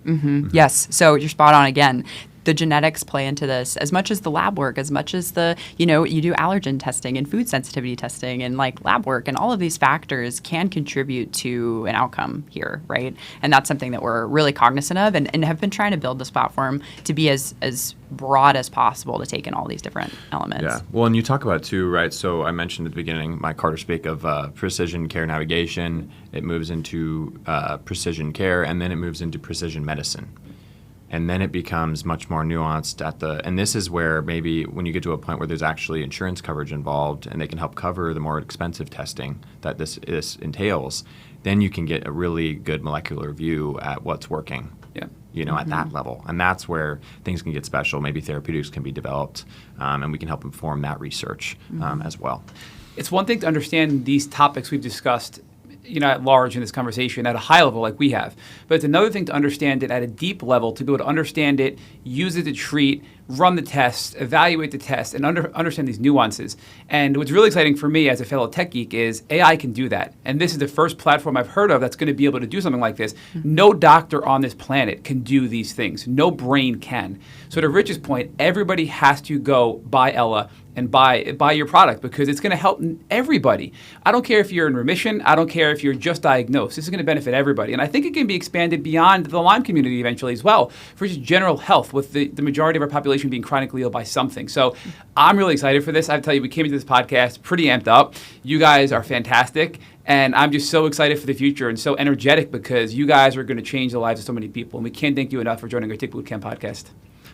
Yes, so you're spot on again. The genetics play into this as much as the lab work, as much as you do allergen testing and food sensitivity testing and lab work, and all of these factors can contribute to an outcome here, right? And that's something that we're really cognizant of and have been trying to build this platform to be as broad as possible to take in all these different elements. Yeah, well, and you talk about it too, right? So I mentioned at the beginning my Carter speak of precision care navigation. It moves into precision care, and then it moves into precision medicine. And then it becomes much more nuanced and this is where maybe when you get to a point where there's actually insurance coverage involved and they can help cover the more expensive testing that this entails, then you can get a really good molecular view at what's working. Yeah. At that level. And that's where things can get special. Maybe therapeutics can be developed, and we can help inform that research as well. It's one thing to understand these topics we've discussed at large in this conversation at a high level like we have. But it's another thing to understand it at a deep level, to be able to understand it, use it to treat, run the tests, evaluate the tests, and understand these nuances. And what's really exciting for me as a fellow tech geek is AI can do that. And this is the first platform I've heard of that's going to be able to do something like this. No doctor on this planet can do these things. No brain can. So to Rich's point, everybody has to go buy Ella and buy your product because it's going to help everybody. I don't care if you're in remission. I don't care if you're just diagnosed. This is going to benefit everybody. And I think it can be expanded beyond the Lyme community eventually as well for just general health with the majority of our population being chronically ill by something. So I'm really excited for this. I have to tell you, we came into this podcast pretty amped up. You guys are fantastic. And I'm just so excited for the future and so energetic because you guys are going to change the lives of so many people. And we can't thank you enough for joining our Tick Bootcamp podcast.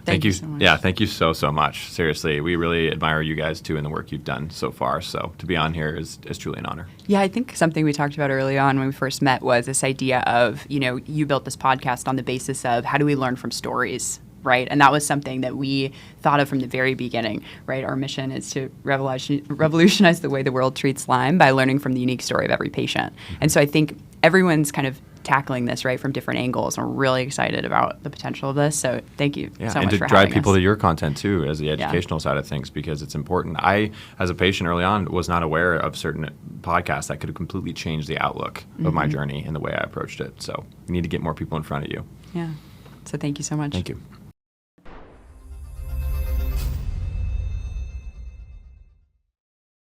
Thank you so much. Yeah, thank you so much. Seriously, we really admire you guys too and the work you've done so far. So to be on here is truly an honor. Yeah, I think something we talked about early on when we first met was this idea of, you built this podcast on the basis of how do we learn from stories, right? And that was something that we thought of from the very beginning, right? Our mission is to revolutionize the way the world treats Lyme by learning from the unique story of every patient. And so I think everyone's kind of tackling this, right, from different angles. I'm really excited about the potential of this. So thank you so much for having us. And to drive people to your content too as the educational side of things because it's important. I, as a patient early on, was not aware of certain podcasts that could have completely changed the outlook of my journey and the way I approached it. So we need to get more people in front of you. Yeah. So thank you so much. Thank you.